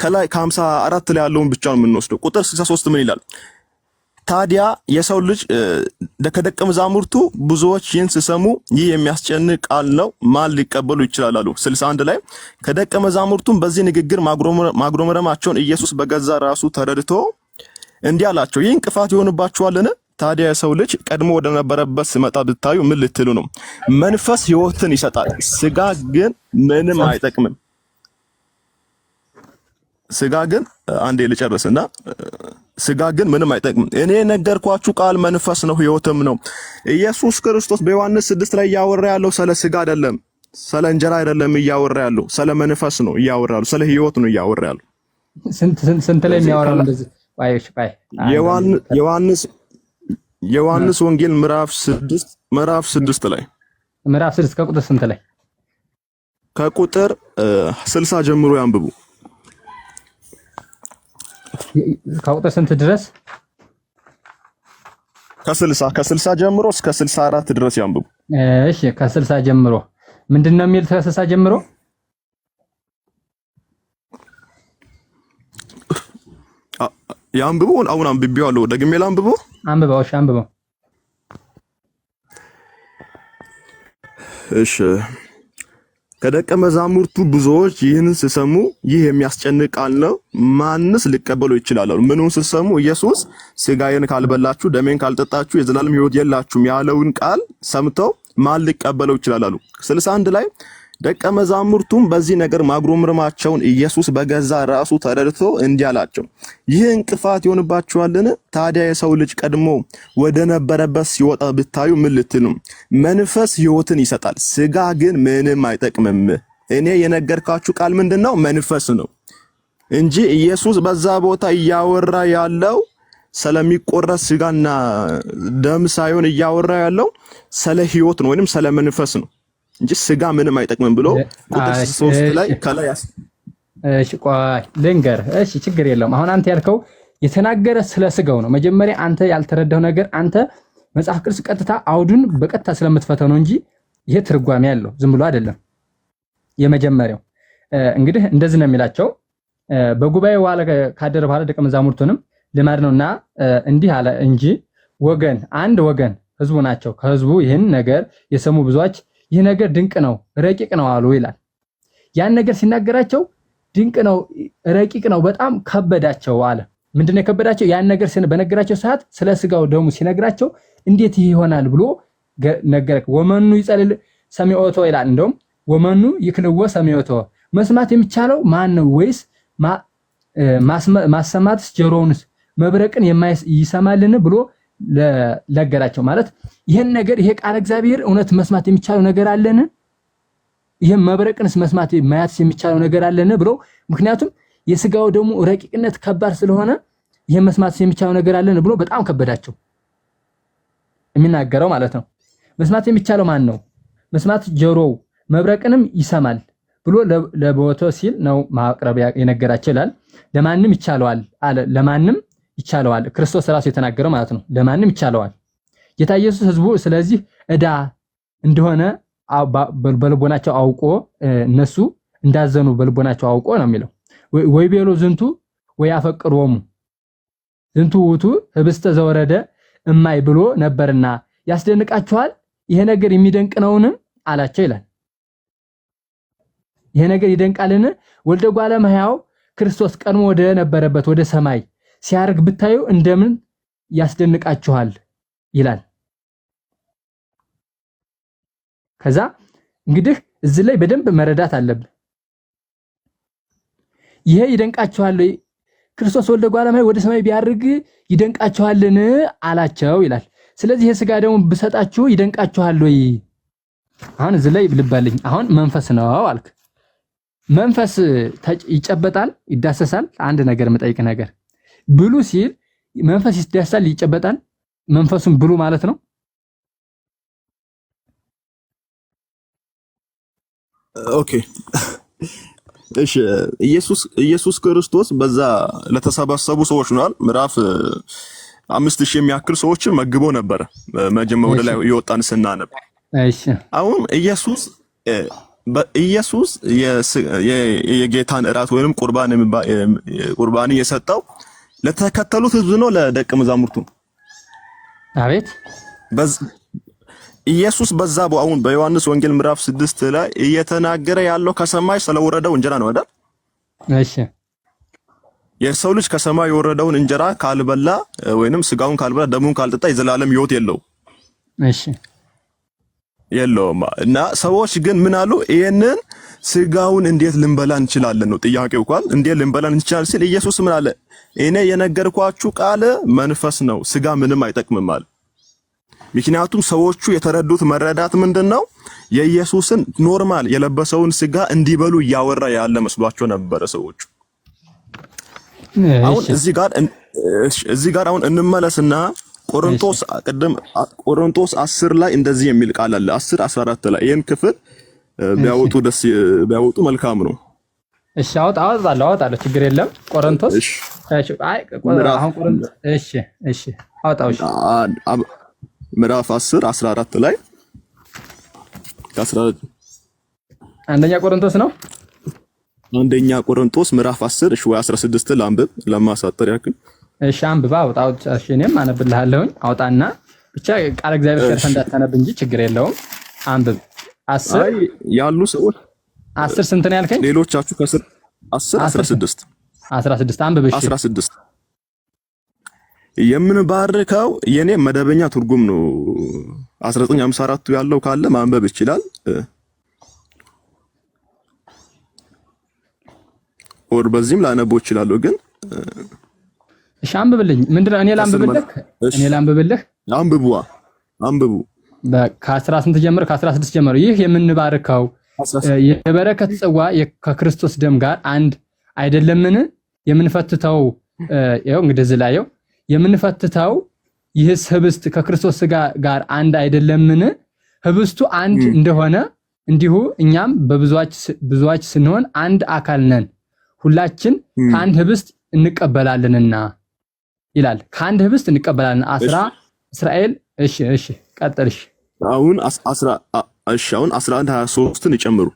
ከላይ ከ54 ላይ ያለውን ብቻ ነው የምንወስደው። ቁጥር 63 ምን ይላል? ታዲያ የሰው ልጅ ከደቀ መዛሙርቱ ብዙዎች ይህን ሲሰሙ ይህ የሚያስጨንቅ ቃል ነው፣ ማን ሊቀበሉ ይችላል አሉ። 61 ላይ ከደቀ መዛሙርቱም በዚህ ንግግር ማጉረምረማቸውን ኢየሱስ በገዛ ራሱ ተረድቶ እንዲህ አላቸው፣ ይህ እንቅፋት ይሆንባችኋልን? ታዲያ የሰው ልጅ ቀድሞ ወደ ነበረበት ሲመጣ ብታዩ ምን ልትሉ ነው? መንፈስ ሕይወትን ይሰጣል፣ ስጋ ግን ምንም አይጠቅምም። ስጋ ግን አንዴ ልጨርስና ስጋ ግን ምንም አይጠቅምም። እኔ ነገርኳችሁ ቃል መንፈስ ነው ሕይወትም ነው። ኢየሱስ ክርስቶስ በዮሐንስ 6 ላይ እያወራ ያለው ስለ ስጋ አይደለም፣ ስለ እንጀራ አይደለም እያወራ ያለው፣ ስለ መንፈስ ነው እያወራ ያለው፣ ስለ ሕይወት ነው እያወራ ያለው። ስንት ላይ የሚያወራው እንደዚህ ዮሐንስ ወንጌል ምዕራፍ 6 ላይ ምዕራፍ 6 ከቁጥር ስንት ላይ? ከቁጥር 60 ጀምሮ ያንብቡ። ከቁጥር ስንት ድረስ? ከ60 ጀምሮ እስከ 64 ድረስ ያንብቡ። እሺ ከ60 ጀምሮ ምንድነው የሚል? ከ60 ጀምሮ ያንብቡ። አሁን አንብቤዋለሁ፣ ደግሜ ላንብበው። አንብበው። እሺ አንብበው። እሺ ከደቀ መዛሙርቱ ብዙዎች ይህንን ሲሰሙ ይህ የሚያስጨንቅ ቃል ነው፣ ማንስ ሊቀበሉ ይችላል አሉ። ምኑን ሲሰሙ? ኢየሱስ ስጋዬን ካልበላችሁ ደሜን ካልጠጣችሁ የዘላለም ሕይወት የላችሁም ያለውን ቃል ሰምተው ማን ሊቀበለው ይችላል አሉ። 61 ላይ ደቀ መዛሙርቱም በዚህ ነገር ማጉረምረማቸውን ኢየሱስ በገዛ ራሱ ተረድቶ እንዲህ አላቸው፣ ይህ እንቅፋት ይሆንባችኋልን? ታዲያ የሰው ልጅ ቀድሞ ወደ ነበረበት ሲወጣ ብታዩ ምን ልትሉ? መንፈስ ሕይወትን ይሰጣል፣ ስጋ ግን ምንም አይጠቅምም። እኔ የነገርኳችሁ ቃል ምንድነው? መንፈስ ነው እንጂ ኢየሱስ በዛ ቦታ እያወራ ያለው ስለሚቆረስ ስጋና ደም ሳይሆን እያወራ ያለው ስለ ሕይወት ነው ወይንም ስለ መንፈስ ነው እንጂ ስጋ ምንም አይጠቅምም ብሎ ቁጥር 3 ላይ ከላይ እሺ ቆይ ልንገር። እሺ ችግር የለውም። አሁን አንተ ያልከው የተናገረ ስለ ስጋው ነው። መጀመሪያ አንተ ያልተረዳው ነገር አንተ መጽሐፍ ቅዱስ ቀጥታ አውዱን በቀጥታ ስለምትፈተው ነው እንጂ ይሄ ትርጓሜ ያለው ዝም ብሎ አይደለም። የመጀመሪያው እንግዲህ እንደዚህ ነው የሚላቸው በጉባኤ ዋለ ካደረ በኋላ ደቀ መዛሙርቱንም ልማድ ነውና እንዲህ አለ እንጂ ወገን አንድ ወገን ህዝቡ ናቸው ከህዝቡ ይህን ነገር የሰሙ ብዙዎች ይህ ነገር ድንቅ ነው ረቂቅ ነው አሉ ይላል ያን ነገር ሲናገራቸው ድንቅ ነው ረቂቅ ነው በጣም ከበዳቸው አለ ምንድነው የከበዳቸው ያን ነገር በነገራቸው ሰዓት ስለ ስጋው ደሙ ሲነግራቸው እንዴት ይሄ ይሆናል ብሎ ነገር ወመኑ ይጸልል ሰሚዖቶ ይላል እንደውም ወመኑ ይክልወ ሰሚዖቶ መስማት የሚቻለው ማን ነው ወይስ ማሰማትስ ጆሮውንስ መብረቅን ይሰማልን ብሎ ለገራቸው ማለት ይሄን ነገር ይሄ ቃል እግዚአብሔር እውነት መስማት የሚቻለው ነገር አለን ይሄ መብረቅንስ መስማት ማያትስ የሚቻለው ነገር አለን ብሎ ምክንያቱም የስጋው ደሙ ረቂቅነት ከባድ ስለሆነ ይሄ መስማት የሚቻለው ነገር አለን ብሎ በጣም ከበዳቸው የሚናገረው ማለት ነው መስማት የሚቻለው ማን ነው መስማት ጆሮው መብረቅንም ይሰማል ብሎ ለቦታው ሲል ነው ማቅረቢያ የነገራቸው ይላል ለማንም ይቻለዋል አለ ለማንም ይቻለዋል ክርስቶስ ራሱ የተናገረው ማለት ነው ለማንም ይቻለዋል ጌታ ኢየሱስ ህዝቡ ስለዚህ እዳ እንደሆነ በልቦናቸው አውቆ እነሱ እንዳዘኑ በልቦናቸው አውቆ ነው የሚለው ወይ ቤሎ ዝንቱ ወይ አፈቅሮሙ ዝንቱ ውቱ ህብስተ ዘወረደ እማይ ብሎ ነበርና ያስደንቃችኋል ይሄ ነገር የሚደንቅ ነውን አላቸው ይላል ይሄ ነገር ይደንቃልን ወልደ ጓለ መሕያው ክርስቶስ ቀድሞ ወደ ነበረበት ወደ ሰማይ ሲያርግ ብታዩ እንደምን ያስደንቃችኋል ይላል ከዛ እንግዲህ እዚህ ላይ በደንብ መረዳት አለብን ይሄ ይደንቃችኋል ክርስቶስ ወልደ ጓለ መሕያው ወደ ሰማይ ቢያርግ ይደንቃችኋልን አላቸው ይላል ስለዚህ የሥጋ ደሙ ብሰጣችሁ ይደንቃችኋል ወይ አሁን እዚህ ላይ ልባልኝ አሁን መንፈስ ነው አልክ መንፈስ ይጨበጣል ይዳሰሳል አንድ ነገር መጠይቅ ነገር ብሉ ሲል መንፈስ ይዳሰሳል ይጨበጣል መንፈሱን ብሉ ማለት ነው ኦኬ እሺ ኢየሱስ ክርስቶስ በዛ ለተሰበሰቡ ሰዎች ነው ምዕራፍ 5000 የሚያክል ሰዎችን መግቦ ነበር መጀመሪያ ወደ ላይ ይወጣን ስናነብ እሺ አሁን ኢየሱስ የጌታን እራት ወይንም ቁርባን የሰጠው ለተከተሉት ህዝብ ነው ለደቀ መዛሙርቱ አቤት ኢየሱስ በዛ አሁን በዮሐንስ ወንጌል ምዕራፍ 6 ላይ እየተናገረ ያለው ከሰማይ ስለወረደው እንጀራ ነው አይደል እሺ የሰው ልጅ ከሰማይ የወረደውን እንጀራ ካልበላ ወይንም ስጋውን ካልበላ ደሙን ካልጠጣ የዘላለም ሕይወት የለውም እሺ የለውም እና ሰዎች ግን ምን አሉ ይሄንን ስጋውን እንዴት ልንበላ እንችላለን ነው ጥያቄው እንኳን እንዴት ልንበላ እንችላለን ሲል ኢየሱስ ምን አለ እኔ የነገርኳችሁ ቃል መንፈስ ነው ስጋ ምንም አይጠቅምም አለ ምክንያቱም ሰዎቹ የተረዱት መረዳት ምንድነው የኢየሱስን ኖርማል የለበሰውን ስጋ እንዲበሉ ያወራ ያለ መስሏቸው ነበር ሰዎቹ አሁን እዚህ ጋር አሁን እንመለስና ቆሮንቶስ 10 ላይ እንደዚህ የሚል ቃል አለ 10:14 ላይ ይሄን ክፍል ቢያወጡ መልካም ነው እሺ አወጣለሁ ችግር የለም ቆሮንቶስ እሺ አሁን ቆሮንቶስ እሺ አወጣው እሺ ምዕራፍ 10:14 ላይ ከ14 አንደኛ ቆሮንቶስ ነው አንደኛ ቆሮንቶስ ምዕራፍ 10 እሺ ወይ 16 ላንብብ ለማሳጠር ያክል እሺ አንብባ አውጣው እሺ እኔም አነብልሃለሁኝ አውጣና ብቻ ቃል እግዚአብሔር ከርፈ እንዳታነብ እንጂ ችግር የለውም አንብብ 10 ያሉ ሰዎች 10 ስንት ነው ያልከኝ ሌሎቻችሁ ከስር 16 አንብብ እሺ 16 የምንባርከው የኔ መደበኛ ትርጉም ነው 1954 ያለው ካለ ማንበብ ይችላል ኦር በዚህም ላነቦ ይችላል ግን እሺ አንብብልኝ ምንድነው እኔ ላንብብልህ አንብቡ ከ18 ጀምሮ ከ16 ጀምሮ ይህ የምንባርከው የበረከት ጽዋ ከክርስቶስ ደም ጋር አንድ አይደለምን የምንፈትተው ይሄው እንግዲህ ዝላየው የምንፈትተው ይህስ ህብስት ከክርስቶስ ሥጋ ጋር አንድ አይደለምን ህብስቱ አንድ እንደሆነ እንዲሁ እኛም በብዙዎች ስንሆን አንድ አካል ነን ሁላችን ከአንድ ህብስት እንቀበላለንና ይላል ከአንድ ህብስት እንቀበላለን እስራኤል እሺ ቀጥልሽ አሁን 11:23ን ይጨምሩ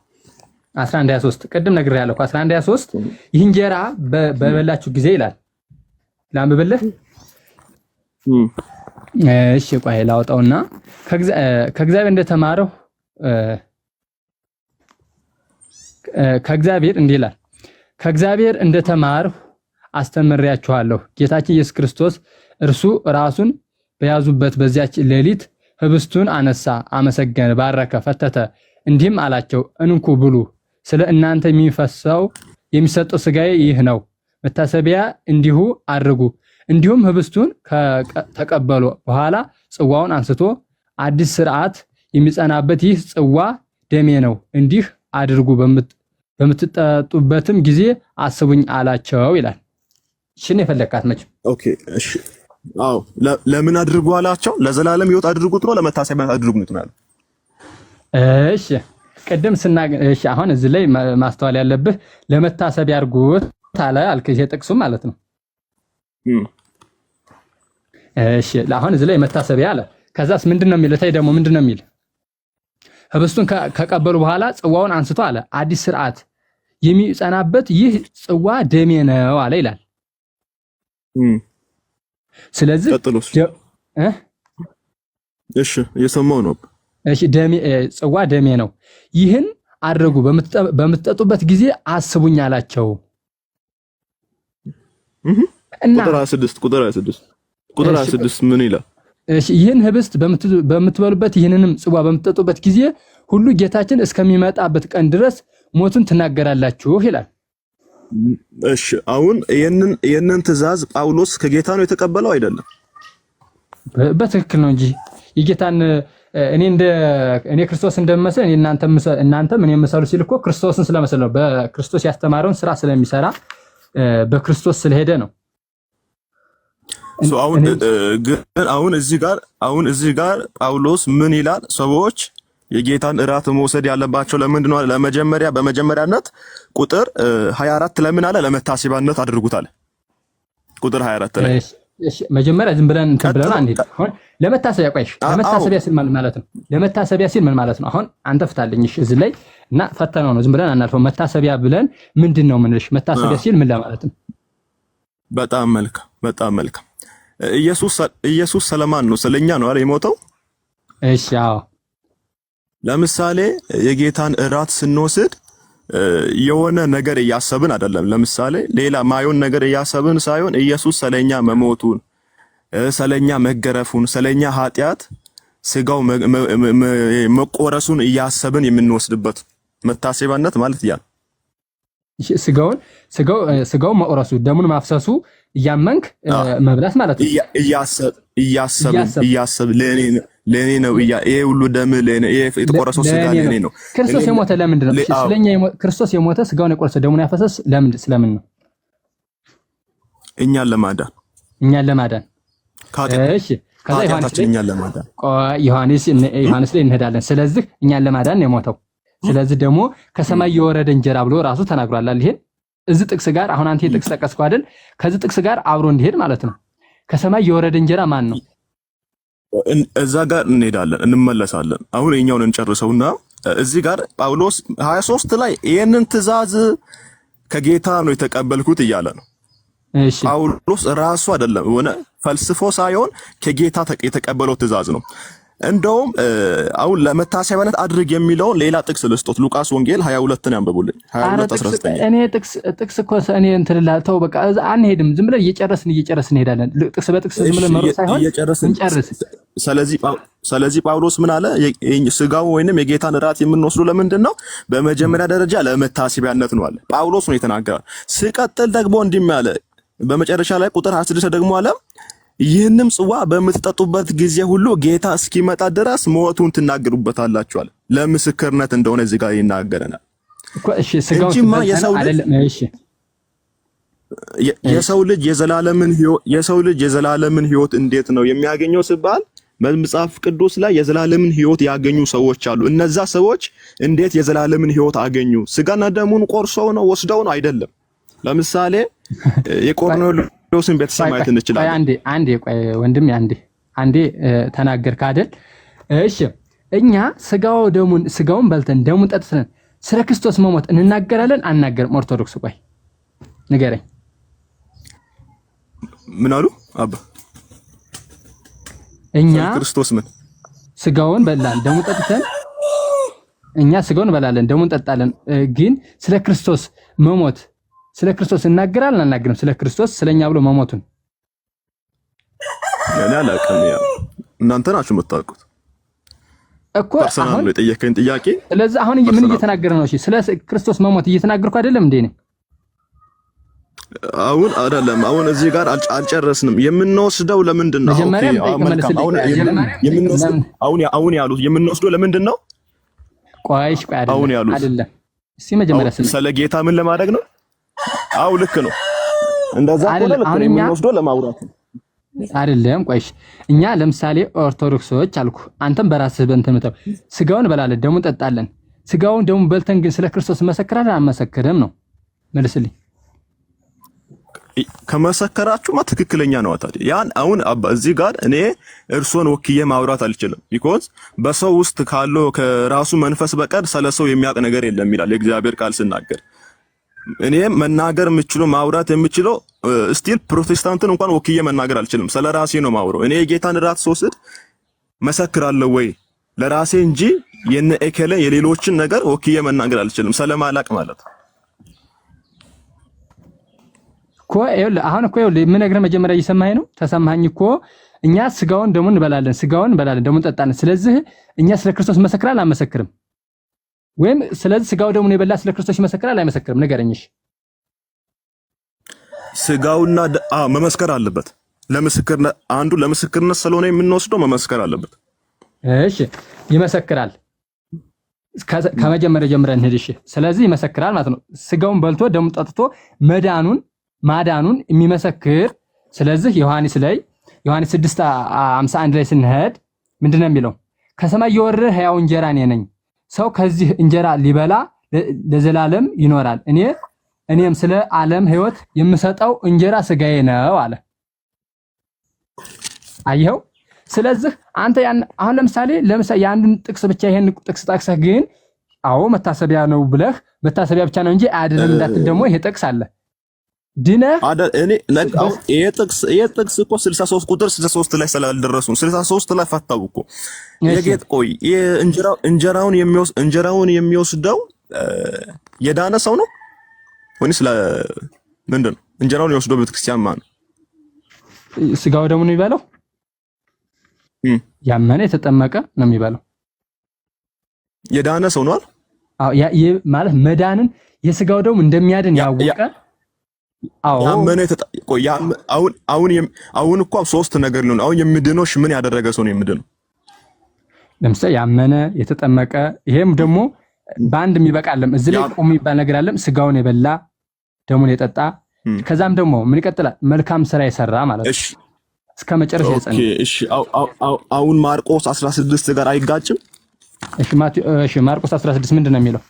11:23 ቅድም ነግሬያለሁ። 11:23 ይህ እንጀራ በበላችሁ ጊዜ ይላል። ላንብብልህ። እሺ ቆይ ላውጣውና ከእግዚአብሔር እንደተማረው ከእግዚአብሔር እንዲህ ይላል። ከእግዚአብሔር እንደተማርሁ አስተምሬያችኋለሁ። ጌታችን ኢየሱስ ክርስቶስ እርሱ ራሱን በያዙበት በዚያች ሌሊት ህብስቱን አነሳ፣ አመሰገነ፣ ባረከ፣ ፈተተ፣ እንዲህም አላቸው፣ እንኩ ብሉ፣ ስለ እናንተ የሚሰጠው ሥጋዬ ይህ ነው፣ መታሰቢያ እንዲሁ አድርጉ። እንዲሁም ህብስቱን ከተቀበሉ በኋላ ጽዋውን አንስቶ አዲስ ሥርዓት የሚጸናበት ይህ ጽዋ ደሜ ነው፣ እንዲህ አድርጉ፣ በምትጠጡበትም ጊዜ አስቡኝ አላቸው ይላል። እሺ የፈለካት መቼም ኦኬ። እሺ አዎ፣ ለምን አድርጉ አላቸው? ለዘላለም ሕይወት አድርጉት ነው፣ ለመታሰቢያ አድርጉት ነው ያለው? እሺ ቅድም እሺ አሁን እዚህ ላይ ማስተዋል ያለብህ ለመታሰቢያ አድርጉት አለ አልክ። ይሄ ጥቅሱ ማለት ነው። እሺ አሁን እዚህ ላይ መታሰቢያ አለ። ከዛስ ምንድነው የሚለው? ታይ ደግሞ ምንድነው የሚል? ህብስቱን ከቀበሉ በኋላ ጽዋውን አንስቶ አለ አዲስ ሥርዓት የሚጸናበት ይህ ጽዋ ደሜ ነው አለ ይላል። ስለዚህ እሺ እየሰማው ነው። እሺ ጽዋ ደሜ ነው፣ ይህን አድርጉ፣ በምትጠጡበት ጊዜ አስቡኝ አላቸው። ቁጥር 26 ምን ይላል? እሺ ይህን ህብስት በምትበሉበት ይህንንም ጽዋ በምትጠጡበት ጊዜ ሁሉ ጌታችን እስከሚመጣበት ቀን ድረስ ሞቱን ትናገራላችሁ ይላል። እሺ አሁን ይሄንን ትእዛዝ ጳውሎስ ከጌታ ነው የተቀበለው አይደለም? በትክክል ነው እንጂ የጌታን እኔ ክርስቶስ እንደምመስል እናንተም እኔ መሰሉ ሲል እኮ ክርስቶስን ስለመሰለ ነው። በክርስቶስ ያስተማረውን ስራ ስለሚሰራ በክርስቶስ ስለሄደ ነው። አሁን እዚህ ጋር ጳውሎስ ምን ይላል? ሰዎች የጌታን እራት መውሰድ ያለባቸው ለምንድን ነው? በመጀመሪያነት ቁጥር 24 ለምን አለ? ለመታሰቢያነት አድርጉታል። ቁጥር 24 ላይ እሺ መጀመሪያ ዝም ብለን አንዴ አሁን ለመታሰቢያ ቆይሽ፣ ለመታሰቢያ ሲል ማለት ነው። ለመታሰቢያ ሲል ምን ማለት ነው? አሁን አንተ ፍታልኝ እሺ፣ እዚህ ላይ እና ፈተናው ነው። ዝም ብለን አናልፈው። መታሰቢያ ብለን ምንድነው ምንልሽ? መታሰቢያ ሲል ምን ለማለት ነው? በጣም መልካም። ኢየሱስ ስለማን ነው? ስለኛ ነው አይደል የሞተው? እሺ አዎ። ለምሳሌ የጌታን እራት ስንወስድ የሆነ ነገር እያሰብን አይደለም። ለምሳሌ ሌላ ማየውን ነገር እያሰብን ሳይሆን ኢየሱስ ስለኛ መሞቱን፣ ስለኛ መገረፉን፣ ስለኛ ኃጢአት ስጋው መቆረሱን እያሰብን የምንወስድበት መታሰቢያነት ማለት ያ ስጋው መቆረሱ ደሙን ማፍሰሱ እያመንክ መብላት ማለት ነው። እያሰብ ለኔ ነው ይሄ ሁሉ ደም ለኔ የተቆረሰው ስጋ ለኔ ነው። ክርስቶስ የሞተ ለምንድን ነው? ስለኛ ክርስቶስ የሞተ ስጋውን የቆረሰ ደሙን ያፈሰስ ስለምን ነው? እኛን ለማዳን። እሺ ከዛ ዮሐንስ ላይ እንሄዳለን። ስለዚህ እኛን ለማዳን ነው የሞተው። ስለዚህ ደግሞ ከሰማይ የወረደ እንጀራ ብሎ ራሱ ተናግሯል። ይሄን እዚህ ጥቅስ ጋር አሁን አንተ ጥቅስ ጠቀስኩ አይደል? ከዚህ ጥቅስ ጋር አብሮ እንዲሄድ ማለት ነው። ከሰማይ የወረደ እንጀራ ማን ነው? እዛ ጋር እንሄዳለን፣ እንመለሳለን። አሁን የኛውን እንጨርሰውና እዚህ ጋር ጳውሎስ 23 ላይ ይሄንን ትእዛዝ ከጌታ ነው የተቀበልኩት እያለ ነው። እሺ ጳውሎስ ራሱ አይደለም ሆነ ፈልስፎ ሳይሆን ከጌታ የተቀበለው ትእዛዝ ነው። እንደውም አሁን ለመታሰቢያነት አድርግ የሚለውን ሌላ ጥቅስ ልስጦት። ሉቃስ ወንጌል 22ን ያንብቡልኝ። 22:19 እኔ ጥቅስ እኮ እኔ እንትን ላልተው በቃ አንሄድም። ዝም ብለን እየጨረስን እንሄዳለን። ጥቅስ በጥቅስ ዝም ብለን መሮጥ ሳይሆን እንጨርስ። ስለዚህ ጳውሎስ ምን አለ? ስጋው ወይንም የጌታን እራት የምንወስዱ ለምንድን ነው? በመጀመሪያ ደረጃ ለመታሰቢያነት ነው አለ። ጳውሎስ ነው የተናገረው። ሲቀጥል ደግሞ እንዲህ አለ። በመጨረሻ ላይ ቁጥር 26 ደግሞ አለ ይህንም ጽዋ በምትጠጡበት ጊዜ ሁሉ ጌታ እስኪመጣ ድረስ ሞቱን ትናገሩበታላችሁ አለ። ለምስክርነት እንደሆነ እዚህ ጋር ይናገረናል። እሺ ስጋው የሰው ልጅ የዘላለምን ሕይወት እንዴት ነው የሚያገኘው ሲባል በመጽሐፍ ቅዱስ ላይ የዘላለምን ሕይወት ያገኙ ሰዎች አሉ። እነዛ ሰዎች እንዴት የዘላለምን ሕይወት አገኙ? ስጋና ደሙን ቆርሰው ነው ወስደው ነው? አይደለም። ለምሳሌ የቆርኔሌዎስን ቤተሰብ ማየት እንችላለን። አንዴ ቆይ ወንድም አንዴ ተናገርክ አይደል? እሺ እኛ ስጋውን በልተን ደሙን ጠጥተን ስለ ክርስቶስ መሞት እንናገራለን አናገርም? ኦርቶዶክስ ቆይ ንገረኝ። ምን አሉ አባ? እኛ ክርስቶስ ምን ስጋውን በላን ደሙ ጠጥተን እኛ ስጋውን በላለን ደሙን ጠጣለን፣ ግን ስለ ክርስቶስ መሞት ስለ ክርስቶስ እናገራለን አናገርም? ስለ ክርስቶስ ስለኛ ብሎ መሞቱን ያኔ አላውቅም። ያው እናንተ ናችሁ የምታውቁት እኮ። ፐርሰናል ነው የጠየቀኝ ጥያቄ። ስለዚህ አሁን ምን እየተናገረ ነው? እሺ ስለ ክርስቶስ መሞት እየተናገርኩ አይደለም እንዴ ነኝ? አሁን አይደለም። አሁን እዚህ ጋር አልጨረስንም። የምንወስደው ለምንድን ነው? አሁን ያሉት የምንወስደው ለምንድን ነው? ቆይሽ ቆይ አይደለም። እስኪ መጀመሪያ ስለ ጌታ ምን ለማድረግ ነው? አው ልክ ነው። እንደዛ ከሆነ ልክ ነው። የምንወስደው ለማውራት ነው አይደለም። ቆይሽ እኛ ለምሳሌ ኦርቶዶክሶች አልኩ፣ አንተም በራስህ በእንተምተው ስጋውን በላለን ደሙን ጠጣለን። ስጋውን ደሙን በልተን ግን ስለ ክርስቶስ መሰክራለን አንመሰክርም ነው? መልስልኝ። ከመሰከራችሁማ ትክክለኛ ነው። ታዲያ ያን አሁን አባ እዚህ ጋር እኔ እርሶን ወክዬ ማውራት አልችልም። ቢኮዝ በሰው ውስጥ ካለው ከራሱ መንፈስ በቀር ስለሰው የሚያውቅ ነገር የለም ይላል የእግዚአብሔር ቃል ሲናገር። እኔ መናገር የምችለው ማውራት የምችለው ስቲል ፕሮቴስታንትን እንኳን ወክዬ መናገር አልችልም። ስለ ራሴ ነው ማውራው። እኔ የጌታን ራት ስወስድ መሰክራለሁ ወይ ለራሴ እንጂ የነ ኤከለ የሌሎችን ነገር ወክዬ መናገር አልችልም ስለማላቅ ማለት ነው። እኮ አሁን እኮ የምነግርህ መጀመሪያ እየሰማኸኝ ነው? ተሰማኸኝ እኮ እኛ ስጋውን ደሙን እንበላለን ደሙን እንጠጣለን። ስለዚህ እኛ ስለ ክርስቶስ መሰክራለን አንመሰክርም? ወይም ስለዚህ ስጋው ደሙን የበላ ስለ ክርስቶስ ይመሰክራል አይመሰክርም? ንገረኝሽ። ስጋውና መመስከር አለበት። ለምስክርነት አንዱ ለምስክርነት ስለሆነ የምንወስደው መመስከር አለበት። እሺ ይመሰክራል። ከመጀመሪያ ጀምረን እንሂድ። እሺ ስለዚህ ይመሰክራል ማለት ነው። ስጋውን በልቶ ደሙን ጠጥቶ ማዳኑን የሚመሰክር። ስለዚህ ዮሐንስ 6:51 ላይ ስንሄድ ምንድነው የሚለው? ከሰማይ የወረደ ሕያው እንጀራ እኔ ነኝ፣ ሰው ከዚህ እንጀራ ሊበላ ለዘላለም ይኖራል፣ እኔም ስለ ዓለም ሕይወት የምሰጠው እንጀራ ስጋዬ ነው አለ። አየኸው? ስለዚህ አንተ አሁን ለምሳሌ የአንዱን ጥቅስ ብቻ ይሄን ጥቅስ ጠቅሰህ ግን አዎ መታሰቢያ ነው ብለህ መታሰቢያ ብቻ ነው እንጂ አያድንም እንዳትል ደግሞ ይሄ ጥቅስ አለ ድነህ እኔ ይሄ ጥቅስ እኮ 63 ቁጥር 63 ላይ ስላልደረሱ 63 ላይ ፈታው እኮ የጌጥ ቆይ እንጀራውን የሚወስደው የዳነ ሰው ነው ወይስ ምንድን ነው? እንጀራውን የወስደው ቤተክርስቲያን ማን ነው? ስጋው ደግሞ ነው የሚባለው? ያመነ የተጠመቀ ነው የሚባለው። የዳነ ሰው ነው አይደል? አዎ ማለት መዳንን የስጋው ደግሞ እንደሚያድን ያወቀ ያመነ አሁን እኮ ሶስት ነገር ነው። አሁን የሚድነው ምን ያደረገ ሰው ነው የሚድነው? ለምሳሌ ያመነ የተጠመቀ፣ ይሄም ደግሞ በአንድ የሚበቃለም እዚህ ላይ ቆም የሚባል ነገር አለም። ስጋውን የበላ ደሙን የጠጣ ከዛም ደግሞ ምን ይቀጥላል? መልካም ስራ የሰራ ማለት ነው። እስከ መጨረሻ የጸና። እሺ አሁን ማርቆስ 16 ጋር አይጋጭም? እሺ ማርቆስ 16 ምንድነው የሚለው?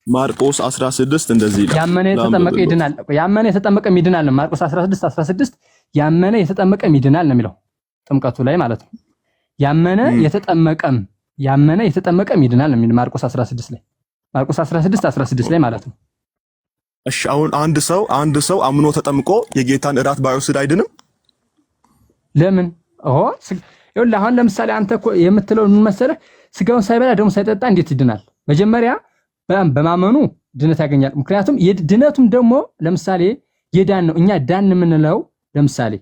ማርቆስ 16 እንደዚህ ይላል፣ ያመነ የተጠመቀ ይድናል። ያመነ የተጠመቀ ይድናል። ማርቆስ 16 ያመነ የተጠመቀ ይድናል ነው የሚለው፣ ጥምቀቱ ላይ ማለት ነው። ያመነ የተጠመቀም ይድናል ነው የሚለው ማርቆስ 16 ላይ፣ ማርቆስ 16 ላይ ማለት ነው። እሺ አሁን አንድ ሰው አምኖ ተጠምቆ የጌታን እራት ባይወስድ አይድንም? ለምን? ይኸውልህ አሁን ለምሳሌ አንተ እኮ የምትለው ምን መሰለህ? ስጋውን ሳይበላ ደሙ ሳይጠጣ እንዴት ይድናል? መጀመሪያ በማመኑ ድነት ያገኛል። ምክንያቱም ድነቱም ደግሞ ለምሳሌ የዳን ነው። እኛ ዳን የምንለው ለምሳሌ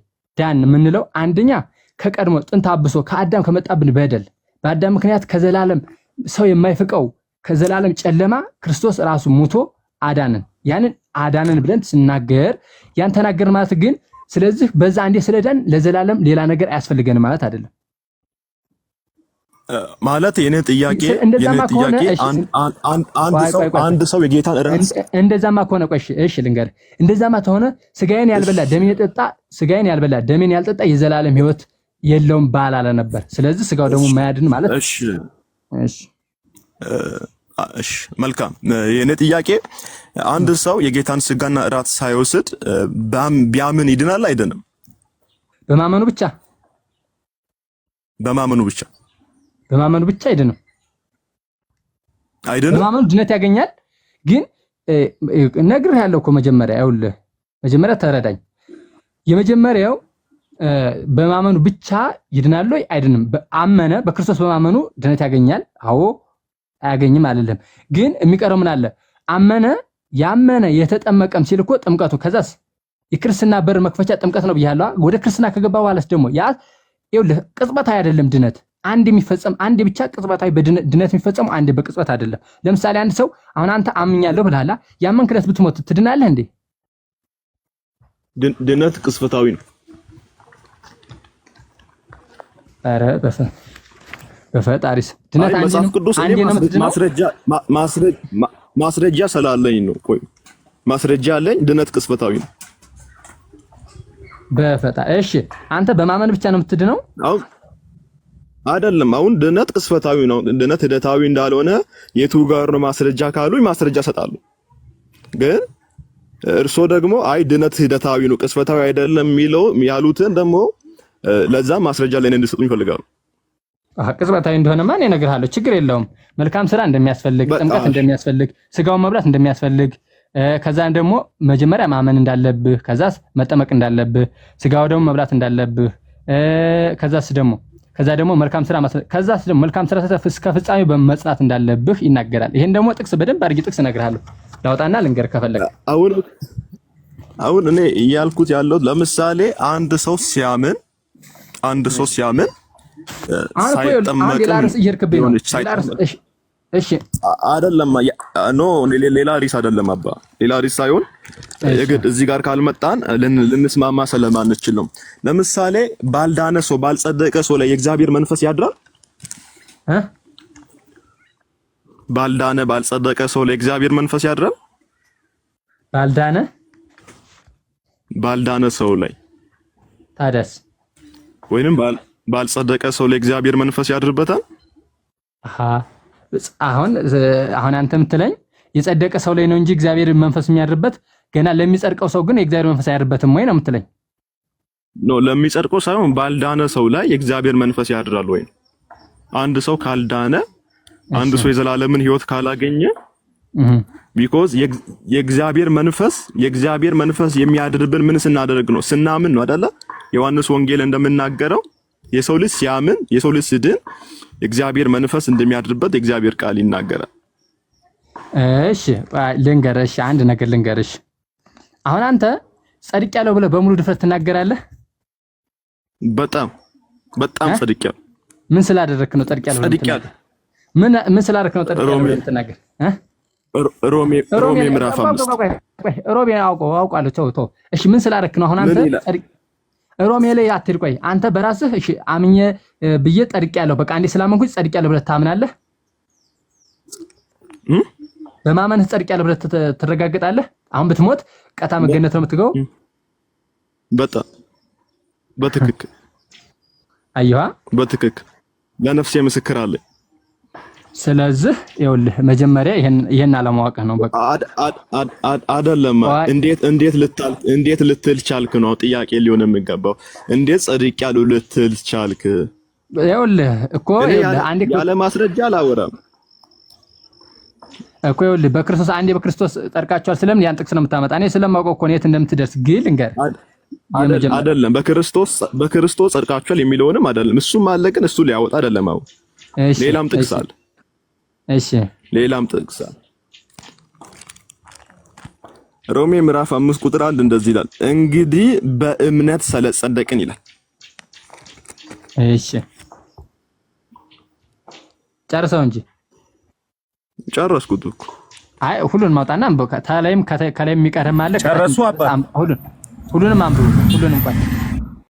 አንደኛ ከቀድሞ ጥንት አብሶ ከአዳም ከመጣብን በደል በአዳም ምክንያት ከዘላለም ሰው የማይፍቀው ከዘላለም ጨለማ ክርስቶስ ራሱ ሙቶ አዳነን። ያንን አዳነን ብለን ስናገር ያን ተናገር ማለት ግን ስለዚህ በዛ አንዴ ስለዳን ለዘላለም ሌላ ነገር አያስፈልገንም ማለት አይደለም። ማለት የኔ ጥያቄ አንድ ሰው የጌታን እራት እንደዛማ ከሆነ እሺ ልንገርህ፣ እንደዛማ ከሆነ ስጋዬን ያልበላ ደሜን ያልጠጣ የዘላለም ሕይወት የለውም ባላለ ነበር። ስለዚህ ስጋው ደግሞ ማያድን ማለት እሺ መልካም። የኔ ጥያቄ አንድ ሰው የጌታን ስጋና እራት ሳይወስድ ቢያምን ይድናል አይደንም? በማመኑ ብቻ አይደለም። አይደለም በማመኑ ድነት ያገኛል። ግን ነግሬሃለሁ እኮ መጀመሪያ ይኸውልህ፣ መጀመሪያ ተረዳኝ። የመጀመሪያው በማመኑ ብቻ ይድናል ወይ አይድንም? በአመነ በክርስቶስ በማመኑ ድነት ያገኛል? አዎ አያገኝም አይደለም። ግን የሚቀረው ምን አለ? አመነ ያመነ የተጠመቀም ሲል እኮ ጥምቀቱ ከዛስ የክርስትና በር መክፈቻ ጥምቀት ነው ብያለሁ። ወደ ክርስትና ከገባ በኋላስ ደግሞ ያ ይኸውልህ ቅጽበታዊ አይደለም ድነት አንድ የሚፈጸም አንድ ብቻ ቅጽበታዊ ድነት የሚፈጸመው አንድ በቅጽበት አይደለም። ለምሳሌ አንድ ሰው አሁን አንተ አምኛለሁ ብለሃል፣ ያመንክለት ብትሞት ትድናለህ እንዴ? ድነት ቅጽበታዊ ነው። ኧረ በፈጣሪስ ድነት አንድ መጽሐፍ ቅዱስ ማስረጃ ስላለኝ ነው። ቆይ ማስረጃ አለኝ። ድነት ቅጽበታዊ ነው። እሺ አንተ በማመን ብቻ ነው የምትድነው? አሁን አይደለም። አሁን ድነት ቅጽበታዊ ነው። ድነት ሂደታዊ እንዳልሆነ የቱ ጋር ነው ማስረጃ ካሉኝ ማስረጃ ሰጣለሁ። ግን እርሶ ደግሞ አይ ድነት ሂደታዊ ነው ቅጽበታዊ አይደለም የሚለው ያሉትን ደግሞ ለዛ ማስረጃ ላይ እንድሰጡኝ ይፈልጋሉ። ቅጽበታዊ እንደሆነማ እኔ እነግርሃለሁ፣ ችግር የለውም። መልካም ስራ እንደሚያስፈልግ፣ ጥምቀት እንደሚያስፈልግ፣ ስጋውን መብላት እንደሚያስፈልግ፣ ከዛን ደግሞ መጀመሪያ ማመን እንዳለብህ፣ ከዛስ መጠመቅ እንዳለብህ፣ ስጋው ደግሞ መብላት እንዳለብህ፣ ከዛ ደግሞ መልካም ስራ ከዛስ ደግሞ መልካም ስራ እስከ ፍጻሜው በመጽናት እንዳለብህ ይናገራል። ይሄን ደግሞ ጥቅስ በደንብ አድርጌ ጥቅስ እነግርሃለሁ። ላውጣና ልንገር ከፈለግ። አሁን እኔ እያልኩት ያለው ለምሳሌ አንድ ሰው ሲያምን አይደለም ኖ ሌላ ሪስ አይደለም አባ ሌላ ሪስ ሳይሆን የግድ እዚህ ጋር ካልመጣን ልንስማማ ስለማንችል ነው። ለምሳሌ ባልዳነ ሰው ባልጸደቀ ሰው ላይ የእግዚአብሔር መንፈስ ያድራል? ባልዳነ ባልጸደቀ ሰው ላይ የእግዚአብሔር መንፈስ ያድራል? ባልዳነ ሰው ላይ ታደስ ወይንም ባልጸደቀ ሰው ላይ እግዚአብሔር መንፈስ ያድርበታል? አሁን አንተ የምትለኝ የጸደቀ ሰው ላይ ነው እንጂ እግዚአብሔር መንፈስ የሚያድርበት ገና ለሚጸድቀው ሰው ግን የእግዚአብሔር መንፈስ አያድርበትም ወይ ነው የምትለኝ? ኖ ለሚጸድቀው ሳይሆን ባልዳነ ሰው ላይ የእግዚአብሔር መንፈስ ያድራል ወይ? አንድ ሰው ካልዳነ አንድ ሰው የዘላለምን ሕይወት ካላገኘ ቢኮዝ የእግዚአብሔር መንፈስ የሚያድርብን ምን ስናደርግ ነው? ስናምን ነው አይደለ? ዮሐንስ ወንጌል እንደምናገረው የሰው ልጅ ሲያምን የሰው ልጅ ሲድን የእግዚአብሔር መንፈስ እንደሚያድርበት የእግዚአብሔር ቃል ይናገራል። እሺ ልንገርሽ፣ አንድ ነገር ልንገርሽ። አሁን አንተ ጸድቄያለሁ ብለህ በሙሉ ድፍረት ትናገራለህ? በጣም ጸድቄያለሁ። ምን ስላደረክ ነው ጸድቄያለሁ? ምን ስላደረክ ነው ጸድቄያለሁ ብለህ ትናገር? ሮሜ ምዕራፍ 5 ሮሜ አውቃለሁ። ተው። እሺ ምን ስላደረክ ነው አሁን አንተ ሮሜ ላይ አትል። ቆይ አንተ በራስህ እሺ አምኜ ብዬ ጸድቄያለሁ በቃ አንዴ ስላመንኩኝ ጸድቄያለሁ ብለህ ታምናለህ? በማመንህ ጸድቄያለሁ ብለህ ትረጋግጣለህ? አሁን ብትሞት ቀጣ መገነት ነው የምትገባው? በትክክል አይዋ በትክክል ለነፍሴ ምስክር አለኝ። ስለዚህ ይኸውልህ መጀመሪያ ይሄን አለማወቅህ ነው። በቃ አይደለም። እንዴት ልትል ቻልክ ነው ጥያቄ ሊሆን የሚገባው። እንዴት ጸድቄያለሁ ልትል ቻልክ? ይኸውልህ እኮ አንዴ ያለ ማስረጃ አላወራም እኮ። ይኸውልህ በክርስቶስ ጸድቃችኋል ስለምን ያን ጥቅስ ነው የምታመጣ? እኔ ስለማውቀው እኮ ነው የት እንደምትደርስ ግን ልንገር። አይደለም በክርስቶስ ጸድቃችኋል የሚለውንም አይደለም እሱም አለ፣ ግን እሱ ሊያወጣ አይደለም። አሁን ሌላም ጥቅስ አለ። እሺ ሌላም ጥቅስ አለ። ሮሜ ምዕራፍ 5 ቁጥር 1 እንደዚህ ይላል፣ እንግዲህ በእምነት ስለጸደቅን ይላል። እሺ ጨርሰው እንጂ ጨረስኩት እኮ። አይ ሁሉን ማውጣና ከላይም የሚቀርም አለ። ጨረሱ አባ ሁሉንም አንብቡ። ሁሉንም እንኳን